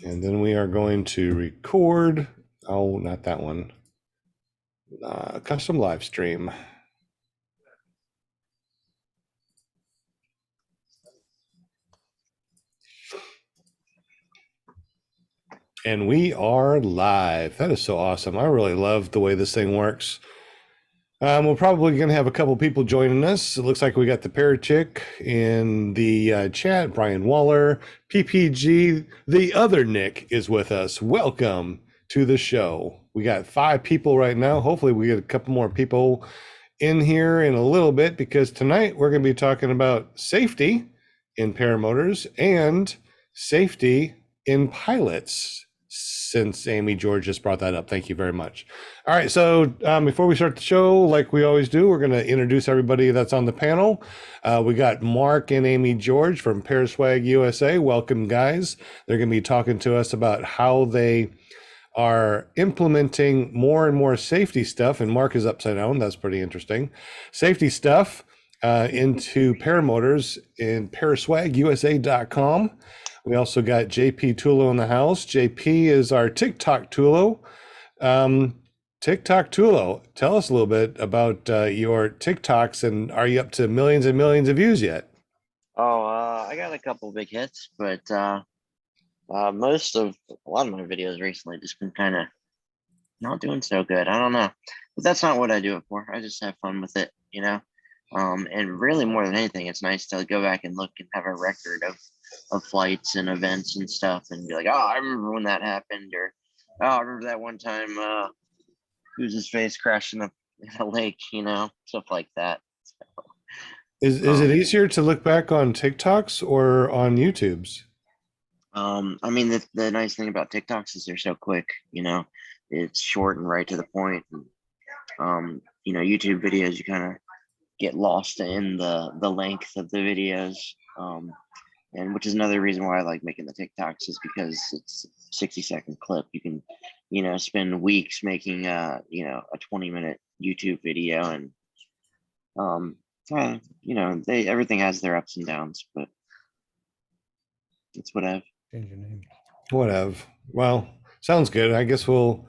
And then we are going to record, oh, not that one, custom live stream. And we are live. That is so awesome. I really love the way this thing works. We're probably going to have a couple people joining us. It looks like we got the Parachick in the chat. Brian Waller, PPG, the other Nick is with us. Welcome to the show. We got 5 people right now. Hopefully we get a couple more people in here in a little bit, because tonight we're going to be talking about safety in paramotors and safety in pilots, since Amy George just brought that up. Thank you very much. All right, so before we start the show, like we always do, we're going to introduce everybody that's on the panel. We got Mark and Amy George from Paramotor I USA. Welcome, guys. They're going to be talking to us about how they are implementing more and more safety stuff, and Mark is upside down. That's pretty interesting. Safety stuff into paramotors in paraswagusa.com. We also got JP Tulo in the house. JP is our TikTok Tulo. TikTok Tulo, tell us a little bit about your TikToks, and are you up to millions and millions of views yet? Oh, I got a couple big hits, but a lot of my videos recently just been kind of not doing so good. I don't know, but that's not what I do it for. I just have fun with it, you know. And really, more than anything, it's nice to go back and look and have a record of flights and events and stuff, and be like, oh, I remember when that happened, or oh, I remember that one time who's his face crashed in a lake, you know, stuff like that. So, Is it easier to look back on TikToks or on YouTube's? I mean, the nice thing about TikToks is they're so quick, you know, it's short and right to the point. And, you know, YouTube videos, you kind of get lost in the length of the videos. And which is another reason why I like making the TikToks, is because it's a 60-second clip. You can, you know, spend weeks making you know, a 20-minute YouTube video, and you know, everything has their ups and downs, but it's whatever. Change your name. Whatever. Well, sounds good. I guess we'll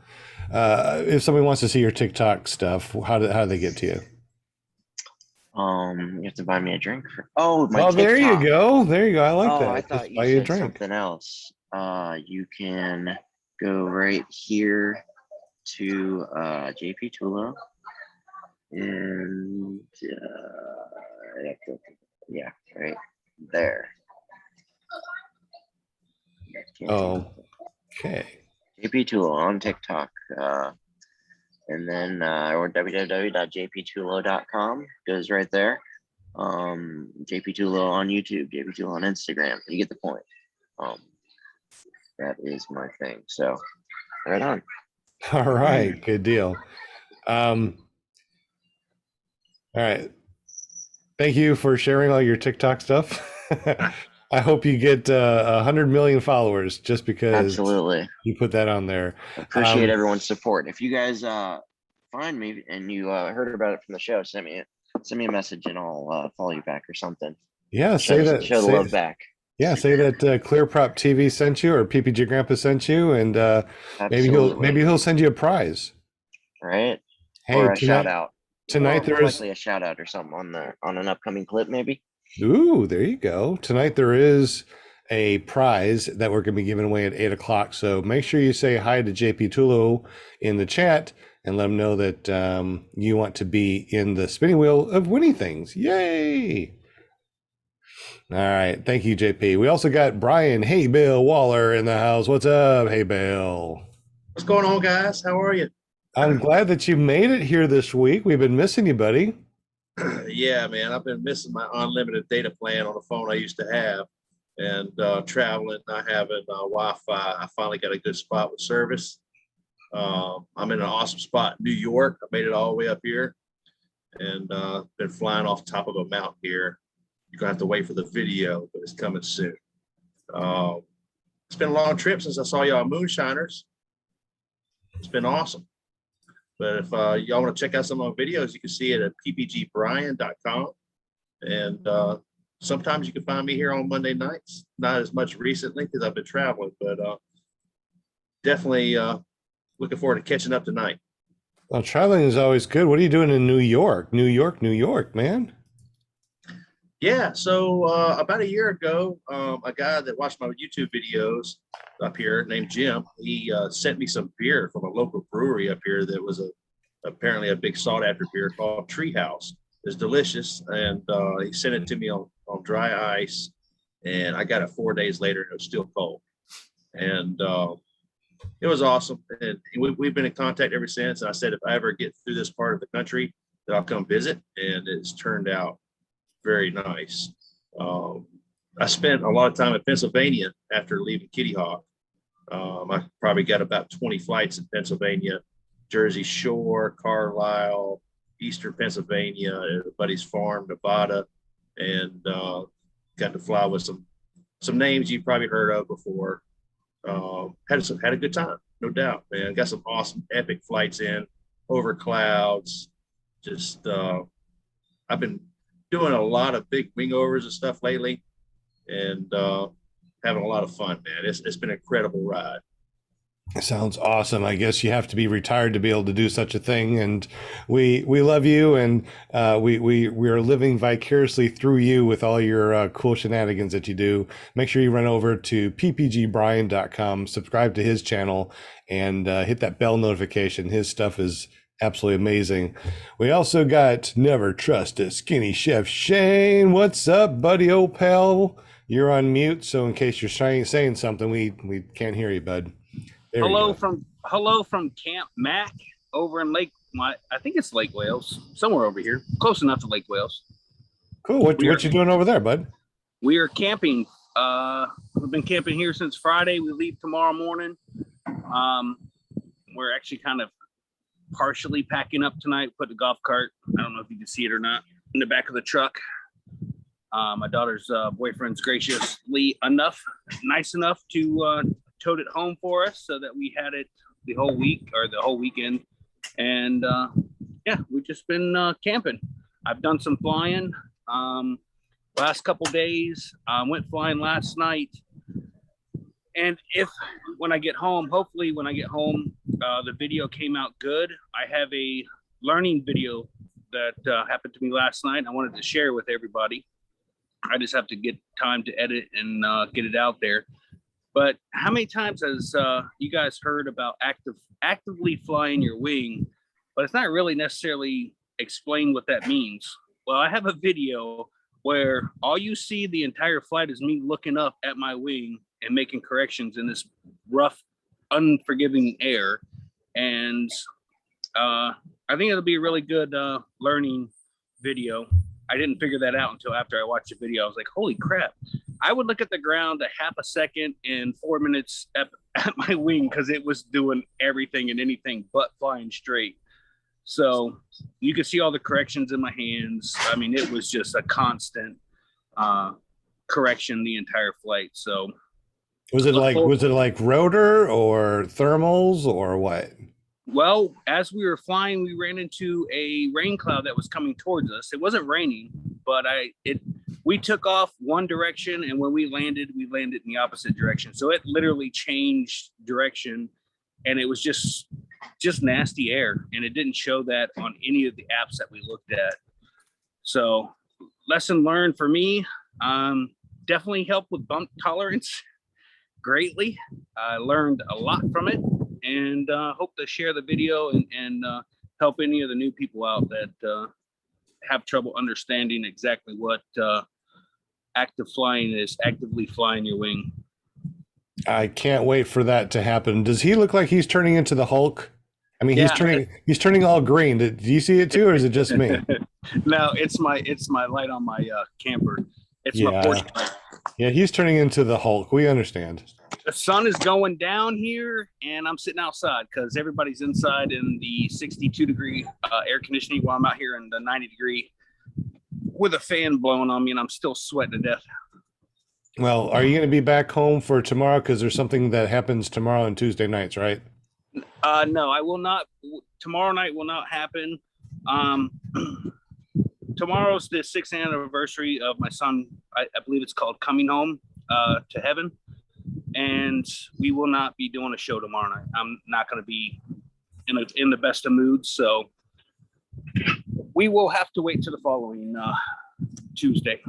if somebody wants to see your TikTok stuff, how do they get to you? You have to buy me a drink for my TikTok. There you go. There you go. I like that. I thought just you said something else. You can go right here to JP Tulo, and yeah, right there. Oh, okay. JP Tulo on TikTok, and then or www.jptulo.com goes right there. JP Tulo on YouTube, JP Tulo on Instagram. You get the point. That is my thing. So, right on. All right, good deal. All right. Thank you for sharing all your TikTok stuff. I hope you get 100 million followers just because absolutely you put that on there. Appreciate everyone's support. If you guys find me and you heard about it from the show, send me a message and I'll follow you back or something. Yeah, show the love back. Yeah, say that ClearProp TV sent you, or PPG Grandpa sent you, and maybe he'll send you a prize. Right. Hey, or a shout out. Tonight there is likely a shout out or something on an upcoming clip, maybe. Ooh, there you go. Tonight there is a prize that we're going to be giving away at 8 o'clock. So make sure you say hi to JP Tulo in the chat and let him know that you want to be in the spinning wheel of winning things. Yay! All right. Thank you, JP. We also got Brian, hey, Bill Waller in the house. What's up? Hey, Bill. What's going on, guys? How are you? I'm glad that you made it here this week. We've been missing you, buddy. Yeah, man. I've been missing my unlimited data plan on the phone I used to have, and traveling, not having Wi-Fi. I finally got a good spot with service. I'm in an awesome spot in New York. I made it all the way up here, and been flying off the top of a mountain here. You're gonna have to wait for the video, but it's coming soon. It's been a long trip since I saw y'all moonshiners. It's been awesome. But if y'all want to check out some of my videos, you can see it at ppgbrian.com. And sometimes you can find me here on Monday nights. Not as much recently because I've been traveling, but definitely looking forward to catching up tonight. Well, traveling is always good. What are you doing in New York? New York, New York, man. Yeah, so about a year ago, a guy that watched my YouTube videos up here named Jim, he sent me some beer from a local brewery up here that was apparently a big sought after beer called Treehouse. It's delicious, and he sent it to me on dry ice, and I got it 4 days later, and it was still cold, and it was awesome. And we've been in contact ever since. And I said if I ever get through this part of the country, that I'll come visit, and it's turned out very nice. I spent a lot of time in Pennsylvania after leaving Kitty Hawk. I probably got about 20 flights in Pennsylvania, Jersey Shore, Carlisle, Eastern Pennsylvania, a buddy's farm, Nevada, and got to fly with some names you've probably heard of before. Had a good time, no doubt, man. Got some awesome epic flights in over clouds. Just I've been doing a lot of big wingovers and stuff lately, and having a lot of fun, man. It's been an incredible ride. Sounds awesome. I guess you have to be retired to be able to do such a thing. And we love you, and we are living vicariously through you with all your cool shenanigans that you do. Make sure you run over to ppgbrian.com, subscribe to his channel, and hit that bell notification. His stuff is absolutely amazing. We also got Never Trust a Skinny Chef Shane. What's up, buddy, old pal? You're on mute, so in case you're saying something, we can't hear you, bud. There hello from Camp Mac over in I think it's Lake Wales, somewhere over here, close enough to Lake Wales. Cool. What you doing over there, bud? We are camping. We've been camping here since Friday. We leave tomorrow morning. We're actually kind of partially packing up tonight. Put the golf cart, I don't know if you can see it or not, in the back of the truck. My daughter's boyfriend's graciously nice enough to towed it home for us so that we had it the whole week or the whole weekend. And yeah, we've just been camping. I've done some flying last couple days. Went flying last night. And when I get home, hopefully when I get home, the video came out good. I have a learning video that happened to me last night. I wanted to share with everybody. I just have to get time to edit and get it out there. But how many times has you guys heard about actively flying your wing, but it's not really necessarily explain what that means? Well, I have a video where all you see the entire flight is me looking up at my wing and making corrections in this rough, unforgiving air. And I think it'll be a really good learning video. I didn't figure that out until after I watched the video. I was like, holy crap. I would look at the ground a half a second and 4 minutes at my wing because it was doing everything and anything but flying straight. So you could see all the corrections in my hands. I mean, it was just a constant correction the entire flight. So was it like rotor or thermals or what? Well, as we were flying, we ran into a rain cloud that was coming towards us. It wasn't raining, but we took off one direction, and when we landed in the opposite direction. So it literally changed direction, and it was just nasty air, and it didn't show that on any of the apps that we looked at. So lesson learned for me, definitely helped with bump tolerance greatly. I learned a lot from it, and hope to share the video and help any of the new people out that have trouble understanding exactly what active flying is, actively flying your wing. I can't wait for that to happen. Does he look like he's turning into the Hulk? I mean, Yeah. he's turning all green. Do you see it too, or is it just me? No, it's my light on my camper. It's my porch light. Yeah, he's turning into the Hulk. We understand. The sun is going down here, and I'm sitting outside because everybody's inside in the 62-degree air conditioning while I'm out here in the 90-degree with a fan blowing on me, and I'm still sweating to death. Well, are you going to be back home for tomorrow? Because there's something that happens tomorrow and Tuesday nights, right? No, I will not. Tomorrow night will not happen. Tomorrow's the 6th anniversary of my son. I believe it's called Coming Home to Heaven. and we will not be doing a show tomorrow night. I'm not going to be in the best of moods, so we will have to wait till the following Tuesday.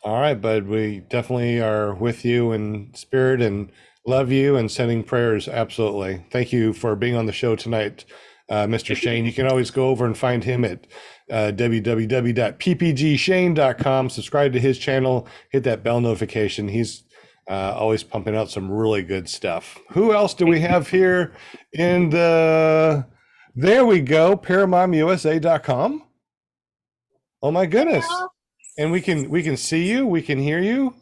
All right, bud. We definitely are with you in spirit and love you and sending prayers. Absolutely. Thank you for being on the show tonight, Mr. Shane. You can always go over and find him at www.ppgshane.com. Subscribe to his channel. Hit that bell notification. He's always pumping out some really good stuff. Who else do we have here in the... There we go. ParamotorUSA.com. Oh my goodness. Hello. And we can see you, we can hear you.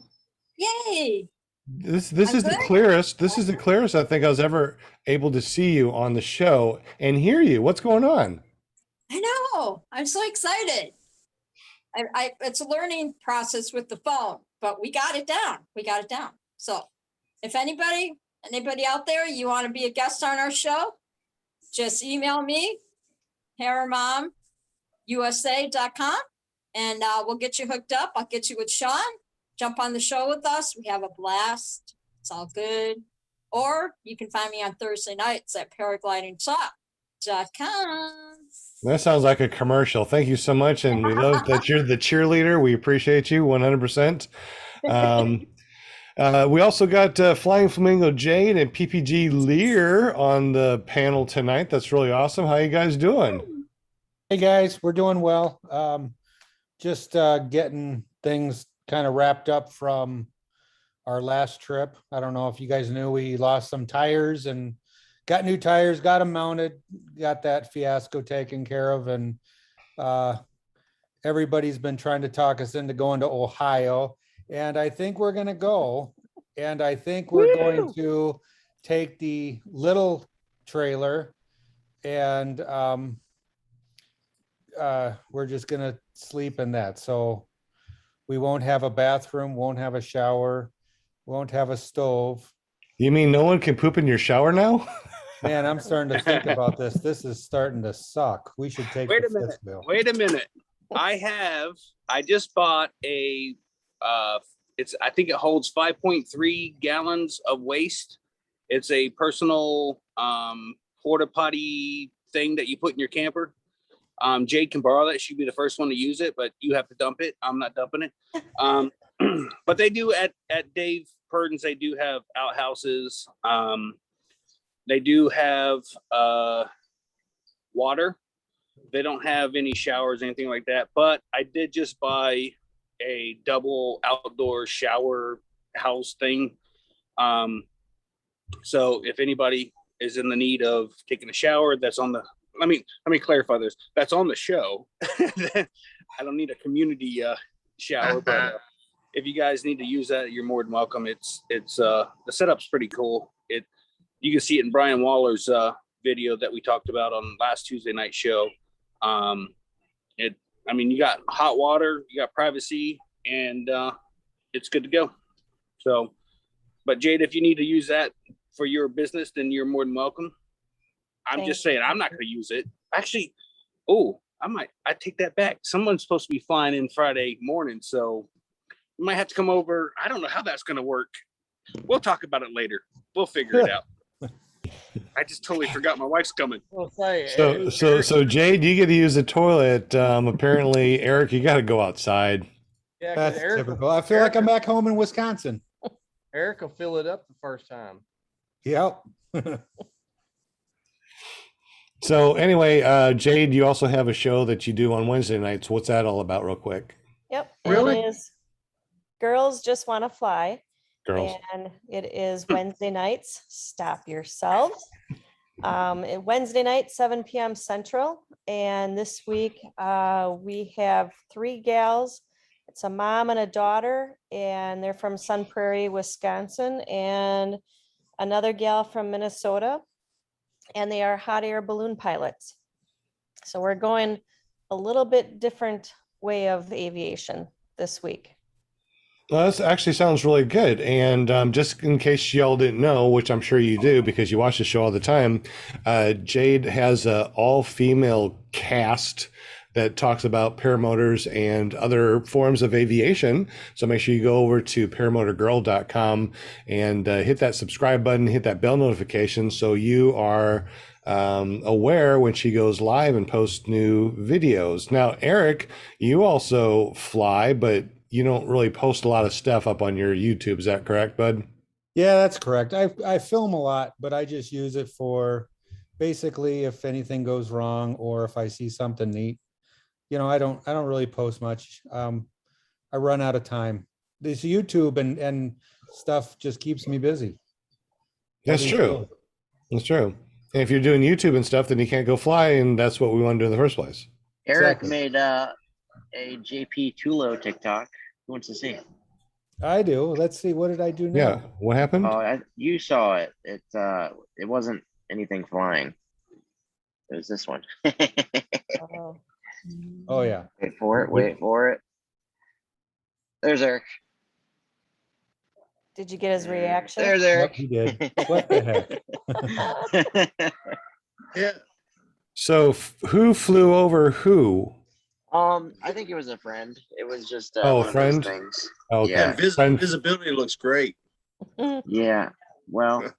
Yay! This I'm is the good. clearest. This is the clearest I think I was ever able to see you on the show and hear you. What's going on? I know. I'm so excited. It's a learning process with the phone, but we got it down. We got it down. So if anybody out there, you want to be a guest on our show, just email me, ParamotorUSA.com, and we'll get you hooked up. I'll get you with Sean. Jump on the show with us. We have a blast. It's all good. Or you can find me on Thursday nights at paraglidingtalk.com. That sounds like a commercial. Thank you so much. And we love that you're the cheerleader. We appreciate you 100%. We also got Flying Flamingo Jade and PPG Lear on the panel tonight. That's really awesome. How you guys doing? Hey guys, we're doing well. Just getting things kind of wrapped up from our last trip. I don't know if you guys knew we lost some tires and got new tires, got them mounted, got that fiasco taken care of, and everybody's been trying to talk us into going to Ohio, and I think we're going to go, and I think we're going to take the little trailer, and we're just going to sleep in that. So we won't have a bathroom, won't have a shower, won't have a stove. You mean no one can poop in your shower now? Man, I'm starting to think about this. This is starting to suck. We should take Wait the a minute. fifth bill. Wait a minute. I just bought a I think it holds 5.3 gallons of waste. It's a personal porta potty thing that you put in your camper. Jade can borrow that. She'd be the first one to use it, but you have to dump it. I'm not dumping it. But they do at Dave Purdon's, they do have outhouses. They do have water. They don't have any showers, anything like that. But I did just buy a double outdoor shower house thing. So if anybody is in the need of taking a shower, that's on the, let me clarify this. That's on the show. I don't need a community shower, but if you guys need to use that, you're more than welcome. It's the setup's pretty cool. You can see it in Brian Waller's video that we talked about on last Tuesday night show. You got hot water, you got privacy, and it's good to go. So, but Jade, if you need to use that for your business, then you're more than welcome. I'm just saying, I'm not going to use it. Actually, I take that back. Someone's supposed to be flying in Friday morning, so you might have to come over. I don't know how that's going to work. We'll talk about it later. We'll figure it out. I just totally forgot my wife's coming. So Jade, you get to use the toilet. Apparently, Eric, you got to go outside. Yeah, That's Eric, typical. I feel like I'm back home in Wisconsin. Eric will fill it up the first time. Yep. So anyway, Jade, you also have a show that you do on Wednesday nights. What's that all about, real quick? Yep. Really? It is Girls Just Want to Fly. Girls. And it is Wednesday nights. Stop yourselves. Wednesday night, 7 p.m. Central. And this week we have 3 gals. It's a mom and a daughter, and they're from Sun Prairie, Wisconsin, and another gal from Minnesota. And they are hot air balloon pilots. So we're going a little bit different way of aviation this week. Well, this actually sounds really good. And just in case y'all didn't know, which I'm sure you do because you watch the show all the time, Jade has an all-female cast that talks about paramotors and other forms of aviation. So make sure you go over to paramotorgirl.com and hit that subscribe button, hit that bell notification so you are aware when she goes live and posts new videos. Now, Eric, you also fly, but you don't really post a lot of stuff up on your YouTube. Is that correct, bud? Yeah, that's correct. I film a lot, but I just use it for basically if anything goes wrong or if I see something neat. You know, I don't really post much. I run out of time. This YouTube and stuff just keeps me busy. That's true. That's true. And if you're doing YouTube and stuff, then you can't go fly, and that's what we want to do in the first place. Eric Exactly. made a JP Tulo TikTok. Who wants to see it? I do. Let's see. What did I do now? Yeah. What happened? Oh, you saw it. It wasn't anything flying. It was this one. Oh. Oh yeah. Wait for it. Wait for it. There's Eric. Did you get his reaction? There's Yep, Eric. he did. What the heck? Yeah. So who flew over who? I think it was a friend. It was just Oh, a one of those friend? things. Okay. Yeah. Friend. Visibility looks great. Yeah. Well,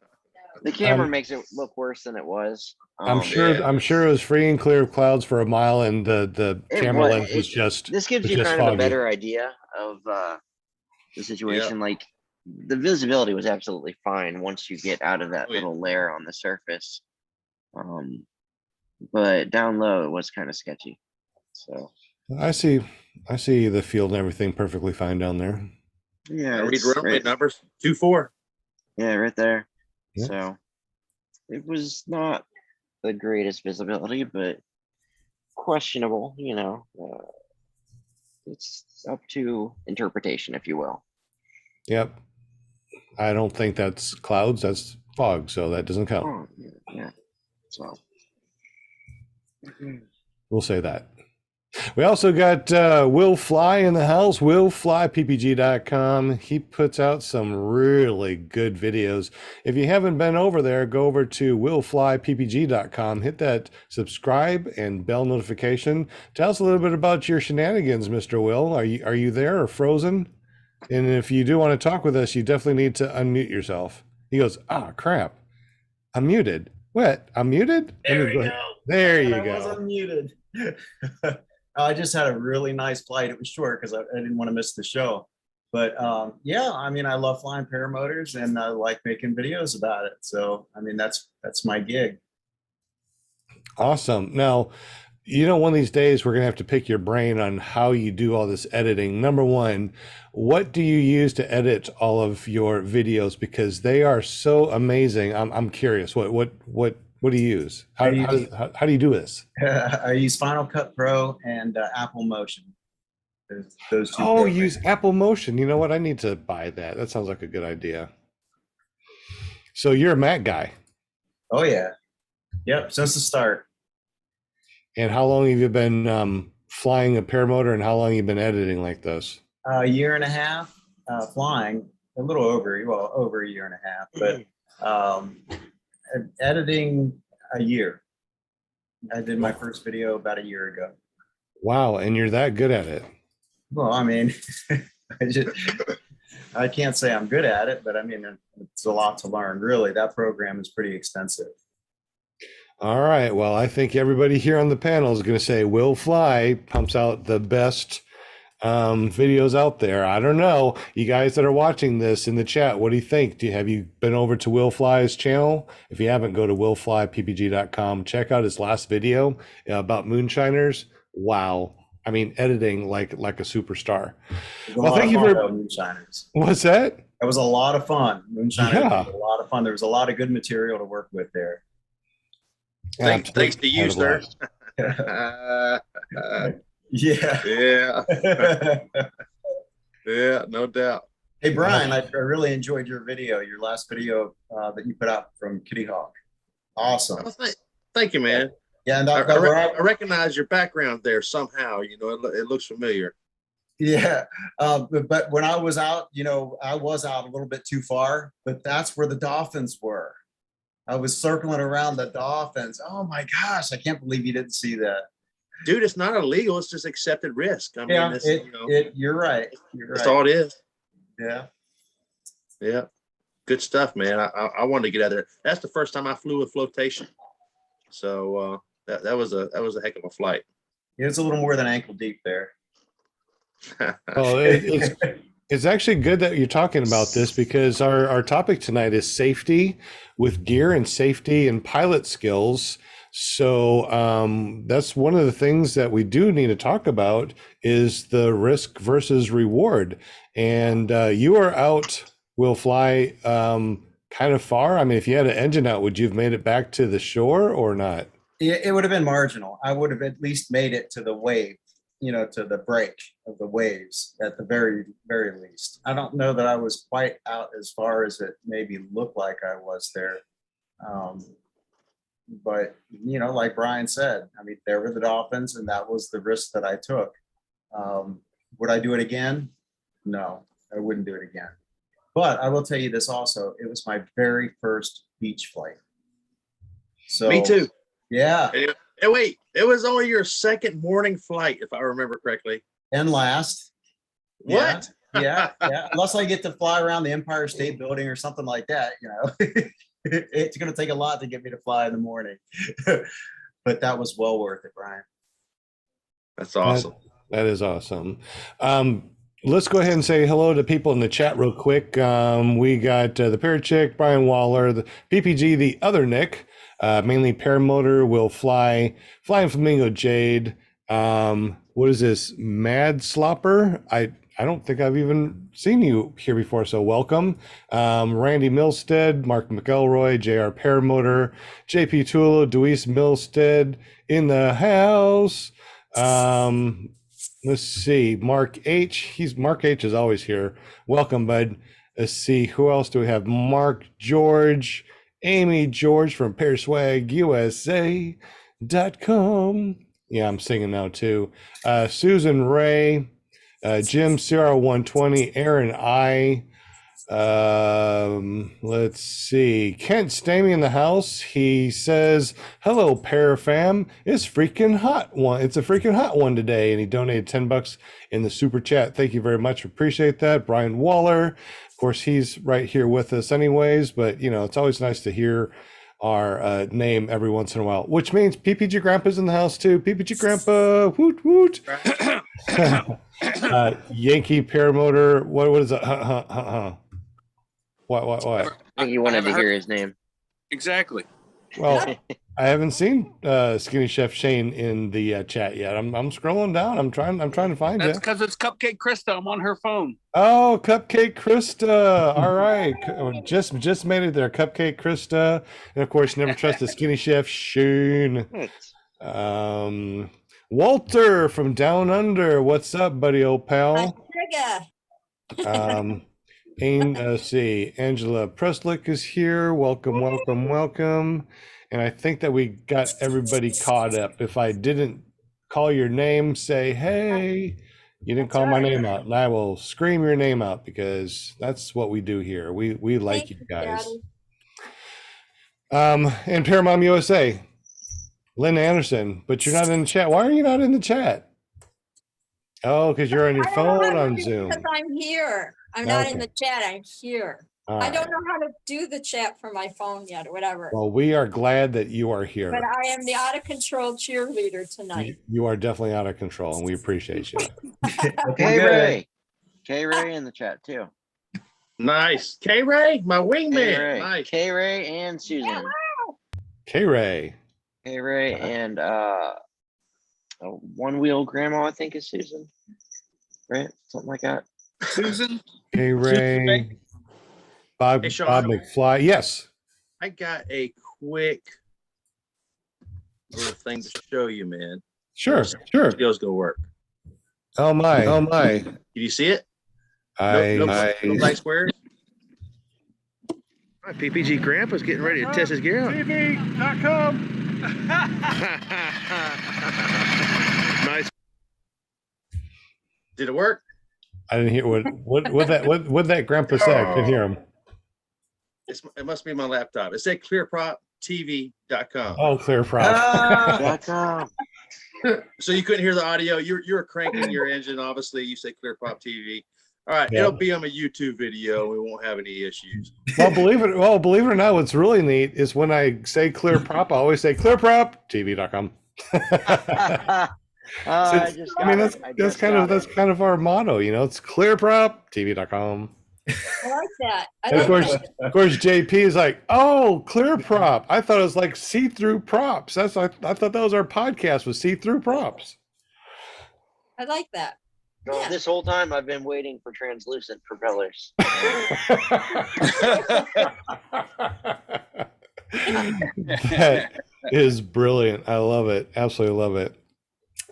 the camera Um, makes it look worse than it was. I'm sure. Yeah. I'm sure it was free and clear of clouds for a mile, and the It camera was- lens was just. This gives was you just kind of a foggy. better idea of the situation. Like the visibility was absolutely fine once you get out of that Oh, yeah. little layer on the surface. But down low it was kind of sketchy. So I see the field and everything perfectly fine down there. yeah, Read it's runway right, numbers 24. yeah, right there. Yeah. So it was not the greatest visibility, but questionable. You know, it's up to interpretation, if you will. Yep. I don't think that's clouds. That's fog, so that doesn't count. Oh, yeah. So We'll say that. We also got Will Fly in the house, willflyppg.com. He puts out some really good videos. If you haven't been over there, go over to willflyppg.com, hit that subscribe and bell notification. Tell us a little bit about your shenanigans, Mr. Will. Are you there or frozen? And if you do want to talk with us, you definitely need to unmute yourself. He goes, crap. I'm muted. What? I'm muted? There we go. There you I was go. unmuted. I just had a really nice flight. It was short because I didn't want to miss the show. But yeah, I mean, I love flying paramotors and I like making videos about it. So, I mean, that's my gig. Awesome. Now, one of these days we're going to have to pick your brain on how you do all this editing. Number one, what do you use to edit all of your videos? Because they are so amazing. I'm curious. What do you use? How do you do this? I use Final Cut Pro and Apple Motion. Those two. Oh, programs. use Apple Motion. You know what? I need to buy that. That sounds like a good idea. So you're a Mac guy. Oh yeah. Yep. Since the start. And how long have you been flying a paramotor, and how long have you been editing like this? A year and a half flying, a little over a year and a half, but editing a year. I did my first video about a year ago. Wow, and you're that good at it. Well, I mean, I can't say I'm good at it, but I mean, it's a lot to learn. Really, that program is pretty extensive. All right. Well, I think everybody here on the panel is going to say Will Fly pumps out the best videos out there. I don't know. You guys that are watching this in the chat, what do you think? Have you been over to Will Fly's channel? If you haven't, go to willflyppg.com. Check out his last video about moonshiners. Wow. I mean, editing like a superstar. Well, thank you for Moonshiners. What's that? That was a lot of fun. Moonshiners Yeah. was a lot of fun. There was a lot of good material to work with there. Thanks to you, sir. Yeah. Yeah, yeah, no doubt. Hey, Brian, I really enjoyed your video, your last video that you put out from Kitty Hawk. Awesome. Oh, thank you, man. Yeah, and I recognize your background there somehow. It looks familiar. yeah. But when I was out, I was out a little bit too far, but that's where the dolphins were. I was circling around the dolphins. Oh my gosh, I can't believe you didn't see that. Dude, it's not illegal. It's just accepted risk. I mean, Yeah, this, you know, you're right. You're that's right. all it is. Yeah. Yeah. Good stuff, man. I wanted to get out of there. That's the first time I flew with flotation. So that was a heck of a flight. It's a little more than ankle deep there. Well, it's actually good that you're talking about this because our topic tonight is safety with gear and safety and pilot skills. So that's one of the things that we do need to talk about is the risk versus reward. And you are out, will fly kind of far. I mean, if you had an engine out, would you have made it back to the shore or not? It would have been marginal. I would have at least made it to the wave, to the break of the waves at the very, very least. I don't know that I was quite out as far as it maybe looked like I was there. But, like Brian said, I mean, there were the dolphins and that was the risk that I took. Would I do it again? No, I wouldn't do it again. But I will tell you this also, it was my very first beach flight. So Me too. Yeah. And wait, it was only your second morning flight, if I remember correctly. And last. What? Yeah. Unless I get to fly around the Empire State Building or something like that, it's going to take a lot to get me to fly in the morning. But that was well worth it, Brian. That's awesome. That is awesome. Let's go ahead and say hello to people in the chat real quick. We got the Parrot Chick, Brian Waller, the PPG, the other Nick, mainly Paramotor, will fly, Flying Flamingo Jade. What is this? Mad Slopper? I don't think I've even seen you here before, so welcome. Randy Milstead, Mark McElroy, JR Paramotor, JP Tulo, Deweese Milstead in the house. Let's see, Mark H. Mark H is always here. Welcome, bud. Let's see, who else do we have? Mark George, Amy George from PairswagUSA.com. Yeah, I'm singing now too. Susan Ray, Jim Sierra 120, Aaron I. Let's see, Kent Stamey in the house. He says, hello Parafam, it's a freaking hot one today, and he donated $10 in the super chat. Thank you very much, appreciate that. Brian Waller, of course, he's right here with us anyways, but it's always nice to hear our name every once in a while, which means PPG Grandpa's in the house too. PPG Grandpa, woot woot. Yankee Paramotor, what is it? What? I think you wanted to hear his name. Exactly. Well, I haven't seen Skinny Chef Shane in the chat yet. I'm scrolling down. I'm trying to find That's you. because it's Cupcake Krista. I'm on her phone. Oh, Cupcake Krista. All right. Just made it there. Cupcake Krista. And of course, never trust the Skinny Chef Shane. Walter from Down Under. What's up, buddy, old pal? Let's see, Angela Preslick is here. Welcome. And I think that we got everybody caught up. If I didn't call your name, say, hey, you didn't call my name out. And I will scream your name out because that's what we do here. We like you guys. And Paramount USA, Lynn Anderson, but you're not in the chat. Why are you not in the chat? Oh, because you're on your phone on Zoom. Because I'm here. I'm not in the chat. I'm here. I don't know how to do the chat from my phone yet or whatever. Well, we are glad that you are here. But I am the out of control cheerleader tonight. You are definitely out of control, and we appreciate you. K-Ray in the chat too. Nice. K-Ray, my wingman. K-Ray. Nice. K-Ray and Susan. K-Ray. K-Ray and one wheel grandma, I think is Susan. Right? Something like that. Susan? K-Ray. Bob McFly. Yes. I got a quick little thing to show you, man. Sure. Video's gonna work. Oh my. Can you see it? No light squares. All right, PPG Grandpa's getting ready to test his gear out. TV.com. Nice. Did it work? I didn't hear what that grandpa said. I couldn't hear him. It must be my laptop. It said clearproptv.com. Oh, clearprop. .com. So you couldn't hear the audio. You're cranking your engine. Obviously, you say Clear Pop TV. All right, Yeah. it'll be on a YouTube video. We won't have any issues. Well, believe it or not, what's really neat is when I say clear prop, I always say clearproptv.com. I just got it. I that's just kind got of it. our motto, it's clearproptv.com. I like that. I And like that. of course, JP is like, oh, clear prop. I thought it was like see-through props. I thought that was our podcast with see-through props. I like that. No, Yeah. this whole time I've been waiting for translucent propellers. That is brilliant. I love it. Absolutely love it.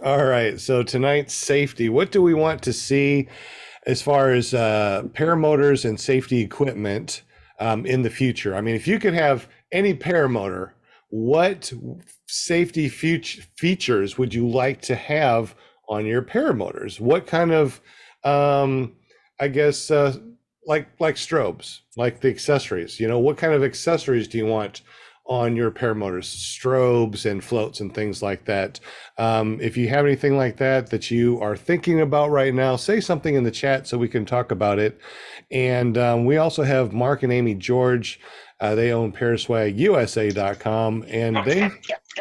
All right. So tonight's safety. What do we want to see as far as paramotors and safety equipment in the future? I mean, if you could have any paramotor, what safety features would you like to have on your paramotors? What kind of, I guess, like strobes, like the accessories, what kind of accessories do you want on your paramotors, strobes and floats and things like that? If you have anything like that you are thinking about right now, say something in the chat so we can talk about it. And we also have Mark and Amy George. They own paraswagusa.com, and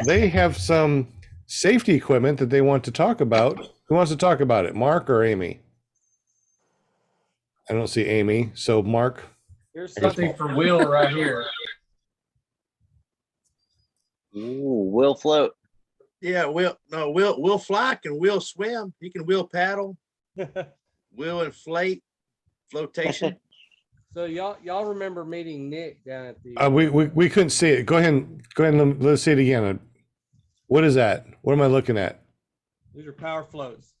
they have some safety equipment that they want to talk about. Who wants to talk about it, Mark or Amy? I don't see Amy, so Mark. Here's something for Will right here. Ooh, will float. Yeah, Will fly and Will swim. He can wheel paddle. Will inflate, flotation. So y'all remember meeting Nick down at the We couldn't see it. Go ahead and let's see it again. What is that? What am I looking at? these are power floats.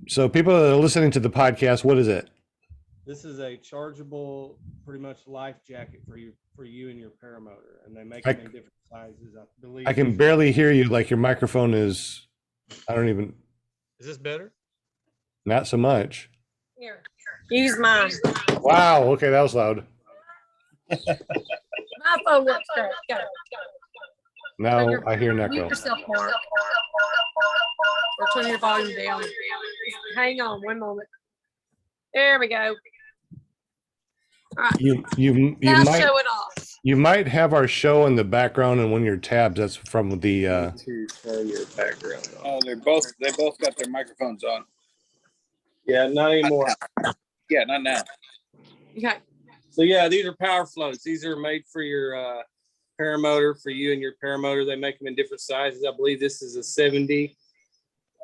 So people that are listening to the podcast, what is it? This is a chargeable, pretty much life jacket for you and your paramotor, and they make them in different sizes. I believe. I can barely hear you. Like your microphone is. I don't even. Is this better? Not so much. Here, use mine. Wow. Okay, that was loud. My phone works great. Go. Now I hear an Mute echo. yourself, Mark. Or turn your volume down. Hang on one moment. There we go. All right. You Now might show it off. you might have our show in the background and one of your tabs. That's from the. To turn your background on. Oh, they both got their microphones on. Yeah, not anymore. Yeah, not now. Okay. So yeah, these are power floats. These are made for your paramotor, for you and your paramotor. They make them in different sizes. I believe this is a 70.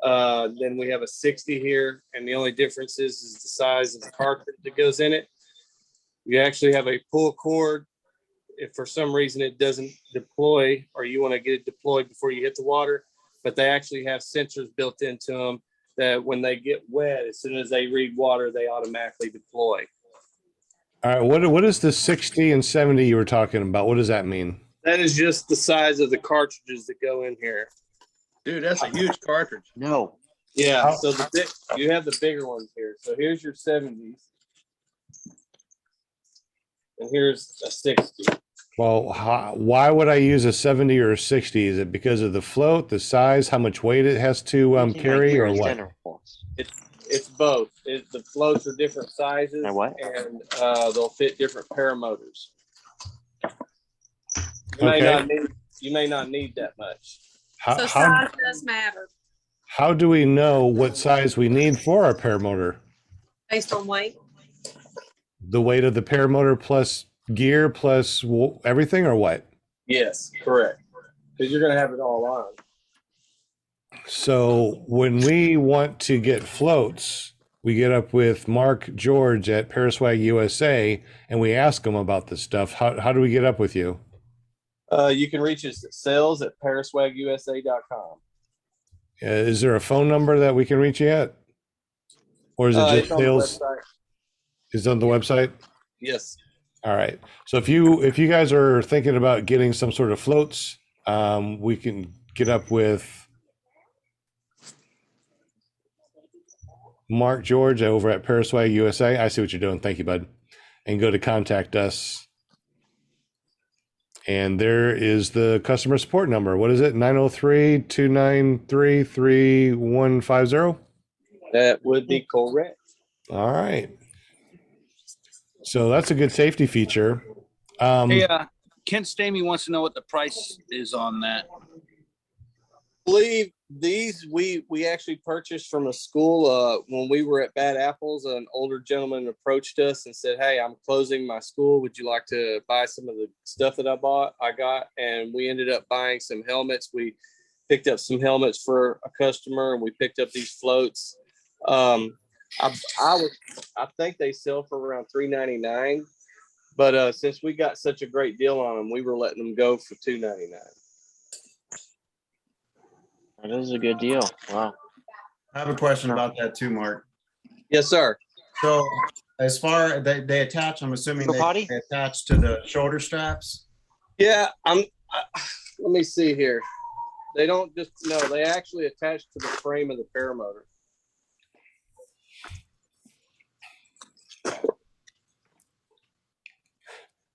Then we have a 60 here, and the only difference is the size of the cartridge that goes in it. You actually have a pull cord. If for some reason it doesn't deploy, or you want to get it deployed before you hit the water, but they actually have sensors built into them that when they get wet, as soon as they read water, they automatically deploy. All right. What is the 60 and 70 you were talking about? What does that mean? That is just the size of the cartridges that go in here. Dude, that's a huge cartridge. No. Yeah, so you have the bigger ones here. So here's your 70s. And here's a 60. Well, why would I use a 70 or a 60? Is it because of the float, the size, how much weight it has to carry, or what? It's both. The floats are different sizes, And what? and they'll fit different paramotors. Okay. You may not need that much. So size does matter How do we know what size we need for our paramotor? based on weight. The weight of the paramotor plus gear plus everything, or what? Yes, correct. Because you're going to have it all on. So when we want to get floats, we get up with Mark George at Paraswag USA and we ask them about this stuff. How do we get up with you? You can reach us at sales@paraswagusa.com. Is there a phone number that we can reach you at? Or is it just It's on the sales? website. Is it on the website? Yes. All right. So if you guys are thinking about getting some sort of floats, we can get up with Mark George over at Paraswag USA. I see what you're doing. Thank you, bud. And go to contact us. And there is the customer support number. What is it? 903-293-3150. That would be correct. All right. So that's a good safety feature. Hey, Kent Stamey wants to know what the price is on that. I believe these we actually purchased from a school when we were at Bad Apples. An older gentleman approached us and said, "Hey, I'm closing my school. Would you like to buy some of the stuff that I got?" And we ended up buying some helmets. We picked up some helmets for a customer, and we picked up these floats. I think they sell for around $3.99, but since we got such a great deal on them, we were letting them go for $2.99. That is a good deal. Wow. I have a question about that too, Mark. Yes, sir. So as far they attach, I'm assuming Go they potty? attach to the shoulder straps. Yeah, let me see here. They don't just, no, they actually attach to the frame of the paramotor.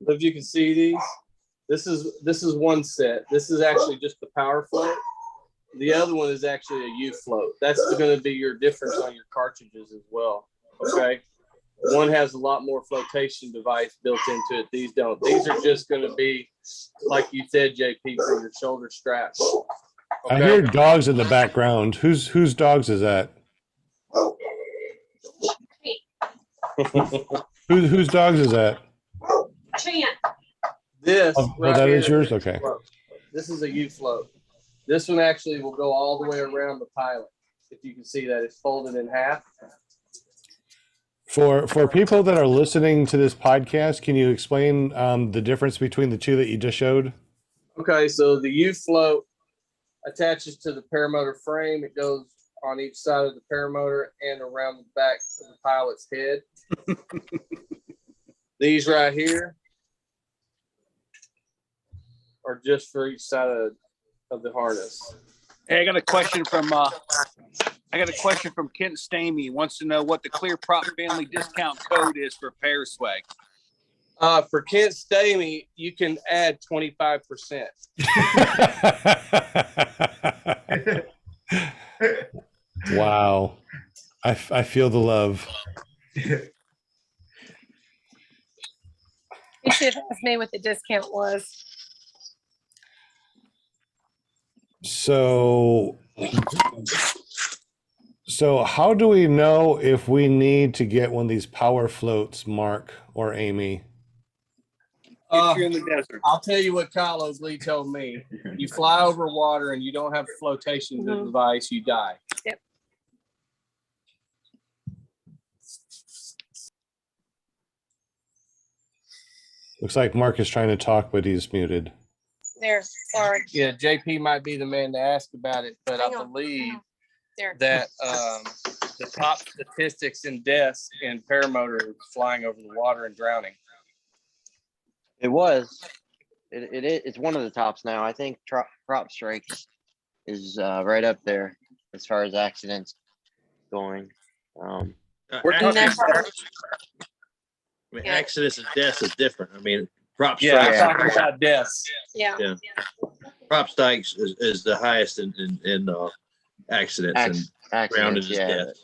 If you can see these, this is one set. This is actually just the power float. The other one is actually a U float. That's going to be your difference on your cartridges as well. Okay. One has a lot more flotation device built into it. These don't. These are just going to be, like you said, JP, for your shoulder straps. I hear dogs in the background. Whose dogs is that? Whose dogs is that? This Oh, right that here is yours? a Okay. float. This is a U float. This one actually will go all the way around the pilot. If you can see that, it's folded in half. For people that are listening to this podcast, can you explain the difference between the two that you just showed? Okay, so the U float attaches to the paramotor frame. It goes on each side of the paramotor and around the back of the pilot's head. These right here are just for each side of the harness. Hey, I got a question from Kent Stamey. He wants to know what the Clear Prop Family discount code is for Paraswag. For Kent Stamey, you can add 25%. Wow. I feel the love. You should have asked me what the discount was. So how do we know if we need to get one of these power floats, Mark or Amy? If you're in the desert. I'll tell you what Kyle Oakley told me. You fly over water and you don't have flotation device, you die. Yep. Looks like Mark is trying to talk, but he's muted. There, sorry. Yeah, JP might be the man to ask about it, but Hang I on, believe hang on. There. that the top statistics in deaths in paramotor are flying over the water and drowning. It was. It's one of the tops now. I think Prop Strikes is right up there as far as accidents going. We're talking Accidents and deaths is different. I mean, prop Yeah, I'm strikes. talking about deaths. Yeah. Yeah. Prop strikes is the highest in accidents and grounded is Yeah. death.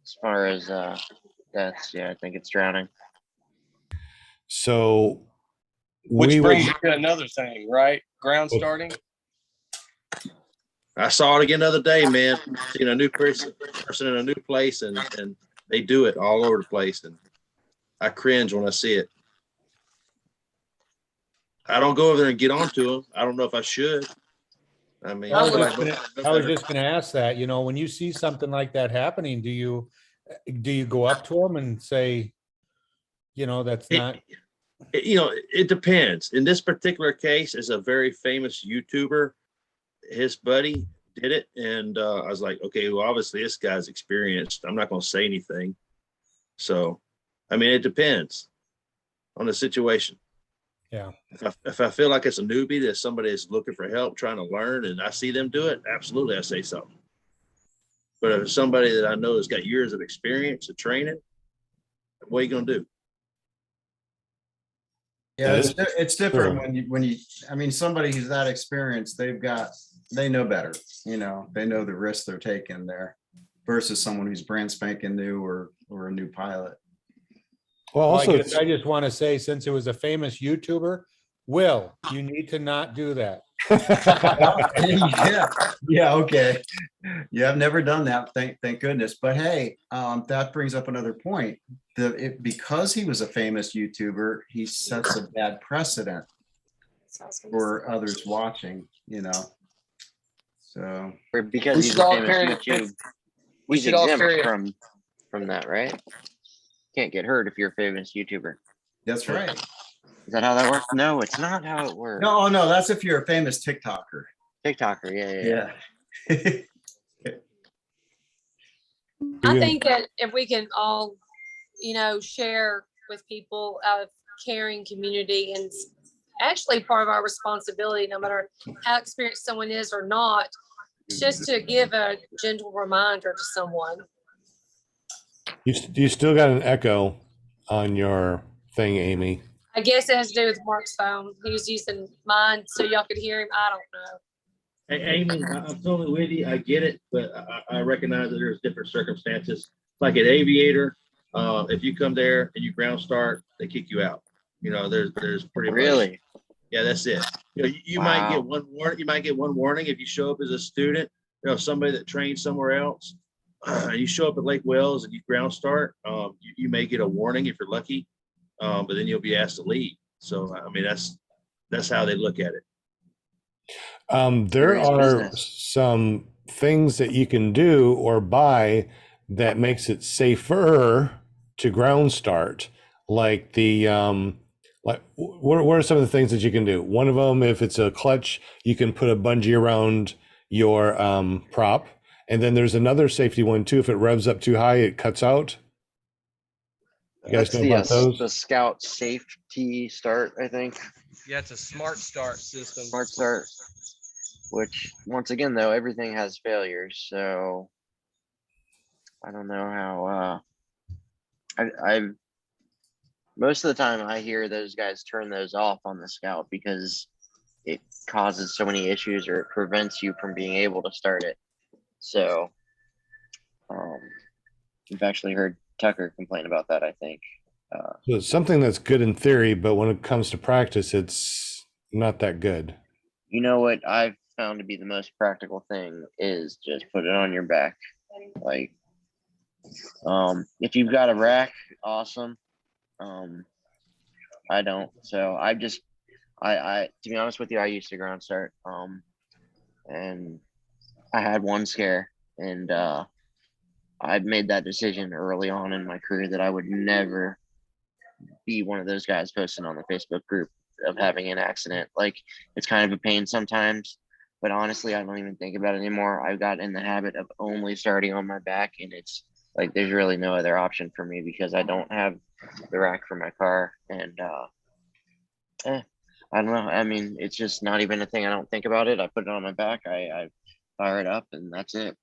As far as deaths, yeah, I think it's drowning. So Which brings you to another thing, right? Ground starting. I saw it again the other day, man. Seeing a new person in a new place, and they do it all over the place, and I cringe when I see it. I don't go over there and get onto them. I don't know if I should. I mean, I was but just gonna ask that, when you see something like that happening, do you go up to them and say, that's not. It depends. In this particular case, it's a very famous YouTuber. His buddy did it, and I was like, okay, well, obviously this guy's experienced. I'm not going to say anything. So, I mean, it depends on the situation. Yeah. If I feel like it's a newbie, that somebody is looking for help, trying to learn, and I see them do it, absolutely, I say something. But if it's somebody that I know has got years of experience of training, what are you going to do? Yeah, That is it's different true. when you, I mean, somebody who's that experienced, they know better, you know, they know the risks they're taking there versus someone who's brand spanking new or a new pilot. Well, Well, I also, guess I just want to say, since it was a famous YouTuber, Will, you need to not do that. Yeah, yeah, okay. Yeah, I've never done that. Thank goodness. But hey, that brings up another point. Because he was a famous YouTuber, he sets a bad precedent for others watching, you know. So Or because We he's should a all famous carry. YouTube, We he's should all exempt carry. from that, right? Can't get hurt if you're a famous YouTuber. that's right. Is that how that works? No, it's not how it works. No, no, that's if you're a famous TikToker. TikToker, yeah. Yeah. I think that if we can all, share with people out of caring community, and it's actually part of our responsibility, no matter how experienced someone is or not, just to give a gentle reminder to someone. you still got an echo on your thing, Amy. I guess it has to do with Mark's phone. He was using mine so y'all could hear him. I don't know. Hey, Amy, I'm totally with you. I get it, but I recognize that there's different circumstances. Like at Aviator, if you come there and you ground start, they kick you out. You know, there's pretty much. Really? Yeah, that's it. You know, you Wow. might get one warning. You might get one warning if you show up as a student. You know, somebody that trained somewhere else. You show up at Lake Wells and you ground start. You may get a warning if you're lucky, but then you'll be asked to leave. So I mean, that's how they look at it. There Serious are business. some things that you can do or buy that makes it safer to ground start, like what are some of the things that you can do? One of them, if it's a clutch, you can put a bungee around your prop, and then there's another safety one too. If it revs up too high, it cuts out. You guys That's know about those? the Scout Safety Start, I think. Yeah, it's a smart start system. Smart Start. Which, once again, though, everything has failures. So I don't know how. I've most of the time I hear those guys turn those off on the Scout because it causes so many issues or it prevents you from being able to start it. So I've actually heard Tucker complain about that, I think. So it's something that's good in theory, but when it comes to practice, it's not that good. You know what I've found to be the most practical thing is just put it on your back. Like, if you've got a rack, awesome. I don't. So I to be honest with you, I used to ground start. And I had one scare, and I made that decision early on in my career that I would never be one of those guys posting on the Facebook group of having an accident. Like, it's kind of a pain sometimes, but honestly, I don't even think about it anymore. I've got in the habit of only starting on my back, and it's like there's really no other option for me because I don't have the rack for my car. And I don't know. I mean, it's just not even a thing. I don't think about it. I put it on my back. I fire it up, and that's it.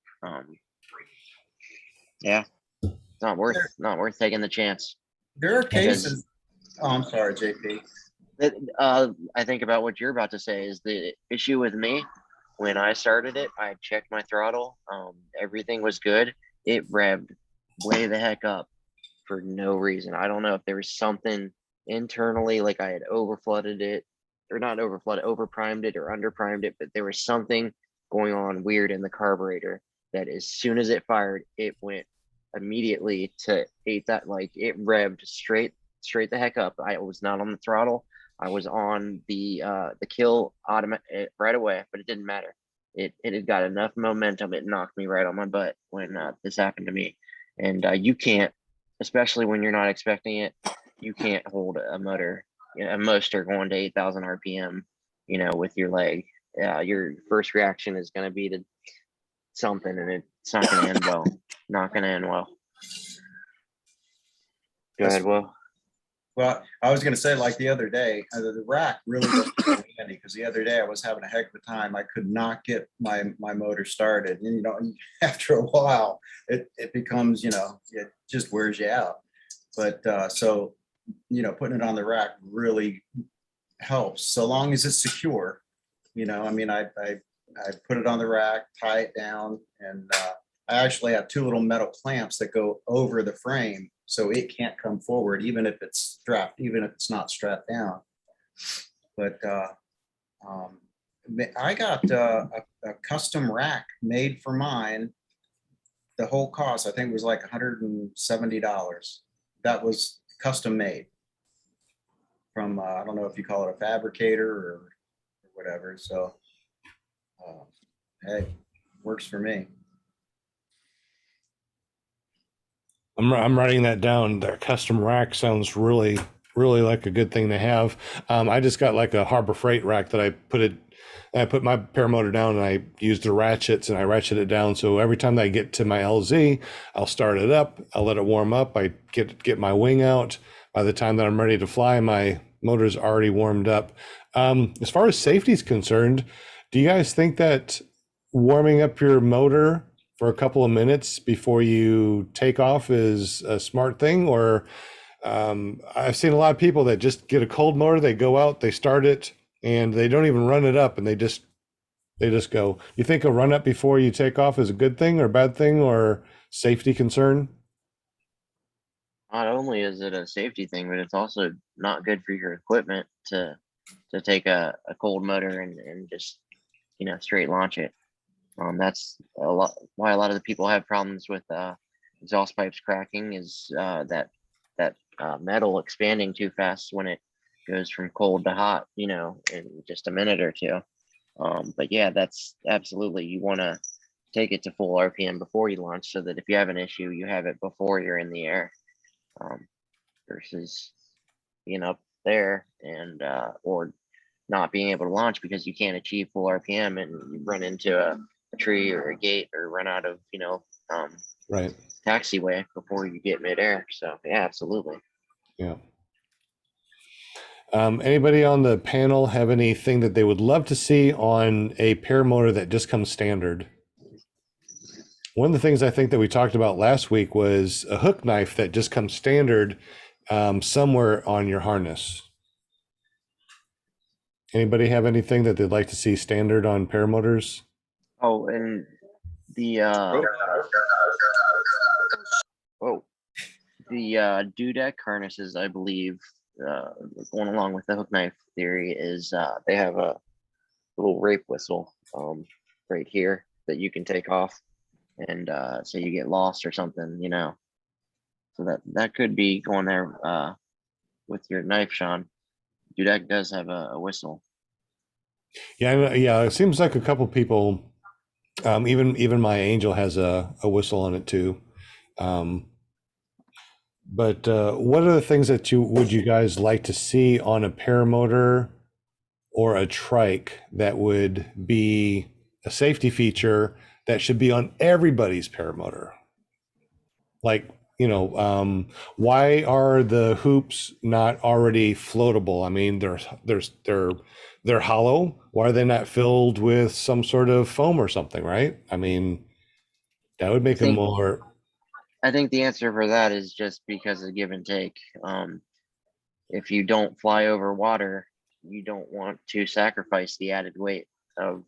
Yeah, it's not worth taking the chance. There are cases. Oh, I'm sorry, JP. I think about what you're about to say is the issue with me. When I started it, I checked my throttle. Everything was good. It revved way the heck up for no reason. I don't know if there was something internally, like I had overflooded it, or not overflooded, overprimed it or underprimed it, but there was something going on weird in the carburetor that as soon as it fired, it went immediately to like it revved straight the heck up. I was not on the throttle. I was on the kill automatic right away, but it didn't matter. It had got enough momentum. It knocked me right on my butt when this happened to me. And you can't, especially when you're not expecting it, you can't hold a motor, a motor going to 8,000 RPM, with your leg. Your first reaction is going to be to something, and it's not going to end well. Not going to end well. Go ahead, Will. Well, I was going to say, like the other day, the rack really doesn't come handy because the other day I was having a heck of a time. I could not get my motor started. And, after a while, it becomes, it just wears you out. But so putting it on the rack really helps, so long as it's secure. I mean, I put it on the rack, tie it down, and I actually have two little metal clamps that go over the frame so it can't come forward, even if it's not strapped down. But I got a custom rack made for mine. The whole cost, I think, was like $170. That was custom made from, I don't know if you call it a fabricator or whatever. So, hey, works for me. I'm writing that down. Their custom rack sounds really like a good thing to have. I just got like a Harbor Freight rack that I put my paramotor down and I used the ratchets and I ratchet it down. So every time that I get to my LZ, I'll start it up. I'll let it warm up. I get my wing out. By the time that I'm ready to fly, my motor's already warmed up. As far as safety is concerned, do you guys think that warming up your motor for a couple of minutes before you take off is a smart thing? Or I've seen a lot of people that just get a cold motor, they go out, they start it, and they don't even run it up, and they just go. You think a run up before you take off is a good thing or a bad thing or safety concern? Not only is it a safety thing, but it's also not good for your equipment to take a cold motor and just straight launch it. That's why a lot of the people have problems with exhaust pipes cracking, is that metal expanding too fast when it goes from cold to hot, in just a minute or two. But yeah, that's absolutely, you want to take it to full RPM before you launch, so that if you have an issue, you have it before you're in the air, versus being up there and or not being able to launch because you can't achieve full RPM and you run into a tree or a gate or run out of Right. taxiway before you get midair. So yeah, absolutely. Yeah. Anybody on the panel have anything that they would love to see on a paramotor that just comes standard? One of the things I think that we talked about last week was a hook knife that just comes standard somewhere on your harness. Anybody have anything that they'd like to see standard on paramotors? Oh, and the dudek harnesses, I believe, going along with the hook knife theory, is they have a little rape whistle right here that you can take off, and say you get lost or something, so that could be going there with your knife, Sean. Dudek does have a whistle. Yeah, it seems like a couple people, even my Angel has a whistle on it too. But what are the things that you guys like to see on a paramotor or a trike that would be a safety feature that should be on everybody's paramotor? Like, why are the hoops not already floatable? I mean, they're hollow. Why are they not filled with some sort of foam or something, right? I mean, that would make them more. I think the answer for that is just because of give and take. If you don't fly over water, you don't want to sacrifice the added weight of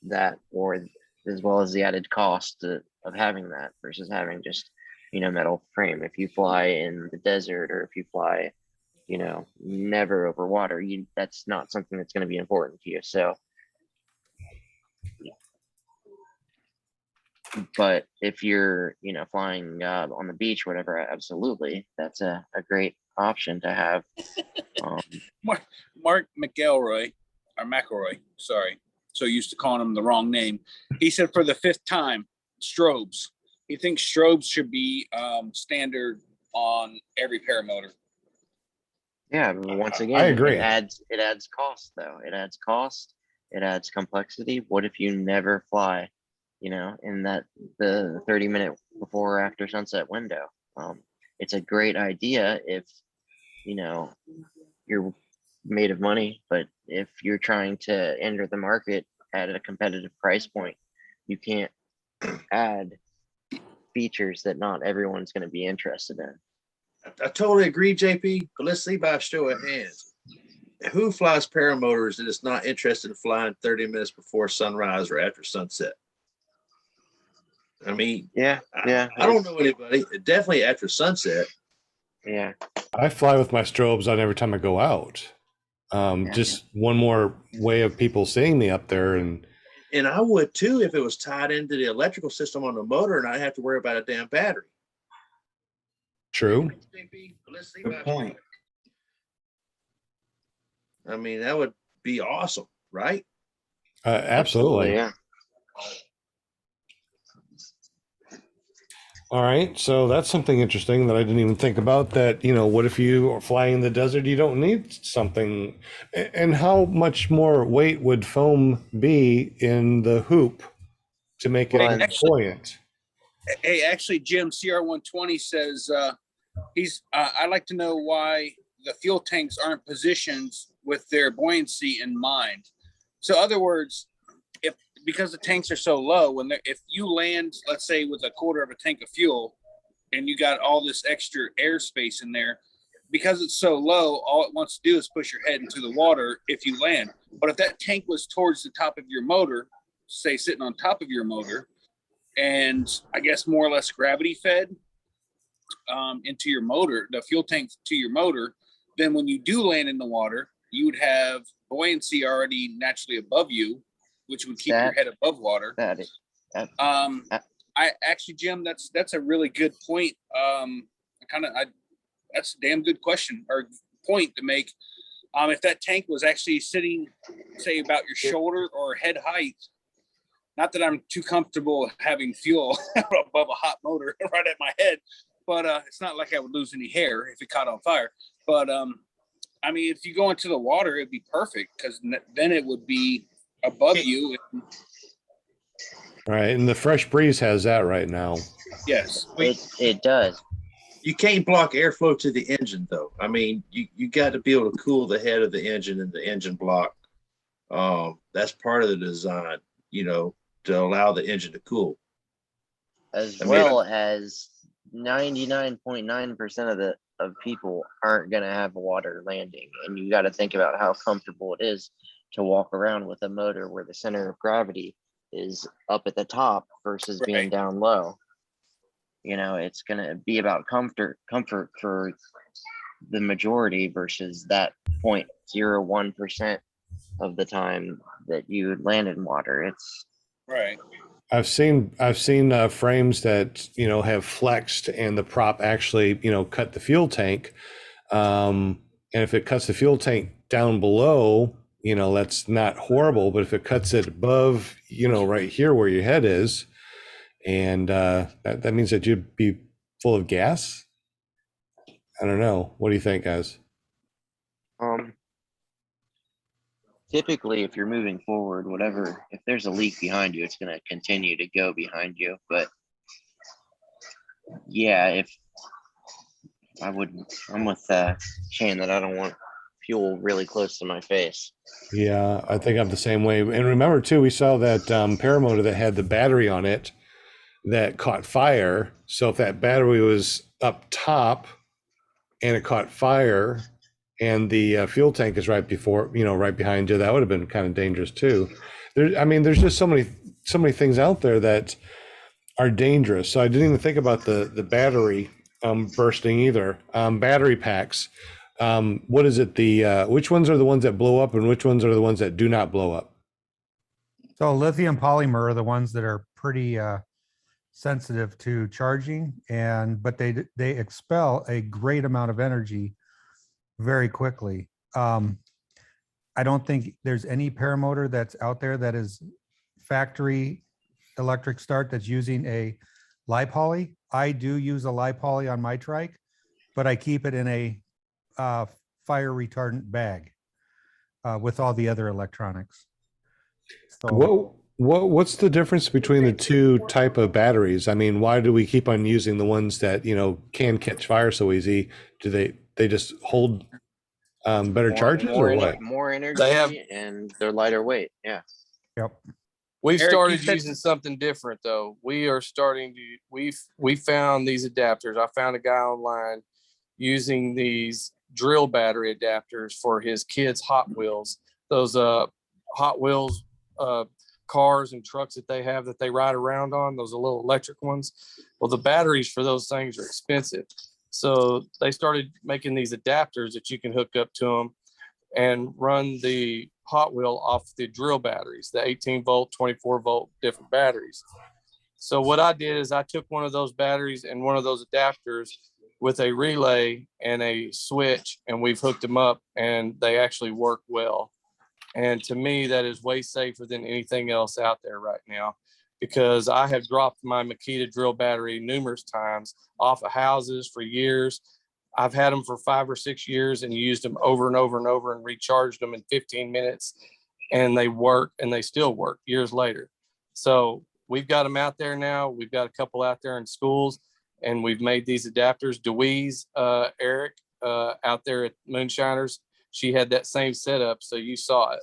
that, or as well as the added cost of having that versus having just metal frame. If you fly in the desert, or if you fly never over water, that's not something that's going to be important to you. So but if you're flying on the beach, whatever, absolutely, that's a great option to have. Mark McElroy, or McElroy, sorry, so used to calling him the wrong name. He said for the 5th time, strobes. He thinks strobes should be standard on every paramotor. Yeah, once again, I agree. It adds cost, though. It adds cost. It adds complexity. What if you never fly, in the 30-minute before or after sunset window? It's a great idea if you're made of money, but if you're trying to enter the market at a competitive price point, you can't add features that not everyone's going to be interested in. I totally agree, JP, but let's see by a show of hands. Who flies paramotors that is not interested in flying 30 minutes before sunrise or after sunset? I mean, Yeah, yeah. I don't know anybody. Definitely after sunset. Yeah. I fly with my strobes on every time I go out. Just one more way of people seeing me up there. And I would too if it was tied into the electrical system on the motor and I have to worry about a damn battery. true. Good point. I mean, that would be awesome, right? Absolutely. Yeah. All right. So that's something interesting that I didn't even think about, that, what if you are flying in the desert, you don't need something. And how much more weight would foam be in the hoop to make it Well, buoyant? Hey, actually, Jim, CR120 says I'd like to know why the fuel tanks aren't positioned with their buoyancy in mind. So, other words, because the tanks are so low, if you land, let's say, with a quarter of a tank of fuel, and you got all this extra airspace in there, because it's so low, all it wants to do is push your head into the water if you land. But if that tank was towards the top of your motor, say sitting on top of your motor, and I guess more or less gravity fed into your motor, the fuel tank to your motor, then when you do land in the water, you would have buoyancy already naturally above you, which would keep your head above water. I actually, Jim, that's a really good point. That's a damn good question or point to make. If that tank was actually sitting, say, about your shoulder or head height, not that I'm too comfortable having fuel above a hot motor right at my head, but it's not like I would lose any hair if it caught on fire. But I mean, if you go into the water, it'd be perfect, because then it would be above you. Right. And the Fresh Breeze has that right now. Yes, it does. You can't block airflow to the engine, though. I mean, you got to be able to cool the head of the engine and the engine block. That's part of the design, to allow the engine to cool. As well as 99.9% of people aren't going to have a water landing, and you got to think about how comfortable it is to walk around with a motor where the center of gravity is up at the top versus being down low. It's going to be about comfort for the majority versus that 0.01% of the time that you land in water. It's right. I've seen frames that have flexed, and the prop actually cut the fuel tank, and if it cuts the fuel tank down below, that's not horrible. But if it cuts it above, right here where your head is, and that means that you'd be full of gas. I don't know. What do you think, guys? typically, if you're moving forward, if there's a leak behind you, it's going to continue to go behind you. But yeah, I'm with Shane that I don't want fuel really close to my face. Yeah, I think I'm the same way. And remember too, we saw that paramotor that had the battery on it that caught fire. So if that battery was up top and it caught fire, and the fuel tank is right behind you, that would have been kind of dangerous too. There's just so many things out there that are dangerous. So I didn't even think about the battery bursting either. Battery packs. What is it? Which ones are the ones that blow up, and which ones are the ones that do not blow up? So lithium polymer are the ones that are pretty sensitive to charging, but they expel a great amount of energy very quickly. I don't think there's any paramotor that's out there that is factory electric start that's using a lipoly. I do use a lipoly on my trike, but I keep it in a fire retardant bag with all the other electronics. So what's the difference between the two type of batteries? I mean, why do we keep on using the ones that can catch fire so easy? Do they just hold better charges or what? More energy, and they're lighter weight. Yeah. Yep. We've Eric, started you said- using something different though. We are starting to we found these adapters. I found a guy online using these drill battery adapters for his kids' Hot Wheels. Those Hot Wheels cars and trucks that they have that they ride around on, those are little electric ones. Well, the batteries for those things are expensive. So they started making these adapters that you can hook up to them and run the Hot Wheel off the drill batteries, the 18 volt, 24 volt, different batteries. So what I did is I took one of those batteries and one of those adapters with a relay and a switch, and we've hooked them up, and they actually work well. And to me, that is way safer than anything else out there right now, because I have dropped my Makita drill battery numerous times off of houses for years. I've had them for 5 or 6 years and used them over and over and over and recharged them in 15 minutes, and they work, and they still work years later. So we've got them out there now. We've got a couple out there in schools, and we've made these adapters. Deweese, Eric, out there at Moonshiners, she had that same setup, so you saw it.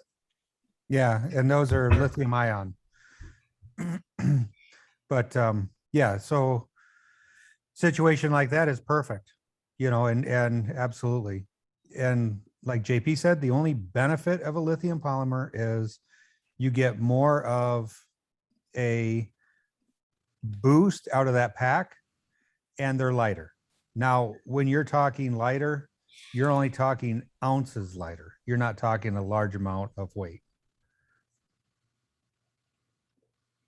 Yeah, and those are lithium ion. But yeah, so situation like that is perfect, you know, and absolutely. And like JP said, the only benefit of a lithium polymer is you get more of a boost out of that pack, and they're lighter. Now, when you're talking lighter, you're only talking ounces lighter. You're not talking a large amount of weight.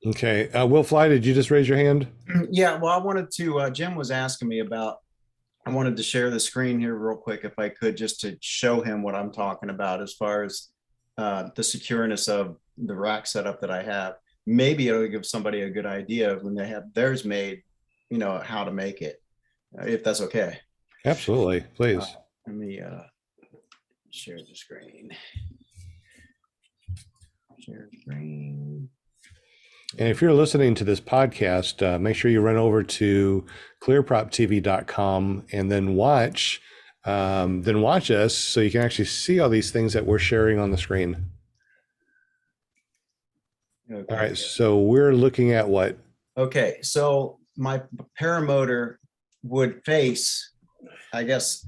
Okay. Will Fly, did you just raise your hand? Yeah, well, I wanted to, Jim was asking me about, I wanted to share the screen here real quick if I could, just to show him what I'm talking about as far as the secureness of the rack setup that I have. Maybe it'll give somebody a good idea of when they have theirs made, you know, how to make it, if that's okay. Absolutely. Please. Let me share the screen. Share screen. And if you're listening to this podcast, make sure you run over to clearproptv.com and then watch us so you can actually see all these things that we're sharing on the screen. Okay. All right. So we're looking at what? Okay. So my paramotor would face, I guess,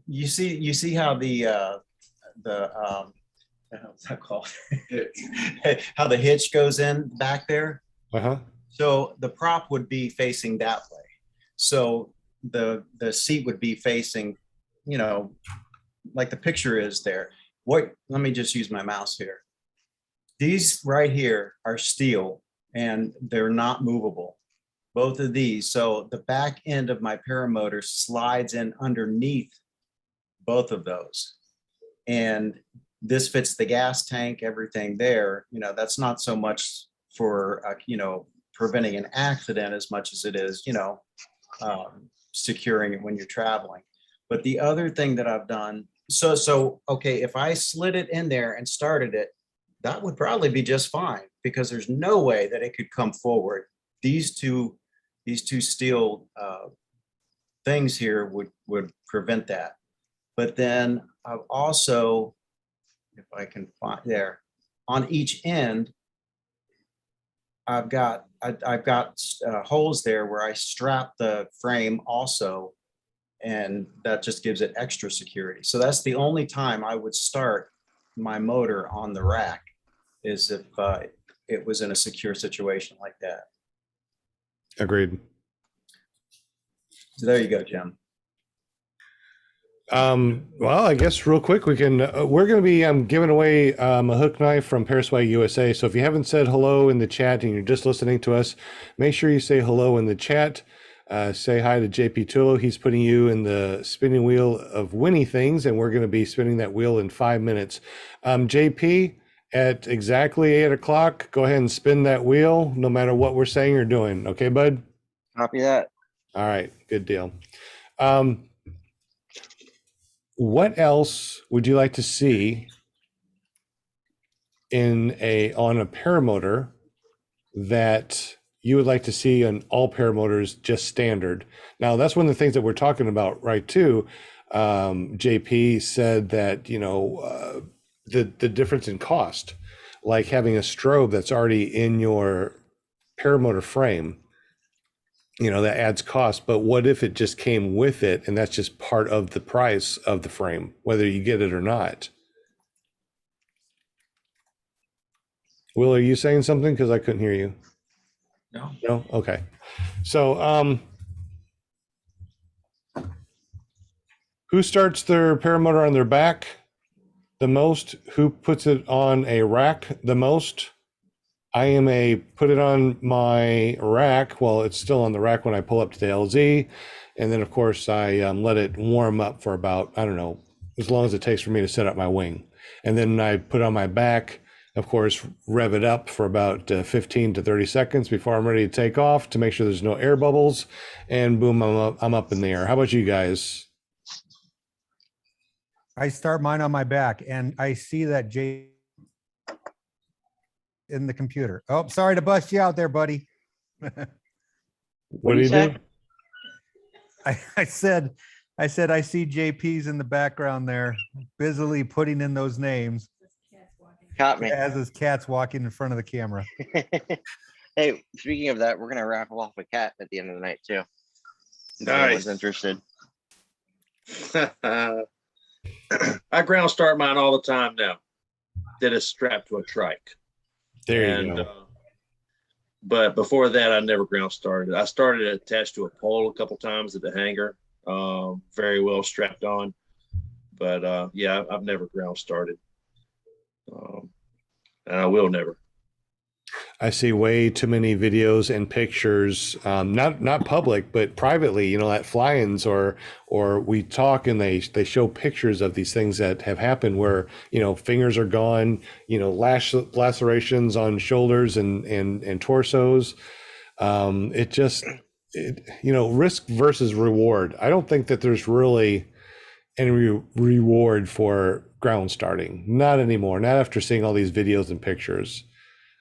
you see how the what's that called? How the hitch goes in back there. Uh-huh. So the prop would be facing that way. So the seat would be facing, you know, like the picture is there. Let me just use my mouse here. These right here are steel and they're not movable. Both of these. So the back end of my paramotor slides in underneath both of those. And this fits the gas tank, everything there. You know, that's not so much for, you know, preventing an accident as much as it is, you know, securing it when you're traveling. But the other thing that I've done, okay, if I slid it in there and started it, that would probably be just fine, because there's no way that it could come forward. These two steel things here would prevent that. But then I've also, if I can find there, on each end, I've got holes there where I strap the frame also, and that just gives it extra security. So that's the only time I would start my motor on the rack, is if it was in a secure situation like that. Agreed. So there you go, Jim. Well, I guess real quick, we're going to be giving away a hook knife from Paramotor I USA. So if you haven't said hello in the chat and you're just listening to us, make sure you say hello in the chat. Say hi to JP Tullo. He's putting you in the spinning wheel of Winnie things, and we're going to be spinning that wheel in 5 minutes. JP, at exactly 8 o'clock, go ahead and spin that wheel, no matter what we're saying or doing. Okay, bud? Copy that. All right, good deal. What else would you like to see on a paramotor that you would like to see on all paramotors just standard? Now, that's one of the things that we're talking about, right, too. JP said that, you know, the difference in cost, like having a strobe that's already in your paramotor frame you know, that adds cost. But what if it just came with it and that's just part of the price of the frame, whether you get it or not? Will, are you saying something? Because I couldn't hear you. No. No? Okay. So who starts their paramotor on their back the most? Who puts it on a rack the most? I am a put it on my rack. Well, it's still on the rack when I pull up to the LZ. And then, of course, I let it warm up for about, I don't know, as long as it takes for me to set up my wing. And then I put it on my back, of course, rev it up for about 15 to 30 seconds before I'm ready to take off to make sure there's no air bubbles. And boom, I'm up in the air. How about you guys? I start mine on my back and I see that Jay in the computer. Oh, sorry to bust you out there, buddy. What do you do? I said, I see JP's in the background there, busily putting in those names Caught me. as his cat's walking in front of the camera. Hey, speaking of that, we're gonna raffle off a cat at the end of the night too. If Nice. anyone's interested. I ground start mine all the time now. That is strapped to a trike. There you go. But before that, I never ground started. I started attached to a pole a couple times at the hangar, very well strapped on. But yeah, I've never ground started, and I will never. I see way too many videos and pictures, not public, but privately, you know, at fly-ins or we talk and they show pictures of these things that have happened where, you know, fingers are gone, you know, lacerations on shoulders and torsos. You know, risk versus reward. I don't think that there's really any reward for ground starting. Not anymore. Not after seeing all these videos and pictures.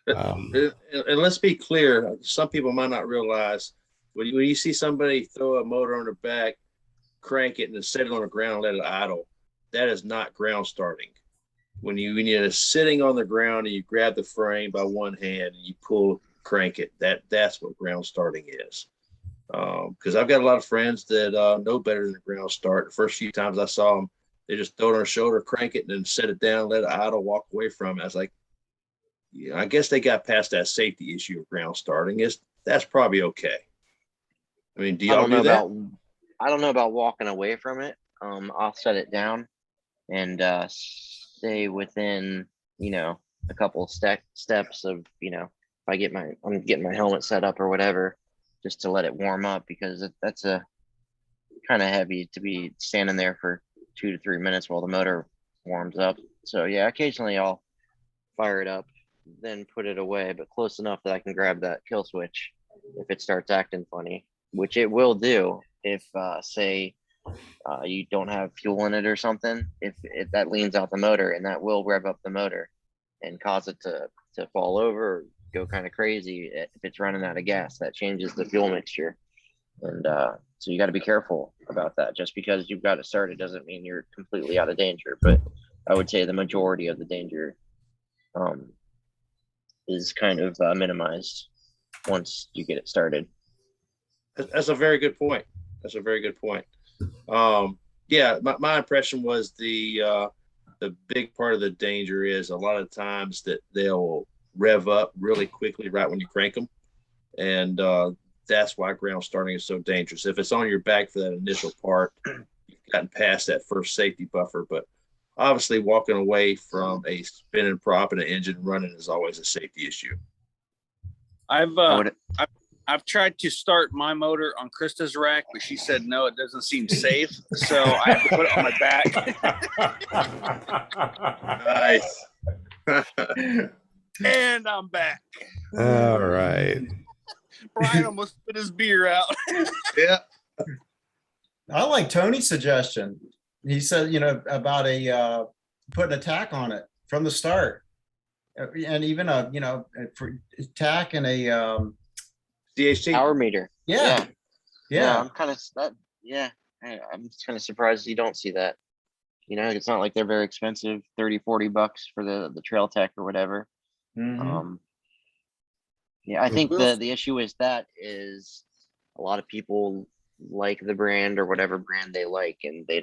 And let's be clear, some people might not realize when you see somebody throw a motor on their back, crank it and then set it on the ground, let it idle, that is not ground starting. When you're sitting on the ground and you grab the frame by one hand and you pull, crank it, that's what ground starting is. Because I've got a lot of friends that know better than ground start. The first few times I saw them, they just throw it on their shoulder, crank it, and then set it down, let it idle, walk away from it. I was like, yeah, I guess they got past that safety issue of ground starting. That's probably okay. I mean, do y'all do that? I don't know about walking away from it. I'll set it down and stay within, you know, a couple steps of, you know, if I'm getting my helmet set up or whatever, just to let it warm up, because that's a kind of heavy to be standing there for 2 to 3 minutes while the motor warms up. So yeah, occasionally I'll fire it up, then put it away, but close enough that I can grab that kill switch if it starts acting funny, which it will do if say you don't have fuel in it or something. If that leans out the motor, and that will rev up the motor and cause it to fall over or go kind of crazy. If it's running out of gas, that changes the fuel mixture. And so you got to be careful about that. Just because you've got it started doesn't mean you're completely out of danger, but I would say the majority of the danger is kind of minimized once you get it started. That's a very good point. That's a very good point. Yeah, my impression was the big part of the danger is a lot of times that they'll rev up really quickly right when you crank them. And that's why ground starting is so dangerous. If it's on your back for that initial part, you've gotten past that first safety buffer. But obviously walking away from a spinning prop and an engine running is always a safety issue. I've tried to start my motor on Krista's rack, but she said no, it doesn't seem safe. So I have to put it on my back. Nice. And I'm back. All right. Brian almost spit his beer out. Yeah. I like Tony's suggestion. He said, you know, about putting a tack on it from the start, and even for tack and a DHT power meter. Yeah. I'm kind of I'm kind of surprised you don't see that. You know, it's not like they're very expensive, $30-$40 for the trail tech or whatever. Mm-hmm. Yeah, I think the issue is a lot of people like the brand or whatever brand they like, and they're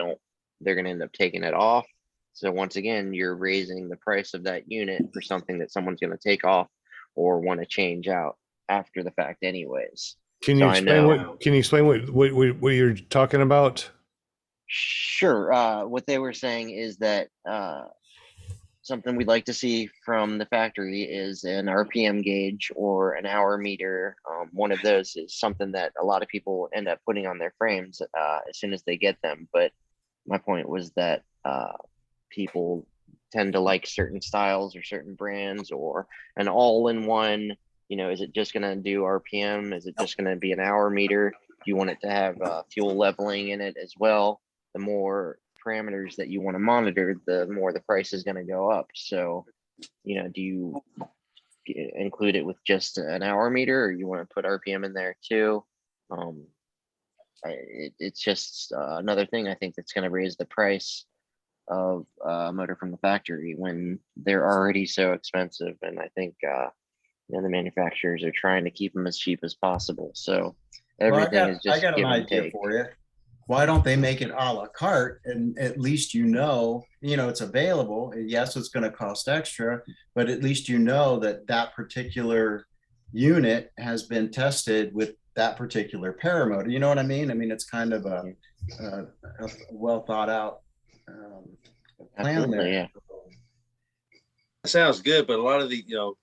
going to end up taking it off. So once again, you're raising the price of that unit for something that someone's going to take off or want to change out after the fact anyways. Can So you I explain know. what you're talking about? Sure. What they were saying is that something we'd like to see from the factory is an RPM gauge or an hour meter. One of those is something that a lot of people end up putting on their frames as soon as they get them. But my point was that people tend to like certain styles or certain brands, or an all-in-one. Is it just going to do RPM? Is it just going to be an hour meter? Do you want it to have fuel leveling in it as well? The more parameters that you want to monitor, the more the price is going to go up. So, do you include it with just an hour meter, or you want to put RPM in there too? It's just another thing I think that's going to raise the price of a motor from the factory when they're already so expensive. And I think the manufacturers are trying to keep them as cheap as possible. So everything is just I got an give and idea take. for you. Why don't they make it a la carte, and at least it's available. Yes, it's going to cost extra, but at least that particular unit has been tested with that particular paramotor. You know what I mean? I mean, it's kind of a well thought out plan Absolutely, there. yeah. Sounds good, but a lot of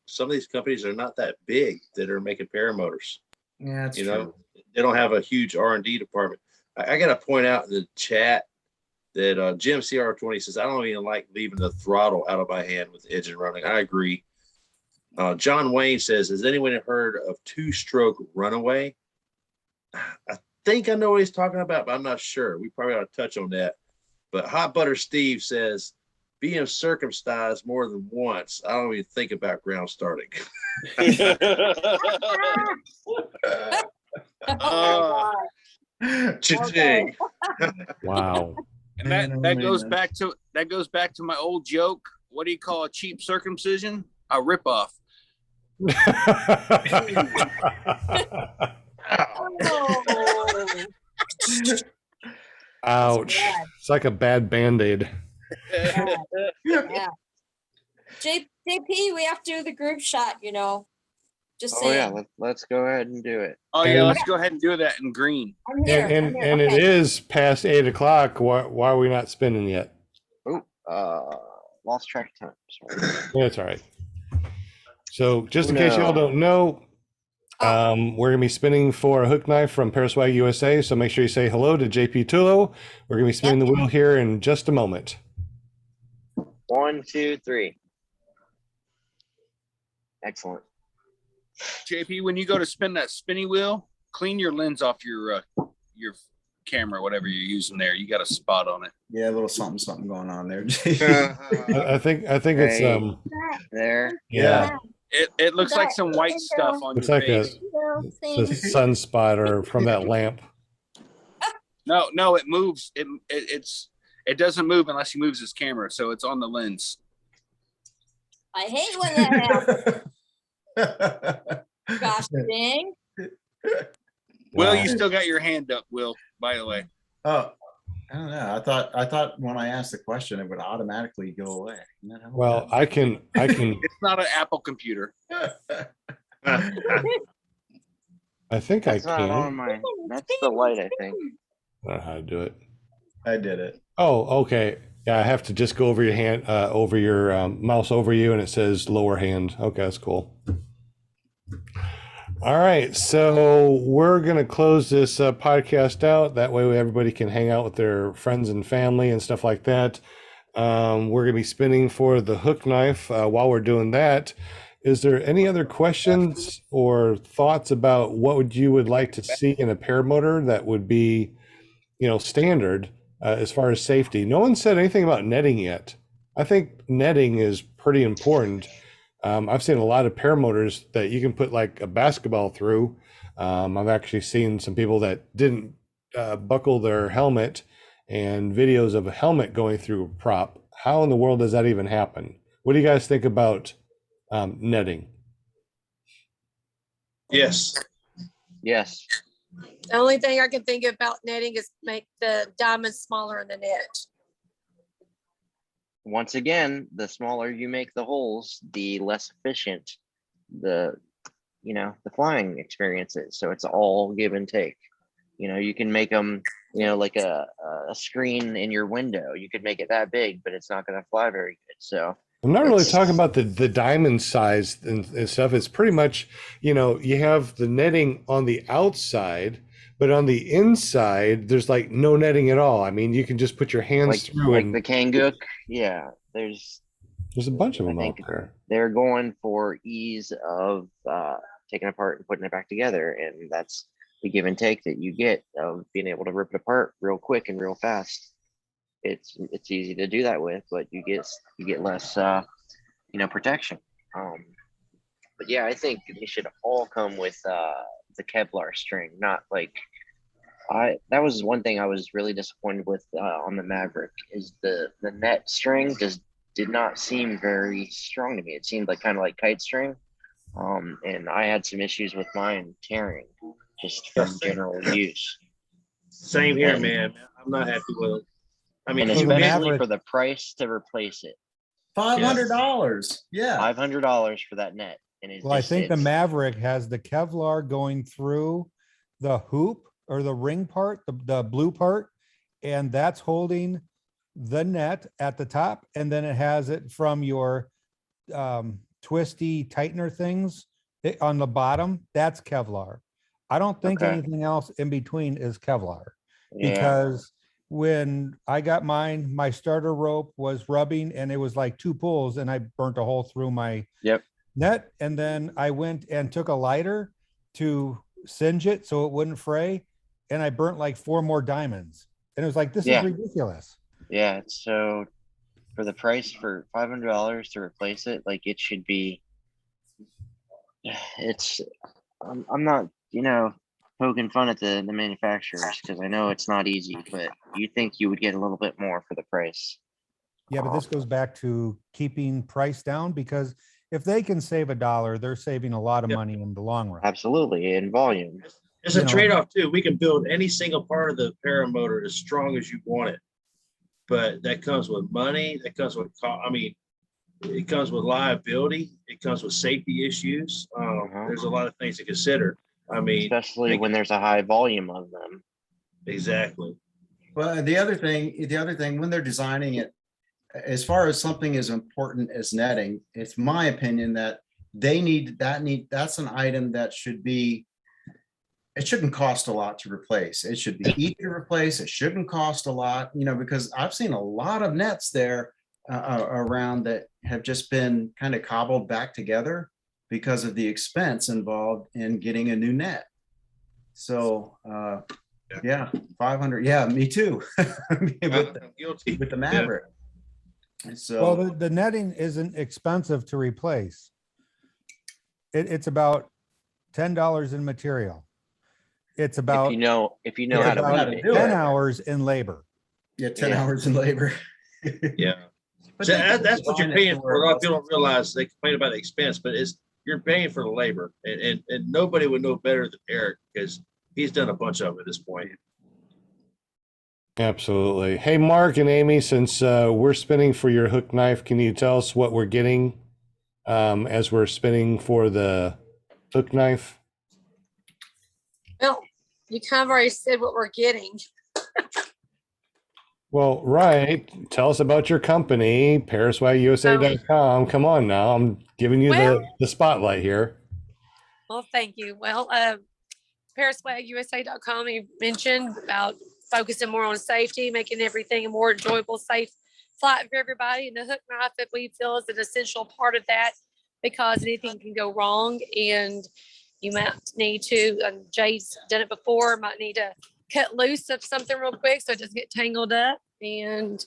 some of these companies are not that big that are making paramotors. Yeah, that's You true. know, they don't have a huge R&D department. I got to point out in the chat that Jim CR20 says, I don't even like leaving the throttle out of my hand with the engine running. I agree. John Wayne says, has anyone heard of two-stroke runaway? I think I know what he's talking about, but I'm not sure. We probably ought to touch on that. But Hot Butter Steve says, being circumcised more than once, I don't even think about ground starting. Cha-ching. Wow. And that goes back to my old joke. What do you call a cheap circumcision? A ripoff. Ouch. It's like a bad Band-Aid. Yeah. JP, we have to do the group shot, Just Oh saying. yeah, let's go ahead and do it. Oh yeah, let's go ahead and do that in green. I'm here. And I'm here. it is past 8 o'clock. Why are we not spinning yet? Oh, lost track of time. Sorry. That's all right. So just in case y'all don't know, we're gonna be spinning for a hook knife from Paramotor I USA. So make sure you say hello to JP Tulo. We're gonna be spinning the wheel here in just a moment. 1, 2, 3. Excellent. JP, when you go to spin that spinny wheel, clean your lens off your camera, whatever you're using there. You got a spot on it. Yeah, a little something going on there. I think it's there. Yeah. It looks like some white stuff on It's your like face. a sunspot or from that lamp. No, it moves. It doesn't move unless he moves his camera, so it's on the lens. I hate when that happens. Gosh dang. Will, you still got your hand up, Will, by the way. Oh, I don't know. I thought when I asked the question, it would automatically go away. Well, I can. It's not an Apple computer. I think That's I not on can. my. That's the light, I think. I don't know how to do it. I did it. Oh, okay. Yeah, I have to just go over your hand, over your mouse over you, and it says lower hand. Okay, that's cool. All right, so we're gonna close this podcast out. That way, everybody can hang out with their friends and family and stuff like that. We're gonna be spinning for the hook knife. While we're doing that, is there any other questions or thoughts about what you would like to see in a paramotor that would be, standard as far as safety? No one said anything about netting yet. I think netting is pretty important. I've seen a lot of paramotors that you can put like a basketball through. I've actually seen some people that didn't buckle their helmet, and videos of a helmet going through a prop. How in the world does that even happen? What do you guys think about netting? Yes. Yes. The only thing I can think about netting is make the diamonds smaller in the net. Once again, the smaller you make the holes, the less efficient the the flying experience is. So it's all give and take. You can make them, like a screen in your window. You could make it that big, but it's not going to fly very good. So I'm not really it's talking about the diamond size and stuff. It's pretty much, you have the netting on the outside, but on the inside, there's like no netting at all. I mean, you can just put your hands through like and the Kangook. Yeah, there's a bunch of I them out think there. they're going for ease of taking apart and putting it back together, and that's the give and take that you get of being able to rip it apart real quick and real fast. It's easy to do that with, but you get less protection. But yeah, I think they should all come with the Kevlar string, not like that was one thing I was really disappointed with on the Maverick is the net string just did not seem very strong to me. It seemed like kind of like kite string. And I had some issues with mine tearing just from general use. Same here, man. I'm not happy with it. I mean, And So the especially Maverick- for the price to replace it, $500. Yeah. $500 for that net. And Well, I think the Maverick has the Kevlar going through the hoop or the ring part, the blue part, and that's holding the net at the top, and then it has it from your twisty tightener things on the bottom. That's Kevlar. I don't think Okay. anything else in between is Kevlar, Yeah. because when I got mine, my starter rope was rubbing and it was like 2 pulls and I burnt a hole through my Yep. net. And then I went and took a lighter to singe it so it wouldn't fray. And I burnt like 4 more diamonds. And it was like, this Yeah. is ridiculous. Yeah. So for the price for $500 to replace it, like it should be, I'm not, poking fun at the manufacturers because I know it's not easy, but you think you would get a little bit more for the price. Yeah, but this goes back to keeping price down, because if they can save $1, they're saving a lot of Yep. money in the long run. Absolutely. In volume. There's You a know. trade-off too. We can build any single part of the paramotor as strong as you want it, but that comes with money. That comes with it comes with liability. It comes with safety issues. There's a lot of things to consider. I mean, Especially when there's a high volume of them. exactly. Well, the other thing, when they're designing it, as far as something as important as netting, it's my opinion that that's an item that it shouldn't cost a lot to replace. It should be easy to replace. It shouldn't cost a lot, because I've seen a lot of nets there around that have just been kind of cobbled back together because of the expense involved in getting a new net. So, yeah, 500. Yeah, me too. I'm guilty. with the Maverick. So, Well, the netting isn't expensive to replace. It's about $10 in material. It's about If you know it's how to about weave it. do 10 it. hours in labor. yeah, 10 Yeah. hours in labor. Yeah. But So they that's what you're design it paying to for. A where lot of people don't realize they complain about the expense, but you're paying for the labor, and nobody would know better than Eric because he's done a bunch of it at this point. Absolutely. Hey, Mark and Amy, since we're spinning for your hook knife, can you tell us what we're getting as we're spinning for the hook knife? Well, you kind of already said what we're getting. Well, right. Tell us about your company, paramotors.com. Come on now. I'm giving you Well- the spotlight here. Well, thank you. Well, paramotors.com, you mentioned about focusing more on safety, making everything a more enjoyable, safe flight for everybody. And the hook knife that we feel is an essential part of that, because anything can go wrong and you might need to, Jay's done it before, might need to cut loose of something real quick so it doesn't get tangled up. And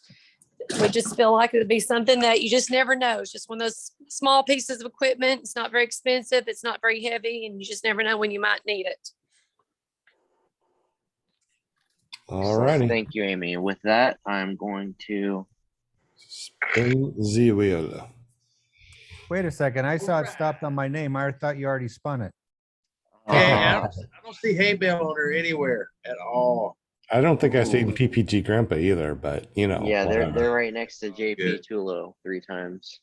we just feel like it would be something that you just never know. It's just one of those small pieces of equipment. It's not very expensive. It's not very heavy, and you just never know when you might need it. All So righty. thank you, Amy. And with that, I'm going to Spin the wheel. Wait a second. I saw it stopped on my name. I thought you already spun it. Yeah, I don't see hay bale on her anywhere at all. I don't think I seen Ooh. PPG Grandpa either, but you know, Yeah, whatever. they're right next to JP Good. Tulo 3 times.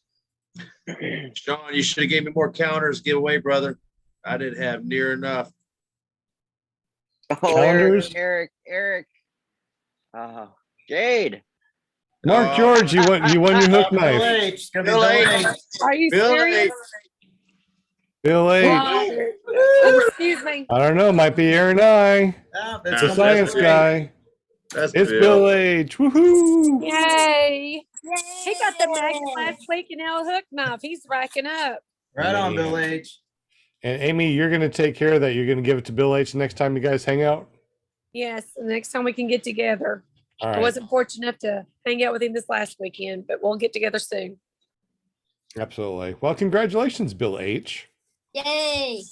Sean, you should have gave me more counters giveaway, brother. I didn't have near enough. Oh, Calendars? Eric. Jade. Mark Oh. George, you won your hook Bill knife. H. It's gonna be Bill Bill H. H. Are you Bill serious? Bill H. Wow. Excuse me. I don't know, might be Aaron I. Yeah, It's it's a gonna be science Bill H. guy. That's It's Bill. Bill H. Woohoo! Yay. He got the magnet last week and now a hook knife. He's racking up. Right on, Bill Man. H. And Amy, you're gonna take care of that. You're gonna give it to Bill H next time you guys hang out. Yes, the next time we can get together. All I right. wasn't fortunate enough to hang out with him this last weekend, but we'll get together soon. Absolutely. Well, congratulations, Bill H. Yay.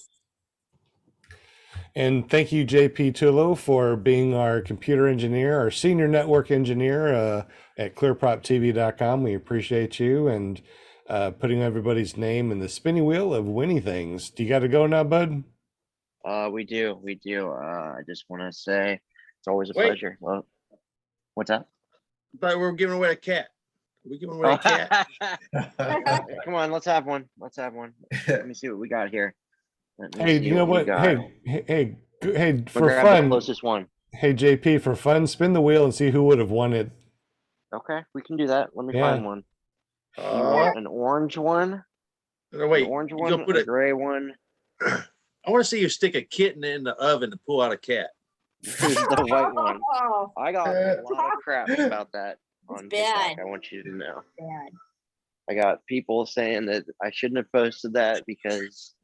And thank you, JP Tulo, for being our computer engineer, our senior network engineer at clearproptv.com. We appreciate you and putting everybody's name in the spinny wheel of winning things. Do you got to go now, bud? We do. I just want to say it's always a Wait. pleasure. Well, what's up? I thought we were giving away a cat. Are we giving away a cat? Come on, let's have one. Let me see what we got here. Let me Hey, see you know we what? got. Hey, We'll for grab the fun. closest one. Hey, JP, for fun, spin the wheel and see who would have won it. Okay, we can do that. Let me Yeah. find one. You want an orange one? No, wait. An orange you one? gonna put A it. gray one? I want to see you stick a kitten in the oven to pull out a cat. The white one. Oh, I got a lot of crap about that on bad. TikTok. I want you to know. bad. I got people saying that I shouldn't have posted that because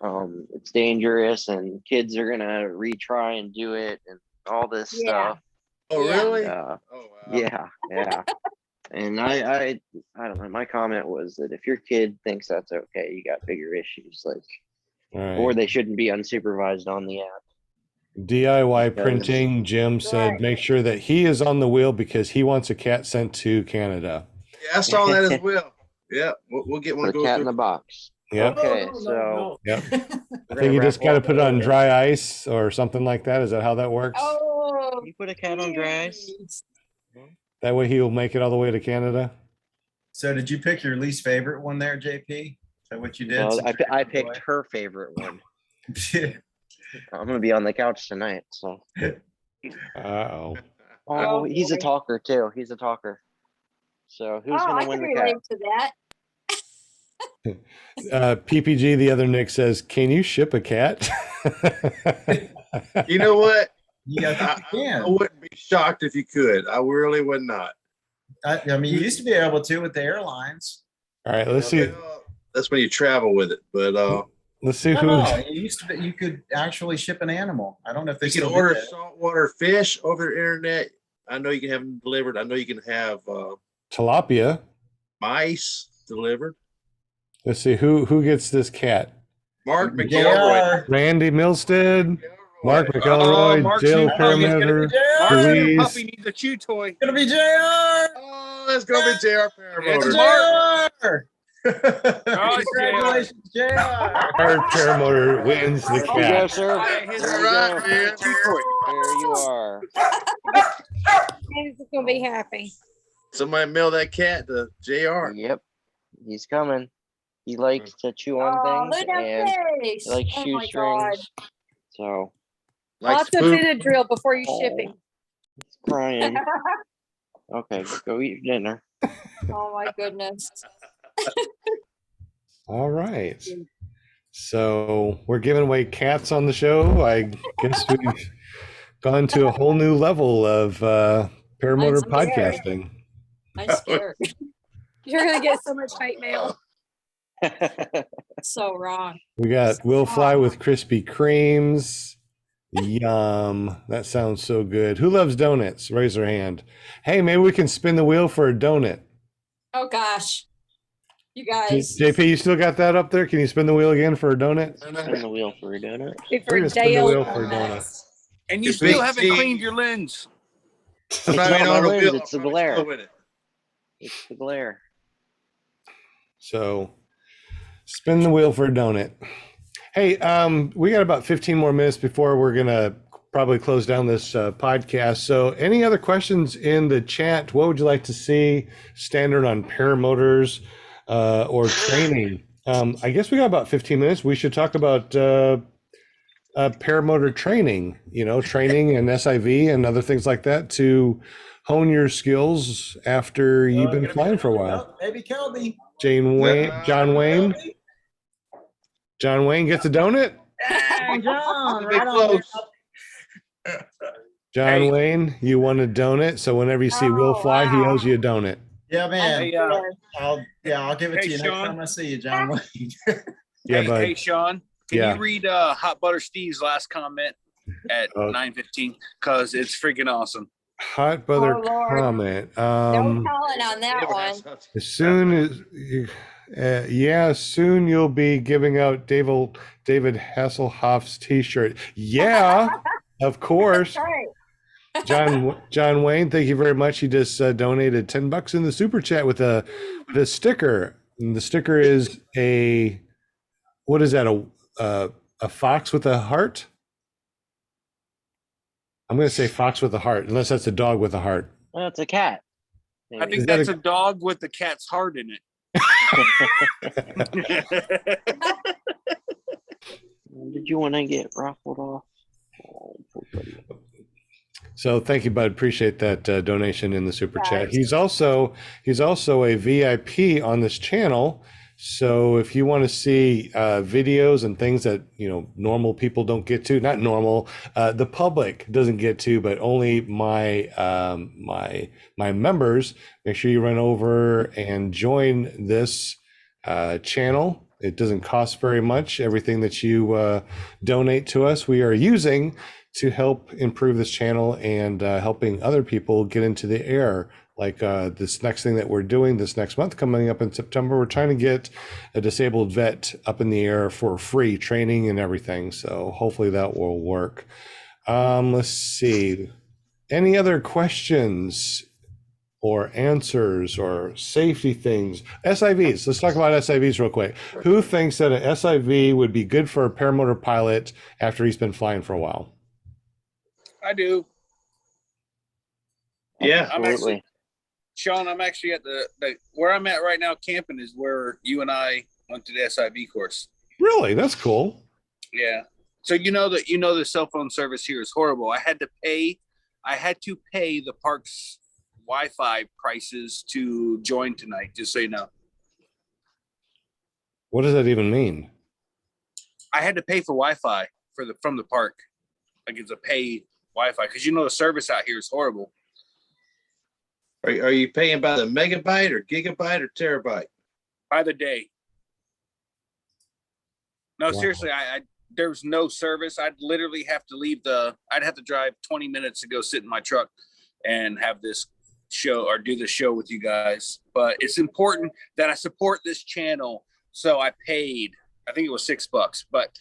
it's dangerous and kids are gonna retry and do it and all this Yeah. stuff. Oh, Yeah. really? Oh, wow. yeah. And I don't know. My comment was that if your kid thinks that's okay, you got bigger issues, like, All right. or they shouldn't be unsupervised on the app. DIY Because- printing. Jim said, Right. make sure that he is on the wheel because he wants a cat sent to Canada. Yeah, I saw that as well. Yeah, we'll get one The to go cat in through. the box. Yep. Okay, so Yep. I we're think you gonna just wrap got to up put it on with- dry ice or something like that. Is that how that works? Oh, Can you put a cat on dry ice? jeez. That way he'll make it all the way to Canada. So did you pick your least favorite one there, JP? Is that what you did? No, since I you're giving picked her favorite one. I'm gonna be on the couch tonight, so. Uh-oh. Oh, he's a boy. talker too. He's a talker. So who's Oh, I gonna win can the cat? relate to that. PPG, the other Nick says, can you ship a cat? You know what? You got I, the can. I wouldn't be shocked if you could. I really would not. I mean, you used to be able to with the airlines. All right, let's see. Well, that's when you travel with it, but Let's see No, who. no, it used to be, you could actually ship an animal. I don't know if they you can still do order that. saltwater fish over the internet. I know you can have them delivered. I know you can have Tilapia. mice delivered. Let's see who gets this cat. Mark McElroy. JR. Randy Milstead, Mark McElroy. McElroy, Mark's Jill new puppy's gonna Paramotor, Oh, Mark's new Louise. puppy needs a chew toy. Gonna be JR. Oh, let's go with JR It's Paramotor. JR. Oh, Congratulations, JR. Our Paramotor wins the There you go, cat. sir. Hey, his- There you Right, go. man. There you are. He's gonna be happy. Somebody mail that cat to JR. Yep, he's coming. He likes to chew on Oh, things look at and that face. he likes Oh my God. shoestrings. So Likes Lots of poop. Benadryl before you Oh. ship him. he's crying. Okay, go eat your dinner. Oh my goodness. All right. So we're giving away cats on the show. I guess we've gone to a whole new level of paramotor I'm scared. podcasting. I'm scared. You're gonna get so much hate mail. So wrong. We got Will Fly with Krispy Kremes. Yum. That sounds so good. Who loves donuts? Raise their hand. Hey, maybe we can spin the wheel for a donut. Oh gosh. You guys. JP, you still got that up there? Can you spin the wheel again for a donut? Spin the wheel for a donut. Be We're for gonna spin the Dale wheel for a donut. donuts. And you It's still big haven't T. cleaned your lens. It's Not not even my on a lens, wheel, it's the I'll probably glare. still win it. It's the glare. So spin the wheel for a donut. Hey, we got about 15 more minutes before we're gonna probably close down this podcast. So, any other questions in the chat? What would you like to see standard on paramotors or training? I guess we got about 15 minutes. We should talk about paramotor training. Training and SIV and other things like that to hone your skills after you've been flying for a while. Maybe Kelby. John Wayne gets a donut. John, Big close. John Wayne, you won a donut. So whenever you see Will fly, he owes you a donut. Yeah, man. Hey, I'll give it to you next Sean. time I see you, John Wayne. Yeah, hey, bud. hey, Sean, can Yeah. you read Hot Butter Steve's last comment at 9:15? Because it's freaking awesome. Hot butter Oh, Lord. comment. No telling on that one. As soon as soon you'll be giving out David Hasselhoff's t-shirt. Yeah, of course. That's right. John Wayne, thank you very much. He just donated $10 in the super chat with a sticker. And the sticker is what is that? A fox with a heart? I'm going to say fox with a heart, unless that's a dog with a heart. Well, it's a cat. I Maybe. think Is that that's a dog with the cat's heart in it. Did you want to get raffled off? Oh, poor buddy. So thank you, bud. Appreciate that donation in the super chat. Guys. He's also a VIP on this channel. So if you want to see videos and things that normal people don't get to, not normal, the public doesn't get to, but only my my members, make sure you run over and join this channel. It doesn't cost very much. Everything that you donate to us, we are using to help improve this channel and helping other people get into the air. Like this next thing that we're doing this next month coming up in September, we're trying to get a disabled vet up in the air for free training and everything. So hopefully that will work. Let's see. Any other questions or answers or safety things? SIVs. Let's talk about SIVs real quick. Who thinks that an SIV would be good for a paramotor pilot after he's been flying for a while? I do. Yeah. Absolutely. Sean, I'm actually at the where I'm at right now camping is where you and I went to the SIV course. Really? That's cool. Yeah. So the cell phone service here is horrible. I had to pay the park's Wi-Fi prices to join tonight, just so you know. What does that even mean? I had to pay for Wi-Fi from the park. Like it's a pay Wi-Fi because the service out here is horrible. Are you paying by the megabyte or gigabyte or terabyte? By the day. No, Wow. seriously, I there's no service. I'd literally have to I'd have to drive 20 minutes to go sit in my truck and have this show or do the show with you guys. But it's important that I support this channel. So I paid, I think it was $6, but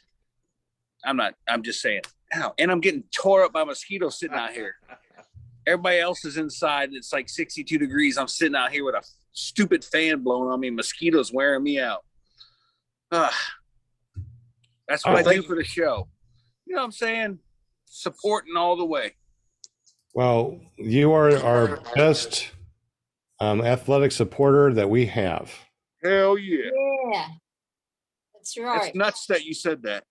I'm just saying. Ow. And I'm getting tore up by mosquitoes sitting out here. Everybody else is inside. It's like 62 degrees. I'm sitting out here with a stupid fan blowing on me. Mosquitoes wearing me out. That's what I do for the show. You know what I'm saying? Supporting all the way. Well, you are our best athletic supporter that we have. Hell yeah. Yeah. That's right. It's nuts that you said that.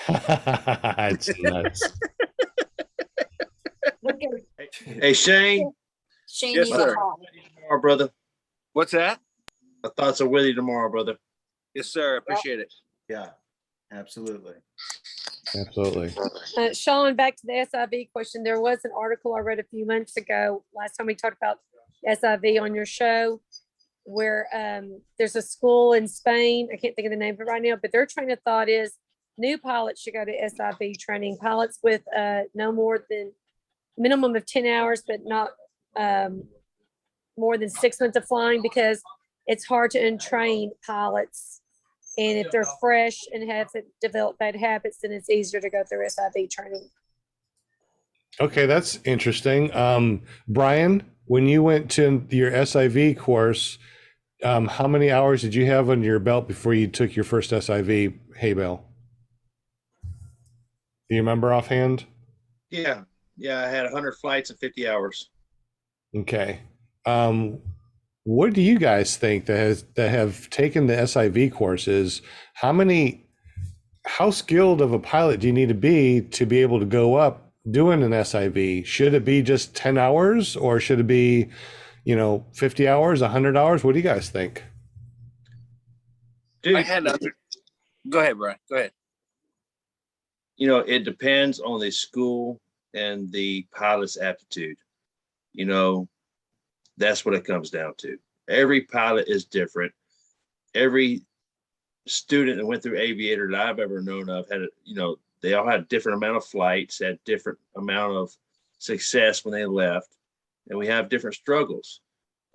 It's nuts. Look at Hey, Shane. Shane. Yes, needs sir. a hug. Tomorrow, brother. What's that? My thoughts are with you tomorrow, brother. Yes, sir. I appreciate it. Yeah, absolutely. Absolutely. Sean, back to the SIV question. There was an article I read a few months ago, last time we talked about SIV on your show, where there's a school in Spain. I can't think of the name of it right now, but their train of thought is new pilots should go to SIV training. Pilots with no more than minimum of 10 hours, but not more than 6 months of flying, because it's hard to untrain pilots. And if they're fresh and haven't developed bad habits, then it's easier to go through SIV training. Okay, that's interesting. Brian, when you went to your SIV course, how many hours did you have on your belt before you took your first SIV hay bale? Do you remember offhand? Yeah. Yeah. I had 100 flights in 50 hours. Okay. What do you guys think that have taken the SIV courses? How skilled of a pilot do you need to be able to go up doing an SIV? Should it be just 10 hours or should it be, 50 hours, 100 hours? What do you guys think? Dude, I had go ahead, Brian. Go ahead. It depends on the school and the pilot's aptitude. That's what it comes down to. Every pilot is different. Every student that went through aviator that I've ever known of they all had a different amount of flights, had different amount of success when they left, and we have different struggles.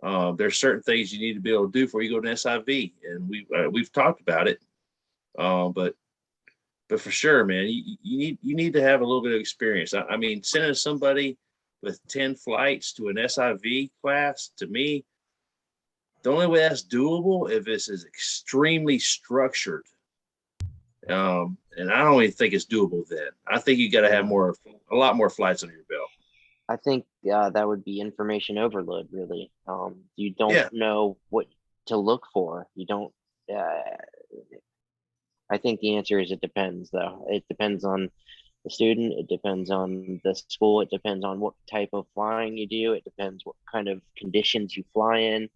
There's certain things you need to be able to do before you go to SIV, and we've talked about it. But for sure, man, you need to have a little bit of experience. I mean, sending somebody with 10 flights to an SIV class, to me, the only way that's doable if this is extremely structured. And I don't even think it's doable then. I think you got to have a lot more flights under your belt. I think that would be information overload, really. You don't know what to look for. You don't. I think the answer is it depends, though. It depends on the student. It depends on the school. It depends on what type of flying you do. It depends what kind of conditions you fly in.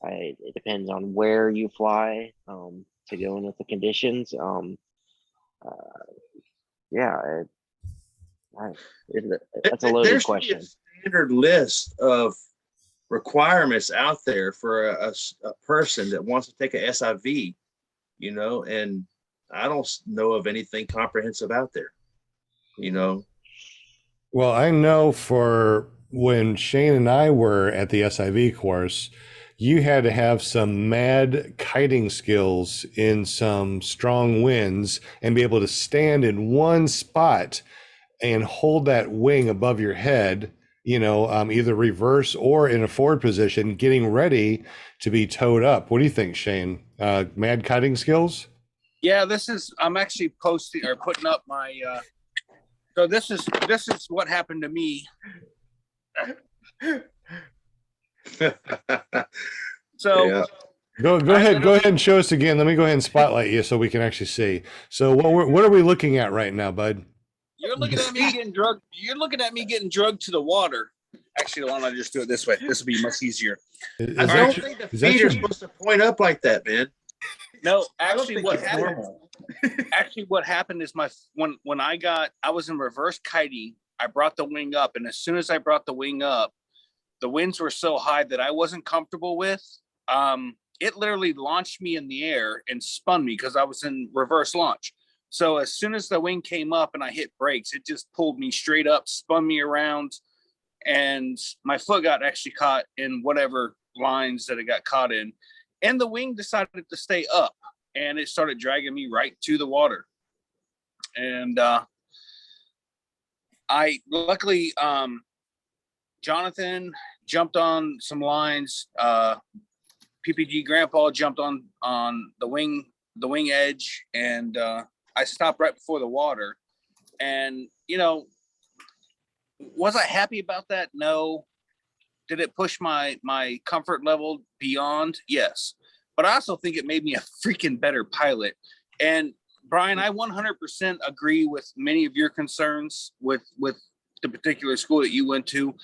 It depends on where you fly to go in with the conditions. That's a loaded question. There should be a standard list of requirements out there for a person that wants to take a SIV, and I don't know of anything comprehensive out there, Well, I know for when Shane and I were at the SIV course, you had to have some mad kiting skills in some strong winds and be able to stand in one spot and hold that wing above your head, either reverse or in a forward position, getting ready to be towed up. What do you think, Shane? Mad kiting skills? Yeah, I'm actually posting or putting up my so this is what happened to me. So yeah. Go ahead and show us again. Let me go ahead and spotlight you so we can actually see. So what are we looking at right now, bud? You're looking at me getting drugged. You're looking at me getting drugged to the water. Actually, why don't I just do it this way? This will be much easier. I don't think the feet are supposed to point up like that, man. No, actually, what happened? Actually, what happened is when I was in reverse kiting. I brought the wing up, and as soon as I brought the wing up, the winds were so high that I wasn't comfortable with. It literally launched me in the air and spun me because I was in reverse launch. So as soon as the wing came up and I hit brakes, it just pulled me straight up, spun me around, and my foot got actually caught in whatever lines that it got caught in. And the wing decided to stay up, and it started dragging me right to the water. And I luckily, Jonathan jumped on some lines. PPG Grandpa jumped on the wing edge, and I stopped right before the water. And was I happy about that? No. Did it push my comfort level beyond? Yes. But I also think it made me a freaking better pilot. And Brian, I 100% agree with many of your concerns with the particular school that you went to.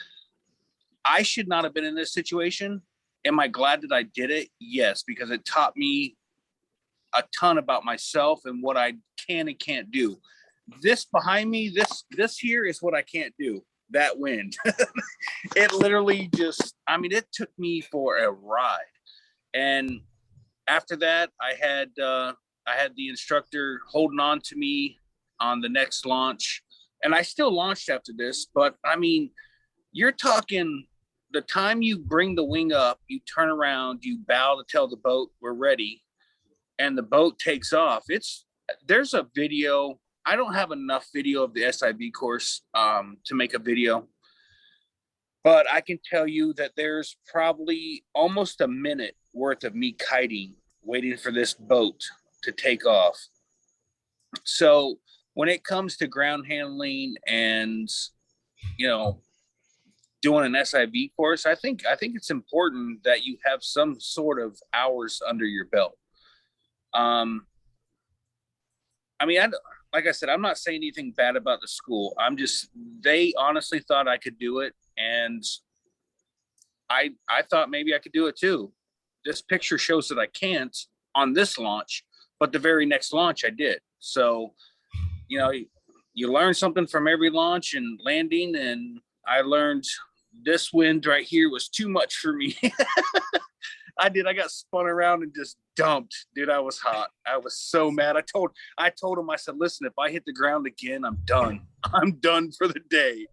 I should not have been in this situation. Am I glad that I did it? Yes, because it taught me a ton about myself and what I can and can't do. This behind me, this here is what I can't do. That wind. It literally it took me for a ride. And after that, I had the instructor holding on to me on the next launch. And I still launched after this, but you're talking the time you bring the wing up, you turn around, you bow to tell the boat we're ready, and the boat takes off. There's a video. I don't have enough video of the SIV course to make a video, but I can tell you that there's probably almost a minute worth of me kiting, waiting for this boat to take off. So when it comes to ground handling and, you know, doing an SIV course, I think it's important that you have some sort of hours under your belt. I mean, like I said, I'm not saying anything bad about the school. They honestly thought I could do it. And I thought maybe I could do it too. This picture shows that I can't on this launch, but the very next launch I did. So, you know, you learn something from every launch and landing, and I learned this wind right here was too much for me. I got spun around and just dumped. Dude, I was hot. I was so mad. I told him, I said, listen, if I hit the ground again, I'm done. I'm done for the day.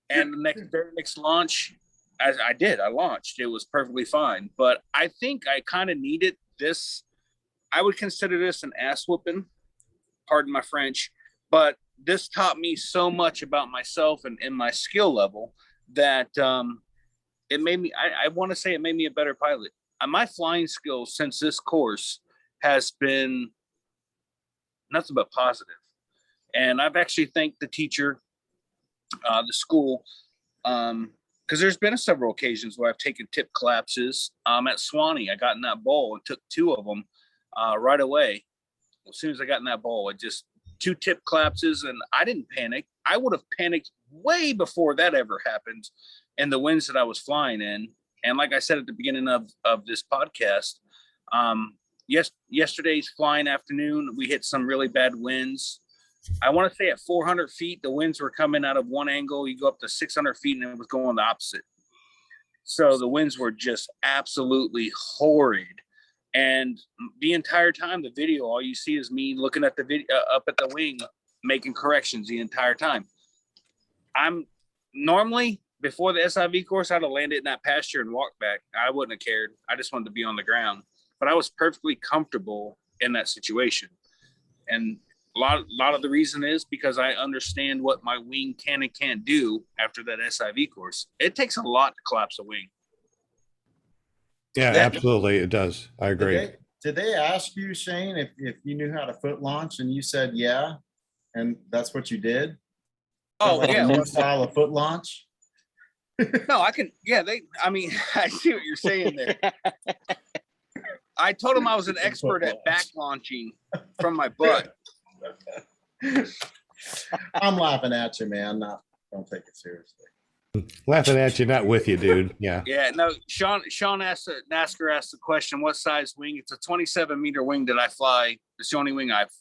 And the very next launch, as I launched. It was perfectly fine. But I think I kind of needed this. I would consider this an ass whooping, pardon my French, but this taught me so much about myself and my skill level that it made me, I want to say it made me a better pilot. My flying skills since this course has been nothing but positive. And I've actually thanked the teacher, the school, because there's been several occasions where I've taken tip collapses. At Swanee, I got in that bowl and took 2 of them right away. As soon as I got in that bowl, it just 2 tip collapses, and I didn't panic. I would have panicked way before that ever happened in the winds that I was flying in. And like I said at the beginning of this podcast, yesterday's flying afternoon, we hit some really bad winds. I want to say at 400 feet, the winds were coming out of one angle. You go up to 600 feet and it was going the opposite. So the winds were just absolutely horrid. And the entire time, the video, all you see is me looking at the video up at the wing, making corrections the entire time. I'm normally, before the SIV course, I'd have landed in that pasture and walked back. I wouldn't have cared. I just wanted to be on the ground. But I was perfectly comfortable in that situation. And a lot of the reason is because I understand what my wing can and can't do after that SIV course. It takes a lot to collapse a wing. Yeah, absolutely. It does. I agree. Did they ask you, Shane, if you knew how to foot launch, and you said, yeah, and that's what you did? Oh, Like yeah. a new style of foot launch? No, I can. Yeah, I see what you're saying there. I told him I was an expert at back launching from my butt. I'm laughing at you, man. Don't take it seriously. Laughing at you, not with you, dude. Yeah. Yeah, no, Sean asked, NASCAR asked the question, what size wing? It's a 27-meter wing that I fly. It's the only wing I've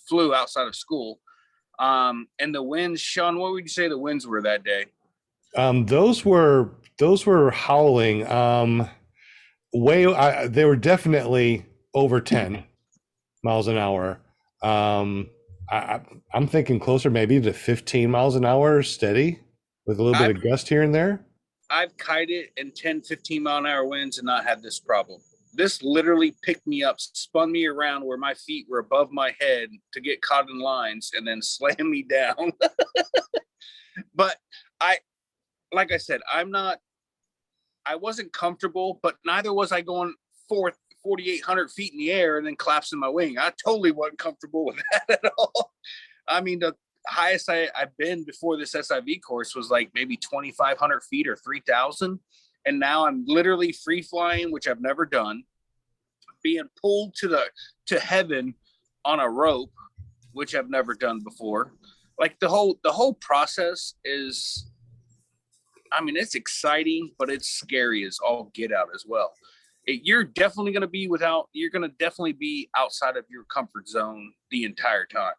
flew outside of school. And the winds, Sean, what would you say the winds were that day? Those were howling. They were definitely over 10 miles an hour. I'm thinking closer maybe to 15 miles an hour steady with a little bit of gust here and there. I've kited in 10, 15 mile an hour winds and not had this problem. This literally picked me up, spun me around where my feet were above my head to get caught in lines and then slammed me down. But like I said, I wasn't comfortable, but neither was I going 4,800 feet in the air and then collapsing my wing. I totally wasn't comfortable with that at all. I mean, the highest I've been before this SIV course was like maybe 2,500 feet or 3,000. And now I'm literally free flying, which I've never done, being pulled to heaven on a rope, which I've never done before. Like the whole process is, I mean, it's exciting, but it's scary as all get out as well. You're definitely going to be outside of your comfort zone the entire time.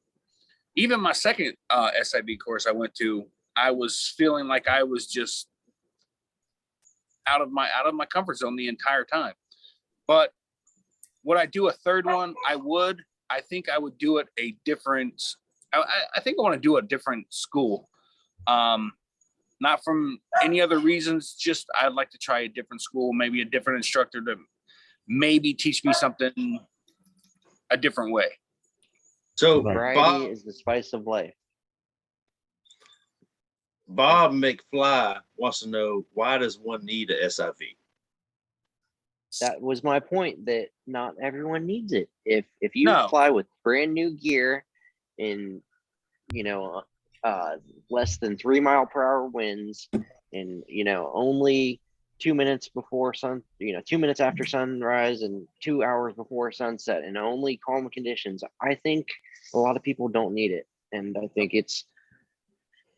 Even my second SIV course I went to, I was feeling like I was just out of my comfort zone the entire time. But would I do a third one? I think I would do it a different, I think I want to do a different school. Not from any other reasons, just I'd like to try a different school, maybe a different instructor to maybe teach me something a different way. So Variety is the spice of life. Bob McFly wants to know, why does one need a SIV? That was my point, that not everyone needs it. If you No. fly with brand new gear and less than 3 mile per hour winds, and only 2 minutes before 2 minutes after sunrise and 2 hours before sunset, and only calm conditions. I think a lot of people don't need it, and I think it's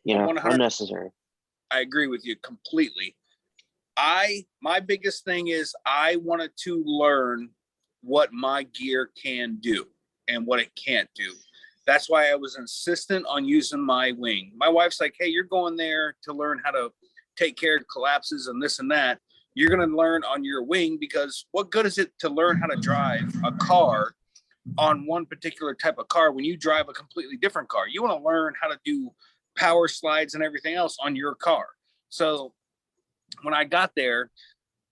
100 unnecessary. I agree with you completely. My biggest thing is I wanted to learn what my gear can do and what it can't do. That's why I was insistent on using my wing. My wife's like, hey, you're going there to learn how to take care of collapses and this and that. You're going to learn on your wing, because what good is it to learn how to drive a car on one particular type of car when you drive a completely different car? You want to learn how to do power slides and everything else on your car. So when I got there,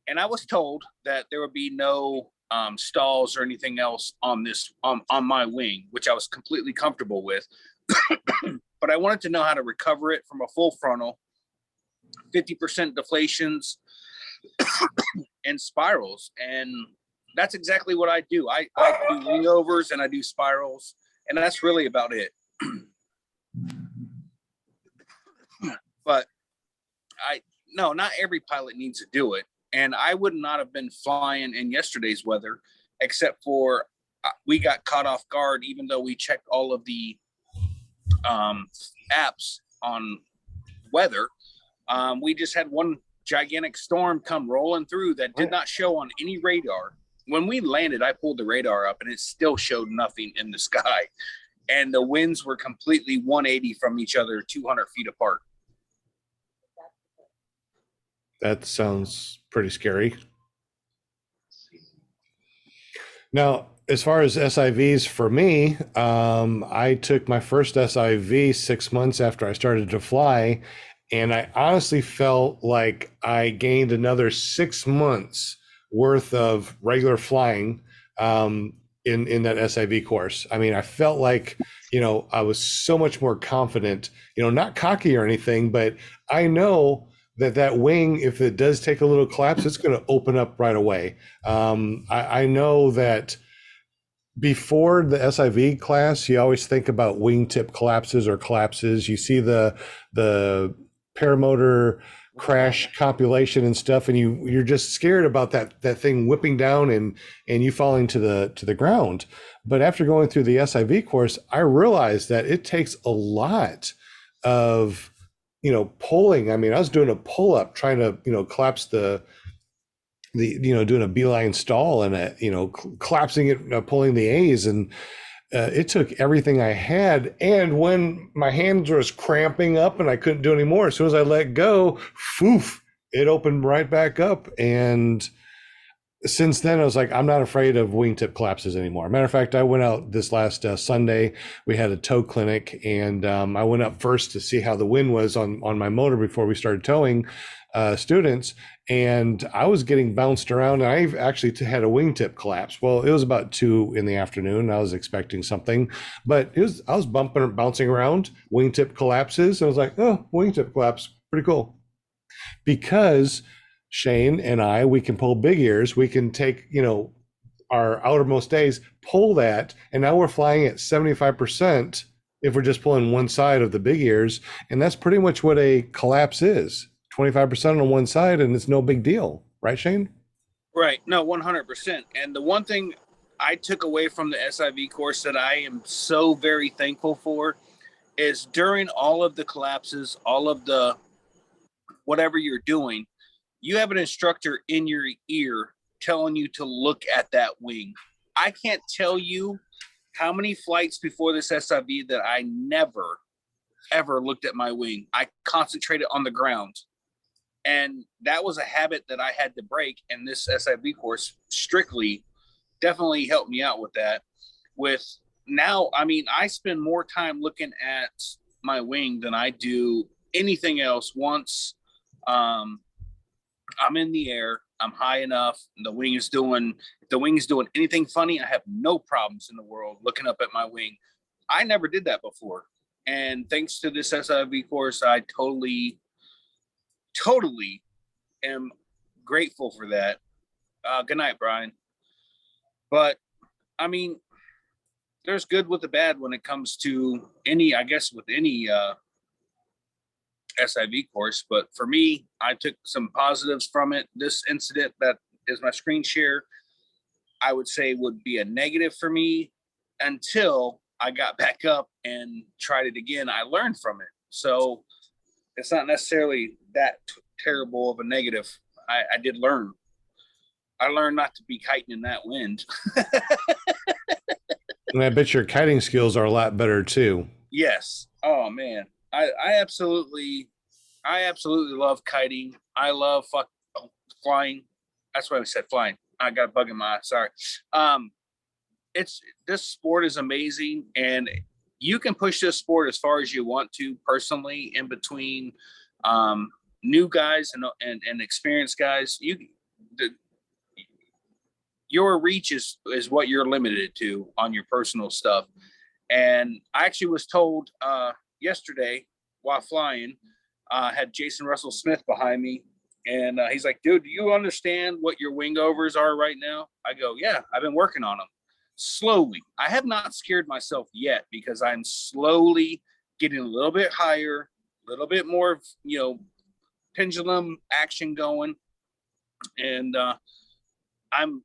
and I was told that there would be no stalls or anything else on my wing, which I was completely comfortable with. But I wanted to know how to recover it from a full frontal, 50% deflations, and spirals. And that's exactly what I do. I do wing-overs and I do spirals, and that's really about it. But no, not every pilot needs to do it. And I would not have been flying in yesterday's weather, except for we got caught off guard, even though we checked all of the apps on weather. We just had one gigantic storm come rolling through that did not show on any radar. When we landed, I pulled the radar up and it still showed nothing in the sky. And the winds were completely 180 from each other, 200 feet apart. That sounds pretty scary. Now, as far as SIVs for me, I took my first SIV 6 months after I started to fly, and I honestly felt like I gained another 6 months worth of regular flying in that SIV course. I mean, I felt like, I was so much more confident, not cocky or anything, but I know that wing, if it does take a little collapse, it's going to open up right away. I know that before the SIV class, you always think about wingtip collapses or collapses. You see the paramotor crash compilation and stuff, and you're just scared about that thing whipping down and you falling to the ground. But after going through the SIV course, I realized that it takes a lot of pulling. I mean, I was doing a pull up trying to collapse the doing a beeline stall and collapsing it, pulling the A's, and it took everything I had. And when my hands was cramping up and I couldn't do any more, as soon as I let go, poof, it opened right back up. And since then, I was like, I'm not afraid of wingtip collapses anymore. Matter of fact, I went out this last Sunday. We had a tow clinic, and I went up first to see how the wind was on my motor before we started towing students. And I was getting bounced around, and I actually had a wingtip collapse. Well, it was about 2 p.m. I was expecting something, but I was bouncing around, wingtip collapses. And I was like, oh, wingtip collapse, pretty cool. Because Shane and we can pull big ears. We can take, our outermost days, pull that, and now we're flying at 75% if we're just pulling one side of the big ears. And that's pretty much what a collapse is. 25% on one side, and it's no big deal. Right, Shane? Right. No, 100%. And the one thing I took away from the SIV course that I am so very thankful for is during all of the collapses, all of the whatever you're doing, you have an instructor in your ear telling you to look at that wing. I can't tell you how many flights before this SIV that I never, ever looked at my wing. I concentrated on the ground. And that was a habit that I had to break. And this SIV course definitely helped me out with that. With now, I mean, I spend more time looking at my wing than I do anything else. Once I'm in the air, I'm high enough, and the wing is doing anything funny, I have no problems in the world looking up at my wing. I never did that before. And thanks to this SIV course, I totally am grateful for that. Good night, Brian. But I mean, there's good with the bad when it comes to any, I guess, with any SIV course. But for me, I took some positives from it. This incident that is my screen share, I would say would be a negative for me until I got back up and tried it again. I learned from it. So it's not necessarily that terrible of a negative. I did learn. I learned not to be kiting in that wind. And I bet your kiting skills are a lot better too. Yes. Oh man. I absolutely love kiting. I love flying. That's why I said flying. I got a bug in my eye. Sorry. This sport is amazing, and you can push this sport as far as you want to personally in between new guys and experienced guys. Your reach is what you're limited to on your personal stuff. And I actually was told yesterday while flying, had Jason Russell Smith behind me, and he's like, dude, do you understand what your wing overs are right now? I go, yeah, I've been working on them slowly. I have not scared myself yet because I'm slowly getting a little bit higher, a little bit more, pendulum action going. And I'm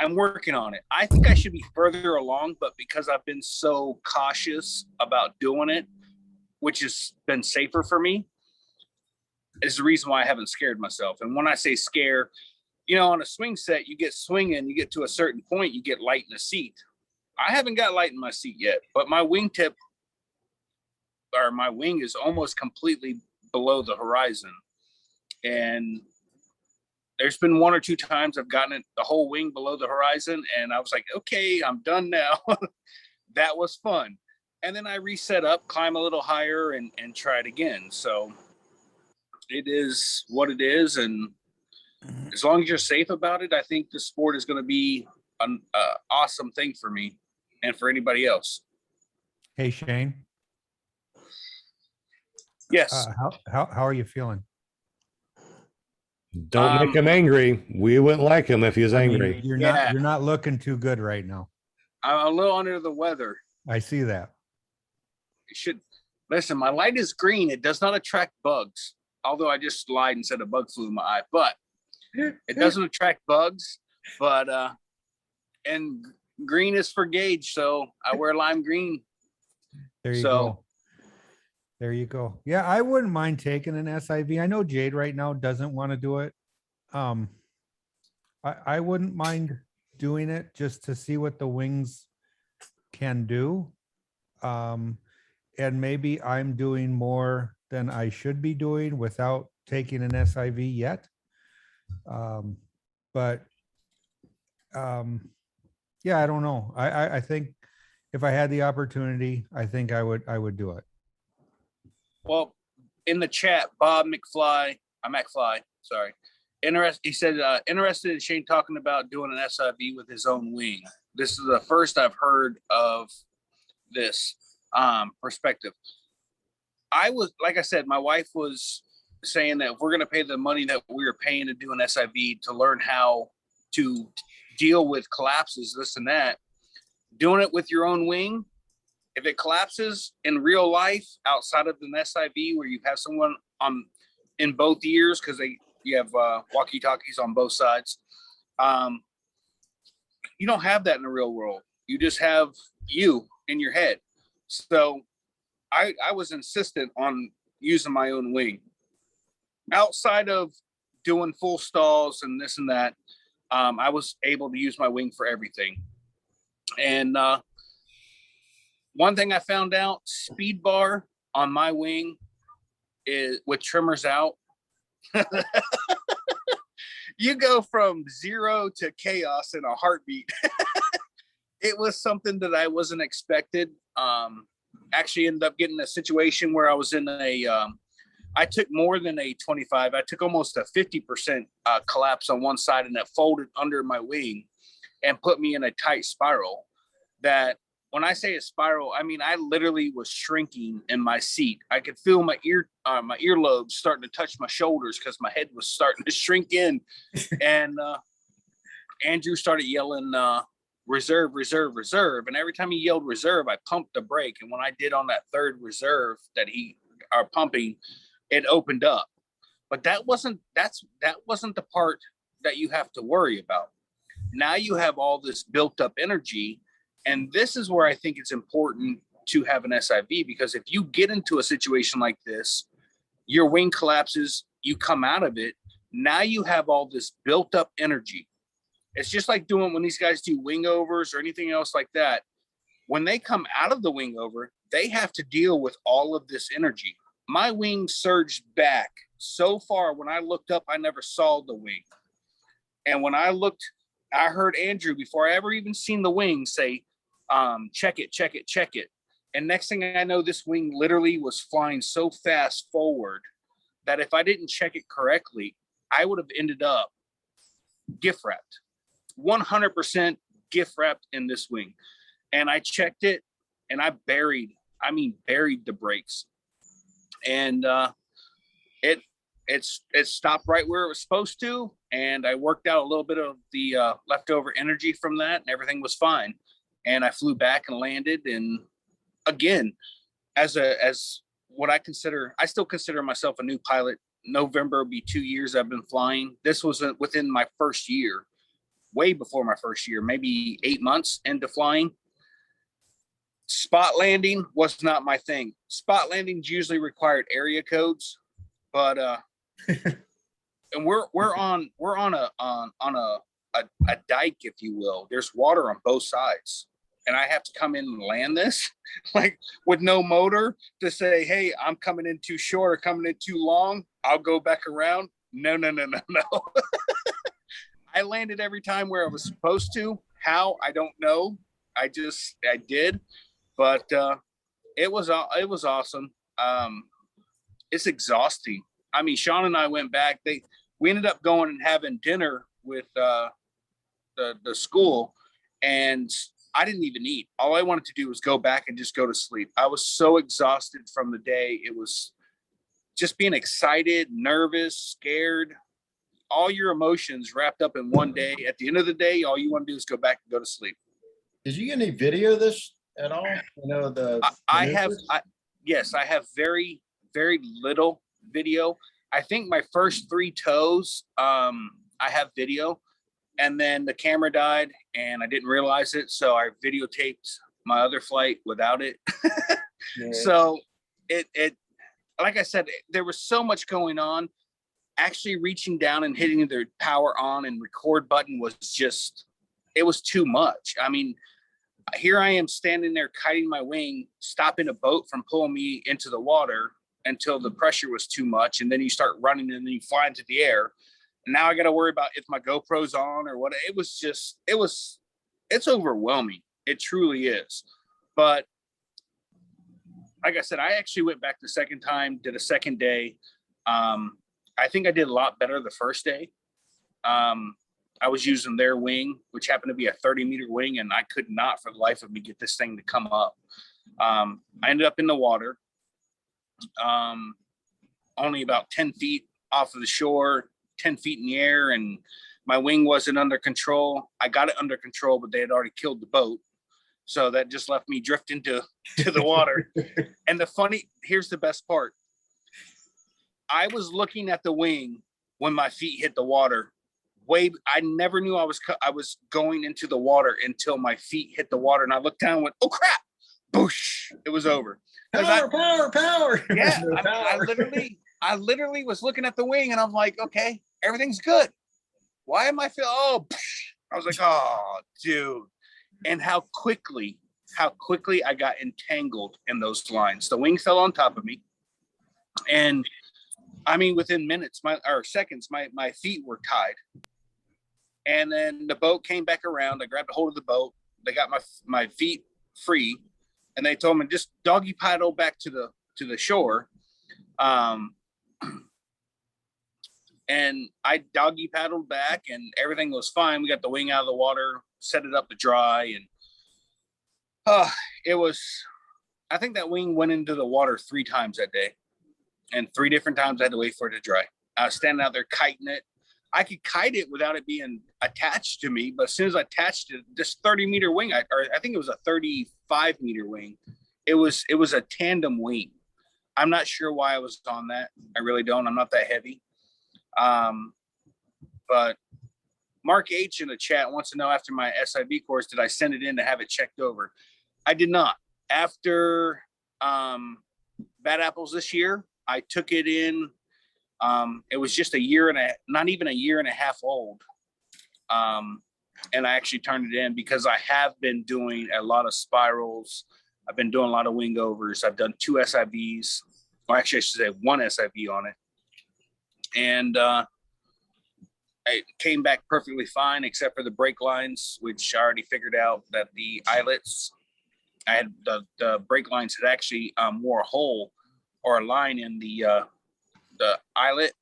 working on it. I think I should be further along, but because I've been so cautious about doing it, which has been safer for me, is the reason why I haven't scared myself. And when I say scare, on a swing set, you get swinging, you get to a certain point, you get light in the seat. I haven't got light in my seat yet, but my wingtip or my wing is almost completely below the horizon. And there's been one or two times I've gotten it the whole wing below the horizon, and I was like, okay, I'm done now. That was fun. And then I reset up, climb a little higher, and try it again. So it is what it is. And as long as you're safe about it, I think the sport is going to be an awesome thing for me and for anybody else. Hey, Shane. Yes. How are you feeling? Don't make him angry. We wouldn't like him if he was angry. You're not looking too good right now. I'm a little under the weather. I see that. You should listen. My light is green. It does not attract bugs. Although I just lied and said a bug flew in my eye, but it doesn't attract bugs. But and green is for gauge, so I wear lime green. There you go. There you go. Yeah, I wouldn't mind taking an SIV. I know Jade right now doesn't want to do it. I wouldn't mind doing it just to see what the wings can do. And maybe I'm doing more than I should be doing without taking an SIV yet. Yeah, I don't know. I think if I had the opportunity, I think I would do it. Well, in the chat, Bob McFly, sorry. He said, interested in Shane talking about doing an SIV with his own wing. This is the first I've heard of this perspective. Like I said, my wife was saying that if we're going to pay the money that we were paying to do an SIV to learn how to deal with collapses, this and that, doing it with your own wing, if it collapses in real life outside of an SIV where you have someone in both ears, because you have walkie-talkies on both sides, you don't have that in the real world. You just have you in your head. So I was insistent on using my own wing. Outside of doing full stalls and this and that, I was able to use my wing for everything. And one thing I found out, speed bar on my wing is with trimmers out. You go from 0 to chaos in a heartbeat. It was something that I wasn't expected. Actually ended up getting a situation where I was in I took more than a 25. I took almost a 50% collapse on one side, and that folded under my wing and put me in a tight spiral. That when I say a spiral, I mean I literally was shrinking in my seat. I could feel my earlobes starting to touch my shoulders because my head was starting to shrink in. And Andrew started yelling reserve, reserve, reserve. And every time he yelled reserve, I pumped the brake. And when I did on that third reserve that he are pumping, it opened up. But that wasn't the part that you have to worry about. Now you have all this built up energy. And this is where I think it's important to have an SIV, because if you get into a situation like this, your wing collapses, you come out of it. Now you have all this built up energy. It's just like doing when these guys do wing overs or anything else like that. When they come out of the wing over, they have to deal with all of this energy. My wing surged back so far. When I looked up, I never saw the wing. And when I looked, I heard Andrew, before I ever even seen the wing, say, check it, check it, check it. And next thing I know, this wing literally was flying so fast forward that if I didn't check it correctly, I would have ended up gift wrapped, 100% gift wrapped in this wing. And I checked it and I buried the brakes. And it stopped right where it was supposed to. And I worked out a little bit of the leftover energy from that, and everything was fine. And I flew back and landed. And again, as what I still consider myself a new pilot. November will be 2 years I've been flying. This was within my first year, way before my first year, maybe 8 months into flying. Spot landing was not my thing. Spot landings usually required area codes, but and we're on a dike, if you will. There's water on both sides, and I have to come in and land this like with no motor to say, hey, I'm coming in too short or coming in too long. I'll go back around. No. I landed every time where I was supposed to. How? I don't know. I did, but it was awesome. It's exhausting. I mean, Sean and I went back. We ended up going and having dinner with the school, and I didn't even eat. All I wanted to do was go back and just go to sleep. I was so exhausted from the day. It was just being excited, nervous, scared, all your emotions wrapped up in one day. At the end of the day, all you want to do is go back and go to sleep. Did you get any video of this at all? I have very, very little video. I think my first 3 tows, I have video, and then the camera died and I didn't realize it. So I videotaped my other flight without it. Yeah. So it, like I said, there was so much going on. Actually reaching down and hitting the power on and record button was just, it was too much. I mean, here I am standing there kiting my wing, stopping a boat from pulling me into the water until the pressure was too much. And then you start running and then you fly into the air. And now I got to worry about if my GoPro's on or what. It's overwhelming. It truly is. But like I said, I actually went back the second time, did a second day. I think I did a lot better the first day. I was using their wing, which happened to be a 30-meter wing, and I could not for the life of me get this thing to come up. I ended up in the water, only about 10 feet off of the shore, 10 feet in the air, and my wing wasn't under control. I got it under control, but they had already killed the boat. So that just left me drifting to the water. And here's the best part. I was looking at the wing when my feet hit the water. I never knew I was going into the water until my feet hit the water, and I looked down and went, "Oh crap!" Boosh! It was over. Power! Yeah, I literally was looking at the wing, and I'm like, "Okay, everything's good. Why am I feeling?" Oh, I was like, "Oh, dude!" And how quickly I got entangled in those lines. The wing fell on top of me, and I mean, within minutes, seconds, my feet were tied. And then the boat came back around. I grabbed a hold of the boat. They got my feet free, and they told me just doggy paddle back to the shore. And I doggy paddled back, and everything was fine. We got the wing out of the water, set it up to dry, and I think that wing went into the water 3 times that day. And 3 different times I had to wait for it to dry. I was standing out there kiting it. I could kite it without it being attached to me. But as soon as I attached it, this 30-meter wing, I think it was a 35-meter wing. It was a tandem wing. I'm not sure why I was on that. I really don't. I'm not that heavy. But Mark H in the chat wants to know, after my SIV course, did I send it in to have it checked over? I did not. After Bad Apples this year, I took it in. It was just not even a year and a half old. And I actually turned it in because I have been doing a lot of spirals. I've been doing a lot of wing overs. I've done 2 SIVs, or actually I should say 1 SIV on it. And it came back perfectly fine, except for the brake lines, which I already figured out that the eyelets, I had the brake lines had actually wore a hole or a line in the eyelet.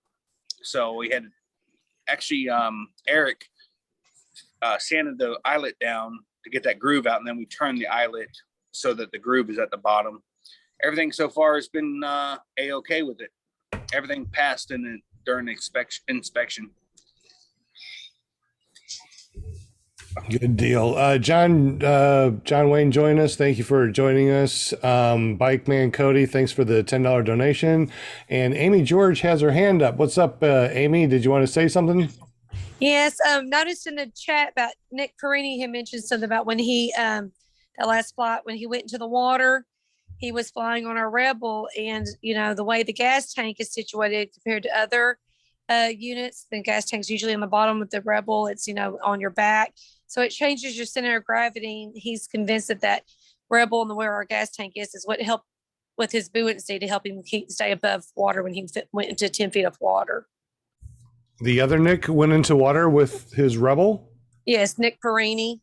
So we had actually Eric sanded the eyelet down to get that groove out, and then we turned the eyelet so that the groove is at the bottom. Everything so far has been a-okay with it. Everything passed during inspection. Good deal. John Wayne joined us. Thank you for joining us. Bike Man Cody, thanks for the $10 donation. And Amy George has her hand up. What's up, Amy? Did you want to say something? Yes, noticed in the chat about Nick Perini had mentioned something about when he that last flight, when he went into the water, he was flying on our Rebel, and the way the gas tank is situated compared to other units, the gas tank's usually on the bottom with the Rebel. It's on your back, so it changes your center of gravity. He's convinced that Rebel and where our gas tank is what helped with his buoyancy to help him stay above water when he went into 10 feet of water. The other Nick went into water with his Rebel? Yes, Nick Perini.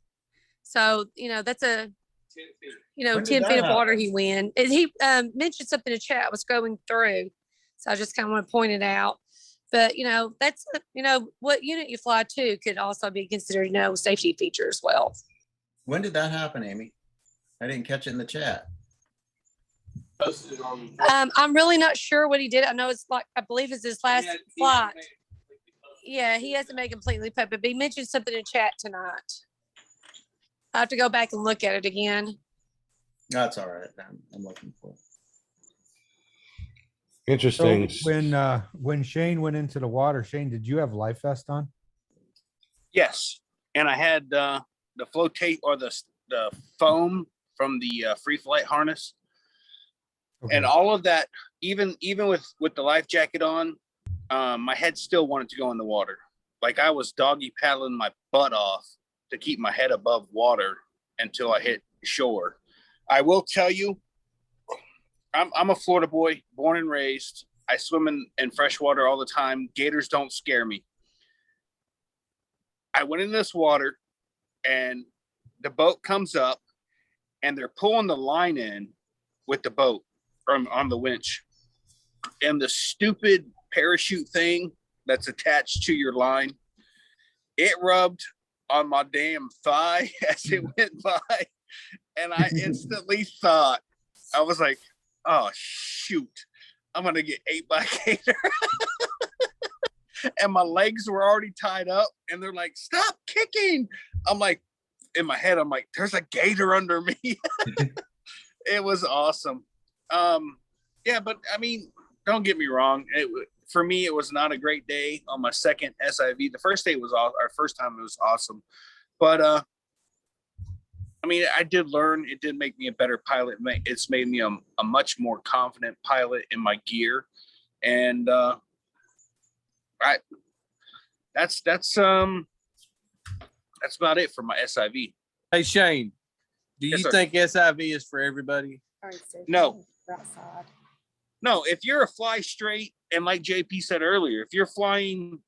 So, that's a, 10 feet of water he went. And he mentioned something in the chat I was going through. So I just kind of want to point it out. But, that's, what unit you fly to could also be considered, safety feature as well. When did that happen, Amy? I didn't catch it in the chat. I'm really not sure what he did. I know I believe it's his last flight. Yeah, he hasn't made completely public, but he mentioned something in chat tonight. I have to go back and look at it again. That's all right. I'm looking for it. Interesting. So when Shane went into the water, Shane, did you have life vest on? Yes, and I had the flotate or the foam from the free flight harness, and all of that. Even with the life jacket on, my head still wanted to go in the water. Like I was doggy paddling my butt off to keep my head above water until I hit shore. I will tell you, I'm a Florida boy, born and raised. I swim in fresh water all the time. Gators don't scare me. I went in this water and the boat comes up and they're pulling the line in with the boat on the winch. And the stupid parachute thing that's attached to your line, it rubbed on my damn thigh as it went by. And I instantly thought, I was like, oh, shoot, I'm going to get ate by a gator. And my legs were already tied up and they're like, stop kicking. I'm like, in my head, I'm like, there's a gator under me. It was awesome. Yeah, but I mean, don't get me wrong. For me, it was not a great day on my second SIV. The first day was our first time. It was awesome. But, I mean, I did learn. It did make me a better pilot. It's made me a much more confident pilot in my gear. And, that's about it for my SIV. Hey Shane, do Yes, you sir. think SIV is for everybody? No. No, if you're a fly straight, and like JP said earlier, if you're flying,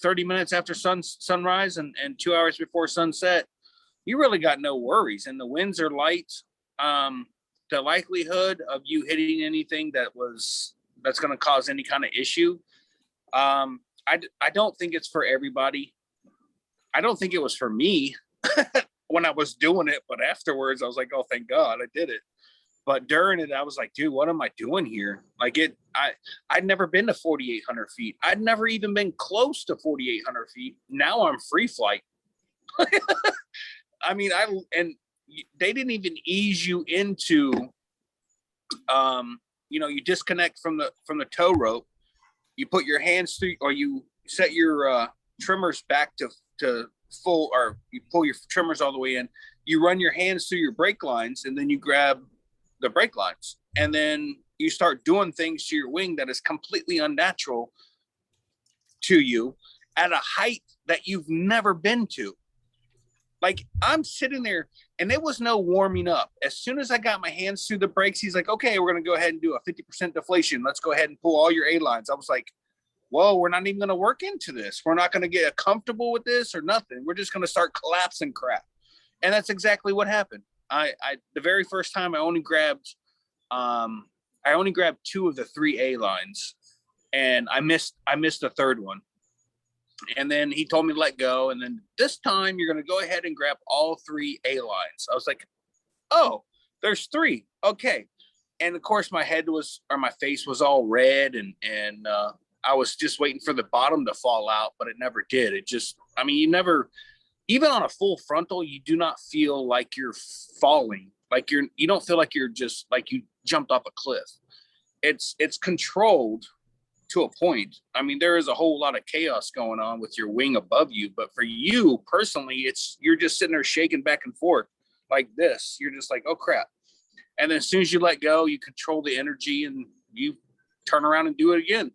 30 minutes after sunrise and 2 hours before sunset, you really got no worries. And the winds are light. The likelihood of you hitting anything that's going to cause any kind of issue, I don't think it's for everybody. I don't think it was for me when I was doing it, but afterwards I was like, oh, thank God I did it. But during it, I was like, dude, what am I doing here? Like I'd never been to 4,800 feet. I'd never even been close to 4,800 feet. Now I'm free flight. I mean, they didn't even ease you into, you disconnect from the tow rope. You put your hands through, or you set your trimmers back to full, or you pull your trimmers all the way in. You run your hands through your brake lines, and then you grab the brake lines, and then you start doing things to your wing that is completely unnatural to you at a height that you've never been to. Like, I'm sitting there, and there was no warming up. As soon as I got my hands through the brakes, he's like, okay, we're going to go ahead and do a 50% deflation. Let's go ahead and pull all your A-lines. I was like, whoa, we're not even going to work into this. We're not going to get comfortable with this or nothing. We're just going to start collapsing crap. And that's exactly what happened. The very first time I only grabbed 2 of the 3 A-lines, and I missed the third one. And then he told me to let go. And then this time you're going to go ahead and grab all 3 A-lines. I was like, oh, there's 3. Okay. And of course my face was all red, and I was just waiting for the bottom to fall out, but it never did. You never, even on a full frontal, you do not feel like you're falling. Like you don't feel like you're just like you jumped off a cliff. It's controlled to a point. I mean, there is a whole lot of chaos going on with your wing above you, but for you personally, you're just sitting there shaking back and forth like this. You're just like, oh crap. And then as soon as you let go, you control the energy and you turn around and do it again.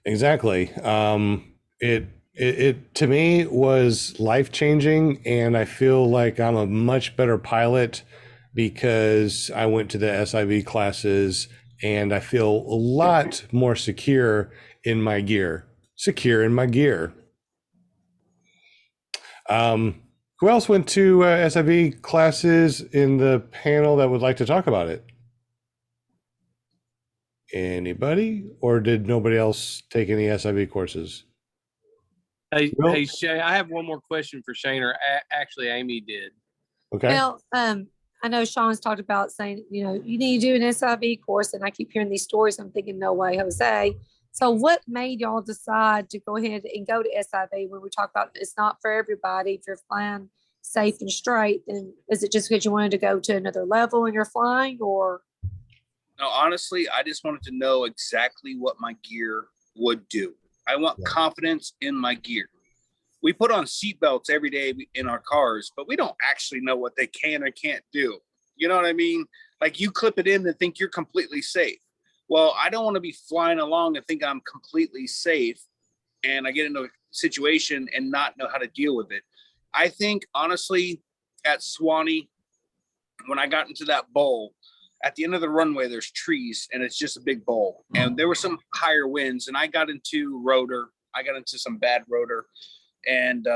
Exactly. It to me was life-changing, and I feel like I'm a much better pilot because I went to the SIV classes, and I feel a lot more secure in my gear. Who else went to SIV classes in the panel that would like to talk about it? Anybody, or did nobody else take any SIV courses? Hey, Shay, I have one more question for Shane, or actually Amy did. Okay. Well, I know Sean's talked about saying, you need to do an SIV course, and I keep hearing these stories. I'm thinking, no way, Jose. So what made y'all decide to go ahead and go to SIV when we talk about it's not for everybody? If you're flying safe and straight, then is it just because you wanted to go to another level in your flying, or? No, honestly, I just wanted to know exactly what my gear would do. I want confidence in my gear. We put on seatbelts every day in our cars, but we don't actually know what they can or can't do. You know what I mean? Like, you clip it in and think you're completely safe. Well, I don't want to be flying along and think I'm completely safe, and I get into a situation and not know how to deal with it. I think, honestly, at Swanee, when I got into that bowl, at the end of the runway, there's trees, and it's just a big bowl. And there were some higher winds, and I got into rotor. I got into some bad rotor. And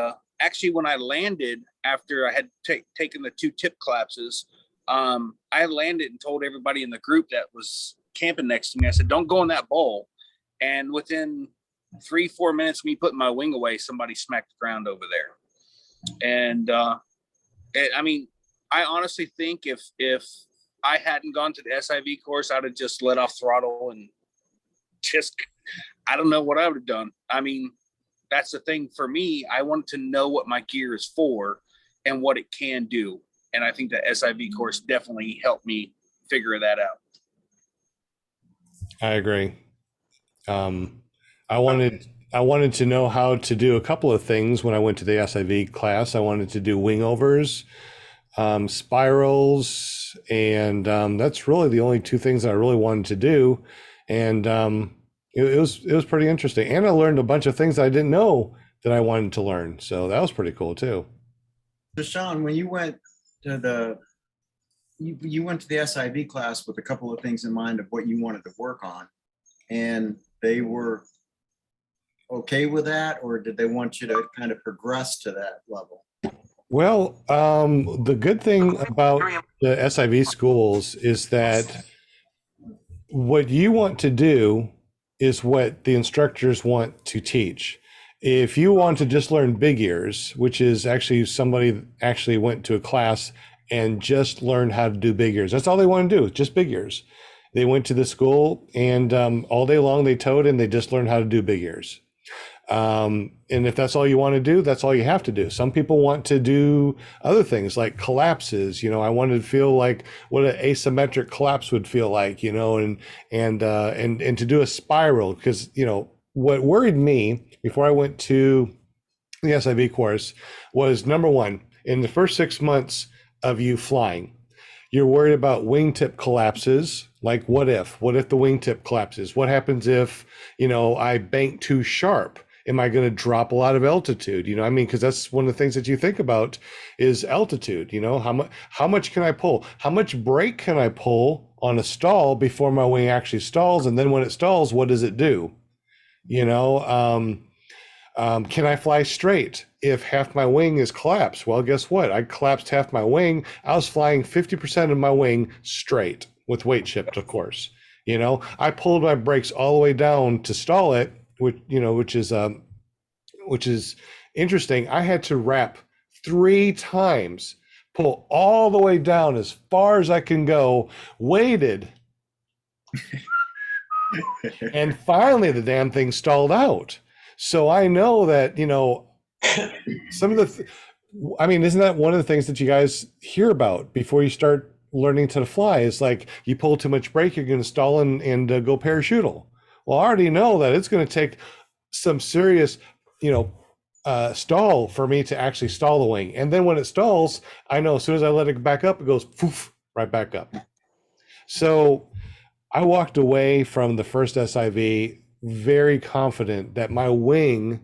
actually, when I landed, after I had taken the 2 tip collapses, I landed and told everybody in the group that was camping next to me, I said, don't go in that bowl. And within 3-4 minutes of me putting my wing away, somebody smacked the ground over there. And I honestly think if I hadn't gone to the SIV course, I'd have just let off throttle and I don't know what I would have done. I mean, that's the thing for me. I wanted to know what my gear is for and what it can do. And I think the SIV course definitely helped me figure that out. I agree. I wanted to know how to do a couple of things when I went to the SIV class. I wanted to do wing overs, spirals, and that's really the only 2 things that I really wanted to do. And it was pretty interesting. And I learned a bunch of things I didn't know that I wanted to learn. So that was pretty cool too. So Sean, when you went to the SIV class with a couple of things in mind of what you wanted to work on, and they were okay with that, or did they want you to kind of progress to that level? Well, the good thing about the SIV schools is that what you want to do is what the instructors want to teach. If you want to just learn big ears, which is actually somebody actually went to a class and just learned how to do big ears. That's all they want to do, just big ears. They went to the school and all day long they towed and they just learned how to do big ears. And if that's all you want to do, that's all you have to do. Some people want to do other things like collapses. I wanted to feel like what an asymmetric collapse would feel like, and to do a spiral, because, what worried me before I went to the SIV course was, number one, in the first 6 months of you flying, you're worried about wingtip collapses. Like, what if the wingtip collapses? What happens if, I bank too sharp? Am I going to drop a lot of altitude? Because that's one of the things that you think about is altitude. How much can I pull? How much brake can I pull on a stall before my wing actually stalls? And then when it stalls, what does it do? Can I fly straight if half my wing is collapsed? Well, guess what? I collapsed half my wing. I was flying 50% of my wing straight with weight shift, of course. I pulled my brakes all the way down to stall it, which is interesting. I had to wrap 3 times, pull all the way down as far as I can go, waited. And finally the damn thing stalled out. So I know that, some of the, isn't that one of the things that you guys hear about before you start learning to fly is like, you pull too much brake, you're going to stall and go parachutal. Well, I already know that it's going to take some serious, stall for me to actually stall the wing. And then when it stalls, I know as soon as I let it back up, it goes poof, right back up. So I walked away from the first SIV very confident that my wing,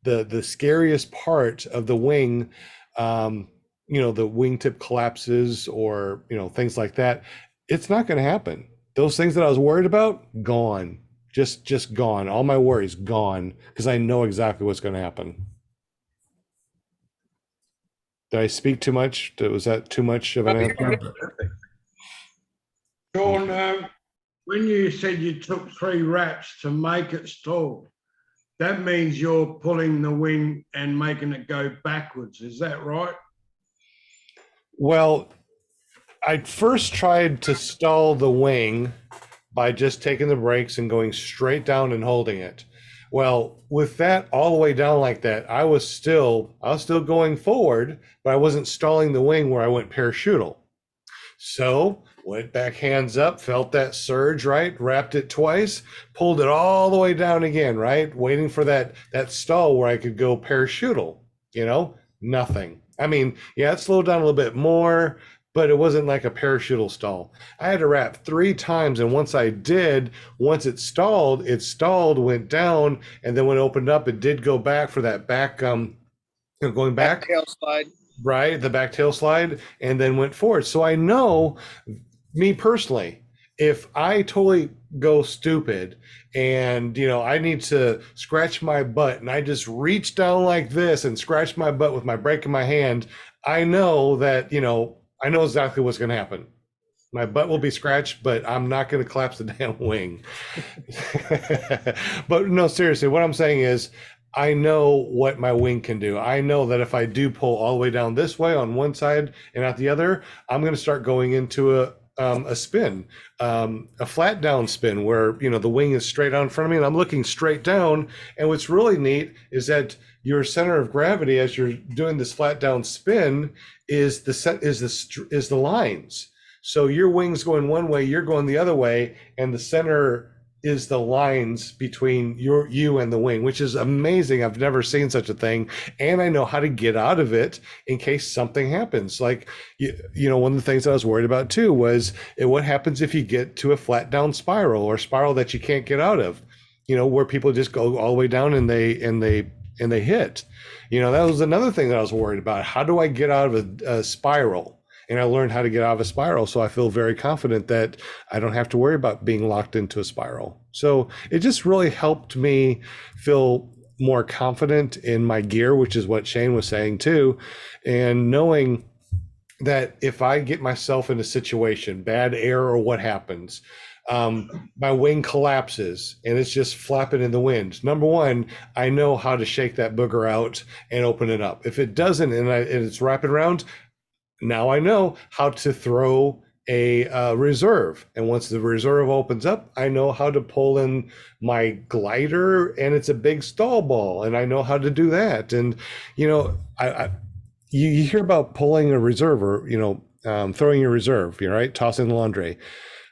the scariest part of the wing, the wingtip collapses or, things like that, it's not going to happen. Those things that I was worried about, gone, just gone. All my worries gone, because I know exactly what's going to happen. Did I speak too much? Was that too much of an answer? Sean, when you said you took 3 wraps to make it stall, that means you're pulling the wing and making it go backwards. Is that right? Well, I first tried to stall the wing by just taking the brakes and going straight down and holding it. Well, with that all the way down like that, I was still going forward, but I wasn't stalling the wing where I went parachutal. So went back hands up, felt that surge, right? Wrapped it twice, pulled it all the way down again, right? Waiting for that stall where I could go parachutal, nothing. It slowed down a little bit more, but it wasn't like a parachutal stall. I had to wrap 3 times. And once it stalled, went down. And then when it opened up, it did go back for that back, going back. Tail slide. Right, the back tail slide, and then went forward. So I know, me personally, if I totally go stupid and, I need to scratch my butt and I just reach down like this and scratch my butt with my brake in my hand, I know that, I know exactly what's going to happen. My butt will be scratched, but I'm not going to collapse the damn wing. But no, seriously, what I'm saying is, I know what my wing can do. I know that if I do pull all the way down this way on one side and out the other, I'm going to start going into a spin, a flat down spin where, the wing is straight out in front of me and I'm looking straight down. And what's really neat is that your center of gravity as you're doing this flat down spin is the lines. So your wing's going one way, you're going the other way, and the center is the lines between you and the wing, which is amazing. I've never seen such a thing. And I know how to get out of it in case something happens. Like, one of the things I was worried about too was what happens if you get to a flat down spiral or spiral that you can't get out of, where people just go all the way down and they hit. That was another thing that I was worried about. How do I get out of a spiral? And I learned how to get out of a spiral. So I feel very confident that I don't have to worry about being locked into a spiral. So it just really helped me feel more confident in my gear, which is what Shane was saying too. And knowing that if I get myself in a situation, bad air or what happens, my wing collapses and it's just flapping in the wind. Number one, I know how to shake that booger out and open it up. If it doesn't and it's wrapping around, now I know how to throw a reserve. And once the reserve opens up, I know how to pull in my glider, and it's a big stall ball, and I know how to do that. And you hear about pulling a reserve, or throwing your reserve, right? Tossing the laundry.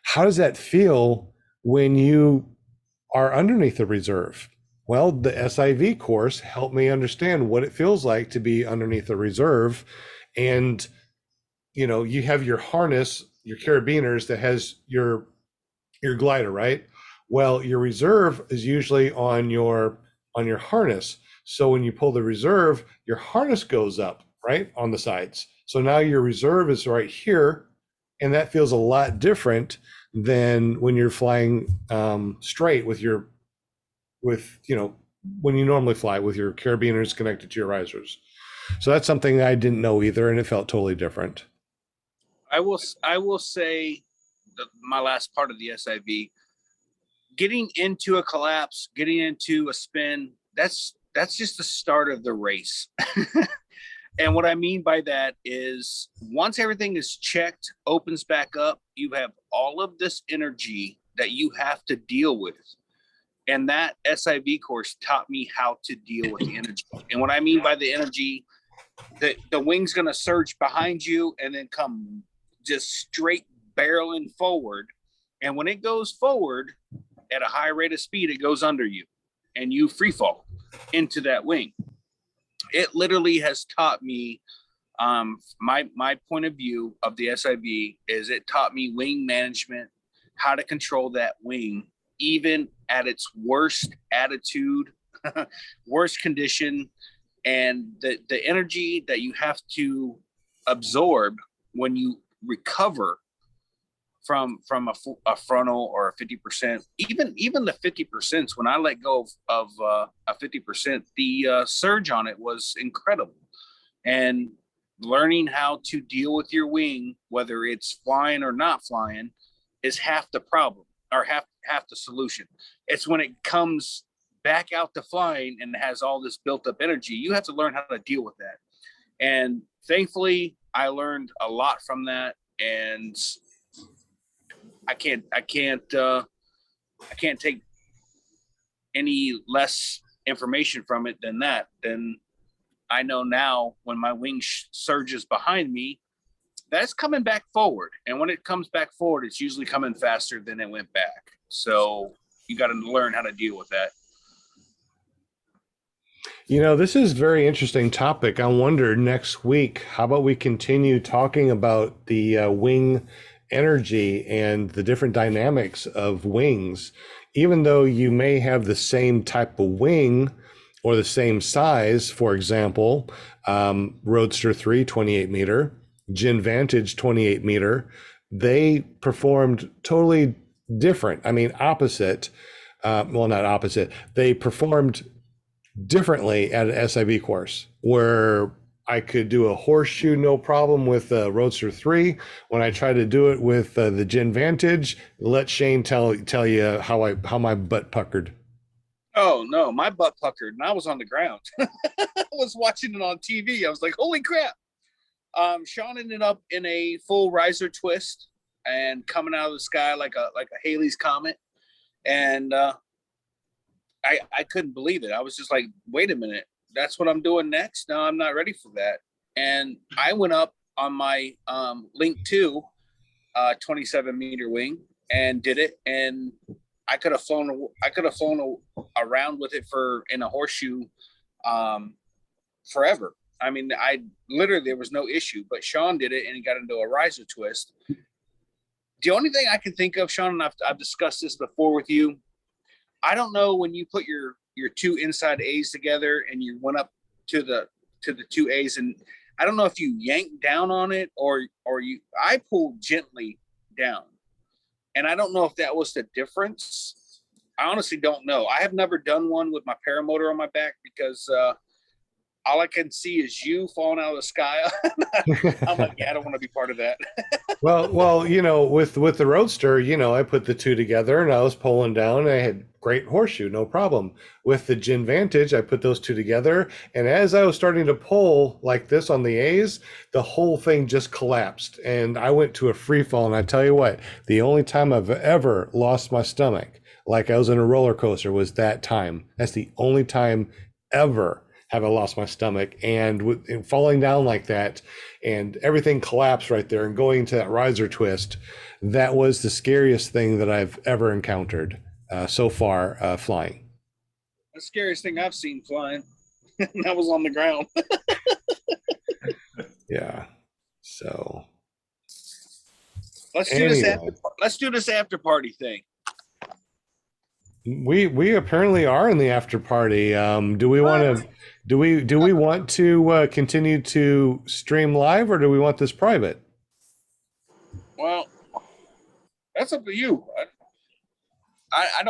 How does that feel when you are underneath the reserve? Well, the SIV course helped me understand what it feels like to be underneath the reserve. And you have your harness, your carabiners that has your glider, right? Well, your reserve is usually on your harness. So when you pull the reserve, your harness goes up, right, on the sides. So now your reserve is right here, and that feels a lot different than when you're flying straight when you normally fly with your carabiners connected to your risers. So that's something I didn't know either, and it felt totally different. I will say my last part of the SIV, getting into a collapse, getting into a spin, that's just the start of the race. And what I mean by that is once everything is checked, opens back up, you have all of this energy that you have to deal with. And that SIV course taught me how to deal with the energy. And what I mean by the energy, the wing's going to surge behind you and then come just straight barreling forward. And when it goes forward at a high rate of speed, it goes under you and you free fall into that wing. It literally has taught me, my point of view of the SIV is it taught me wing management, how to control that wing, even at its worst attitude, worst condition, and the energy that you have to absorb when you recover from a frontal or a 50%, even the 50%, when I let go of a 50%, the surge on it was incredible. And learning how to deal with your wing, whether it's flying or not flying, is half the problem, or half the solution. It's when it comes back out to flying and has all this built up energy, you have to learn how to deal with that. And thankfully, I learned a lot from that, and I can't take any less information from it than that. Then I know now when my wing surges behind me, that's coming back forward. And when it comes back forward, it's usually coming faster than it went back. So you got to learn how to deal with that. This is a very interesting topic. I wonder next week, how about we continue talking about the wing energy and the different dynamics of wings, even though you may have the same type of wing or the same size. For example, Roadster 3, 28 meter, Gin Vantage, 28 meter, they performed totally different. I mean, opposite. Well, not opposite. They performed differently at an SIV course, where I could do a horseshoe no problem with Roadster 3. When I try to do it with the Gin Vantage, let Shane tell you how my butt puckered. Oh no, my butt puckered, and I was on the ground. I was watching it on TV. I was like, "Holy crap!" Sean ended up in a full riser twist and coming out of the sky like a Halley's Comet, and I couldn't believe it. I was just like, "Wait a minute, that's what I'm doing next? No, I'm not ready for that." And I went up on my Link 2 27 meter wing and did it, and I could have flown around with it in a horseshoe forever. I mean, there was no issue, but Sean did it and he got into a riser twist. The only thing I can think of, Sean, and I've discussed this before with you, I don't know, when you put your two inside A's together and you went up to the two A's, and I don't know if you yanked down on it or I pulled gently down. And I don't know if that was the difference. I honestly don't know. I have never done one with my paramotor on my back because all I can see is you falling out of the sky. I'm like, yeah, I don't want to be part of that. Well, you know, with the Roadster, you know, I put the two together and I was pulling down. And I had great horseshoe, no problem. With the Gin Vantage, I put those two together, and as I was starting to pull like this on the A's, the whole thing just collapsed, and I went to a free fall. And I tell you what, the only time I've ever lost my stomach, like I was in a roller coaster, was that time. That's the only time ever have I lost my stomach, and falling down like that, and everything collapsed right there, and going to that riser twist, that was the scariest thing that I've ever encountered so far flying. The scariest thing I've seen flying. That was on the ground. Yeah. So Let's do this after party thing. we apparently are in the after party. Do we want to do we want to continue to stream live, or do we want this private? Well, that's up to you. I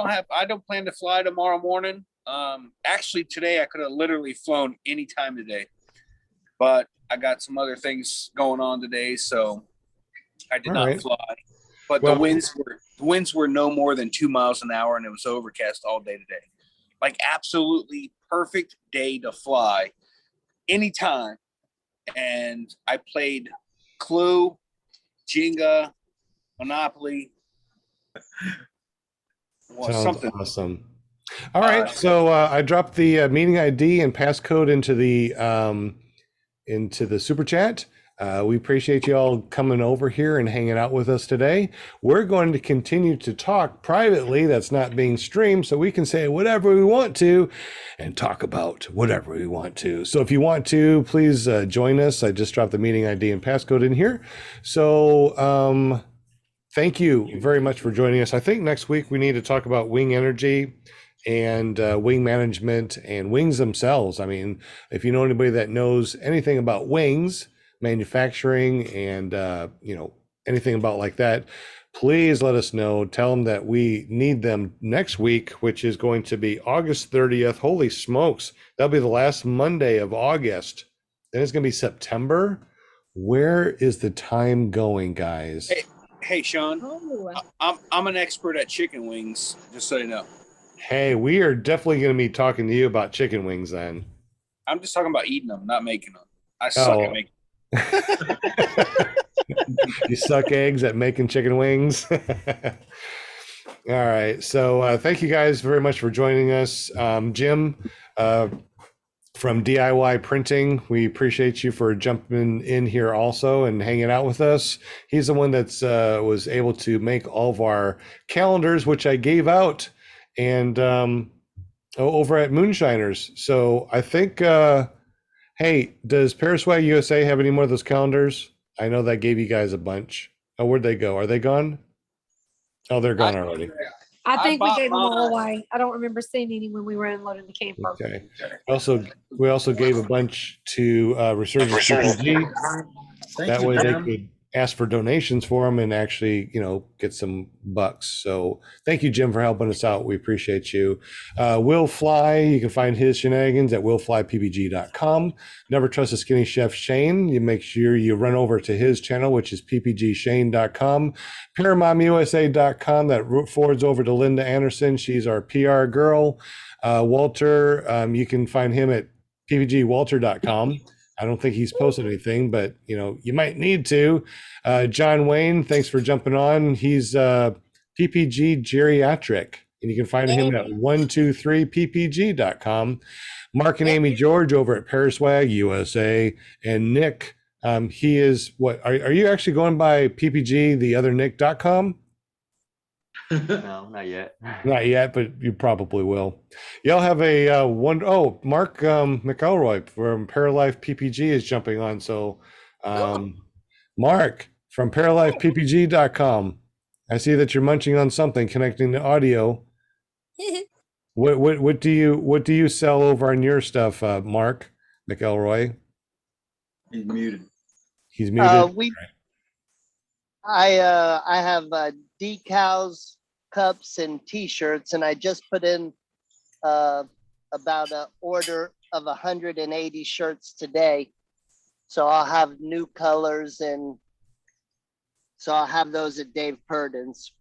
don't plan to fly tomorrow morning. Actually, today I could have literally flown anytime today, but I got some other things going on today, so I did not fly. But the winds were no more than 2 miles an hour, and it was overcast all day today. Like, absolutely perfect day to fly anytime. And I played Clue, Jenga, Monopoly. Sounds awesome. All right, so I dropped the meeting ID and passcode into the super chat. We appreciate you all coming over here and hanging out with us today. We're going to continue to talk privately. That's not being streamed, so we can say whatever we want to and talk about whatever we want to. So if you want to, please join us. I just dropped the meeting ID and passcode in here. So thank you very much for joining us. I think next week we need to talk about wing energy and wing management and wings themselves. I mean, if you know anybody that knows anything about wings, manufacturing, and you know, anything about like that, please let us know. Tell them that we need them next week, which is going to be August 30th. Holy smokes, that'll be the last Monday of August. Then it's gonna be September. Where is the time going, guys? Hey, Sean, I'm an expert at chicken wings, just so you know. Hey, we are definitely going to be talking to you about chicken wings then. I'm just talking about eating them, not making them. I suck at making You suck eggs at making chicken wings. All right. So thank you guys very much for joining us. Jim from DIY Printing, we appreciate you for jumping in here also and hanging out with us. He's the one that's was able to make all of our calendars, which I gave out, and over at Moonshiners. So I think, hey, does Paramotor USA have any more of those calendars? I know that gave you guys a bunch. Oh, where'd they go? Are they gone? Oh, they're gone already. I think we gave them all away. I don't remember seeing any when we were unloading the camper. Okay. We also gave a bunch to Resurgence CPG. That way they could ask for donations for them and actually, you know, get some bucks. So thank you, Jim, for helping us out. We appreciate you. Will Fly, you can find his shenanigans at willflyppg.com. Never Trust a Skinny Chef Shane. You make sure you run over to his channel, which is ppgshane.com. ParamomUSA.com. That forwards over to Linda Anderson. She's our PR girl. Walter, you can find him at ppgwalter.com. I don't think he's posted anything, but you know, you might need to. John Wayne, thanks for jumping on. He's PPG Geriatric, and you can find him at 123ppg.com. Mark and Amy George over at Paramotor USA, and Nick, he is what? Are you actually going by PPG, the other Nick.com? No, not yet. Not yet, but you probably will. Y'all have a Mark McElroy from Paralife PPG is jumping on. So Mark from paralifeppg.com. I see that you're munching on something connecting to audio. What do you sell over on your stuff, Mark McElroy? He's muted. He's muted. I have decals, cups, and T-shirts, and I just put in about an order of 180 shirts today. So I'll have new colors, and so I'll have those at Dave Purden's.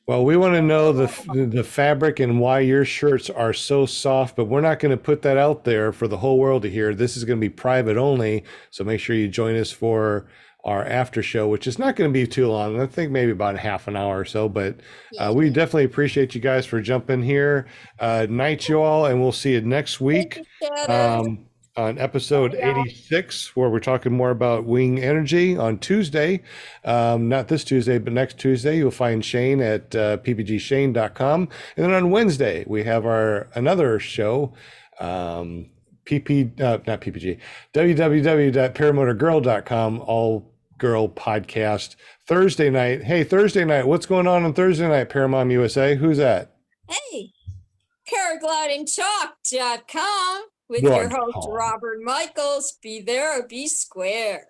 Well, we want to know the fabric and why your shirts are so soft, but we're not going to put that out there for the whole world to hear. This is going to be private only. So make sure you join us for our after show, which is not going to be too long. I think maybe about a half an hour or so, but we definitely appreciate you guys for jumping here. Night, you all, and we'll see you next week on episode 86, where we're talking more about wing energy on Tuesday. Not this Tuesday, but next Tuesday. You'll find Shane at ppgshane.com. And then on Wednesday, we have another show, not PPG, www.paramotorgirl.com, all girl podcast. Thursday night. Hey, Thursday night, what's going on Thursday night, Paramount USA? Who's that? Hey, paraglidingtalk.com with your host, Robert Michaels. Be there or be square.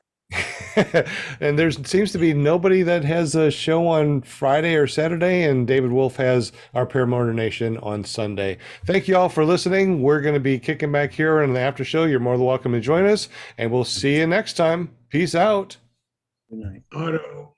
And there seems to be nobody that has a show on Friday or Saturday, and David Wolf has our Paramotor Nation on Sunday. Thank you all for listening. We're going to be kicking back here in the after show. You're more than welcome to join us, and we'll see you next time. Peace out. Good night. I don't know.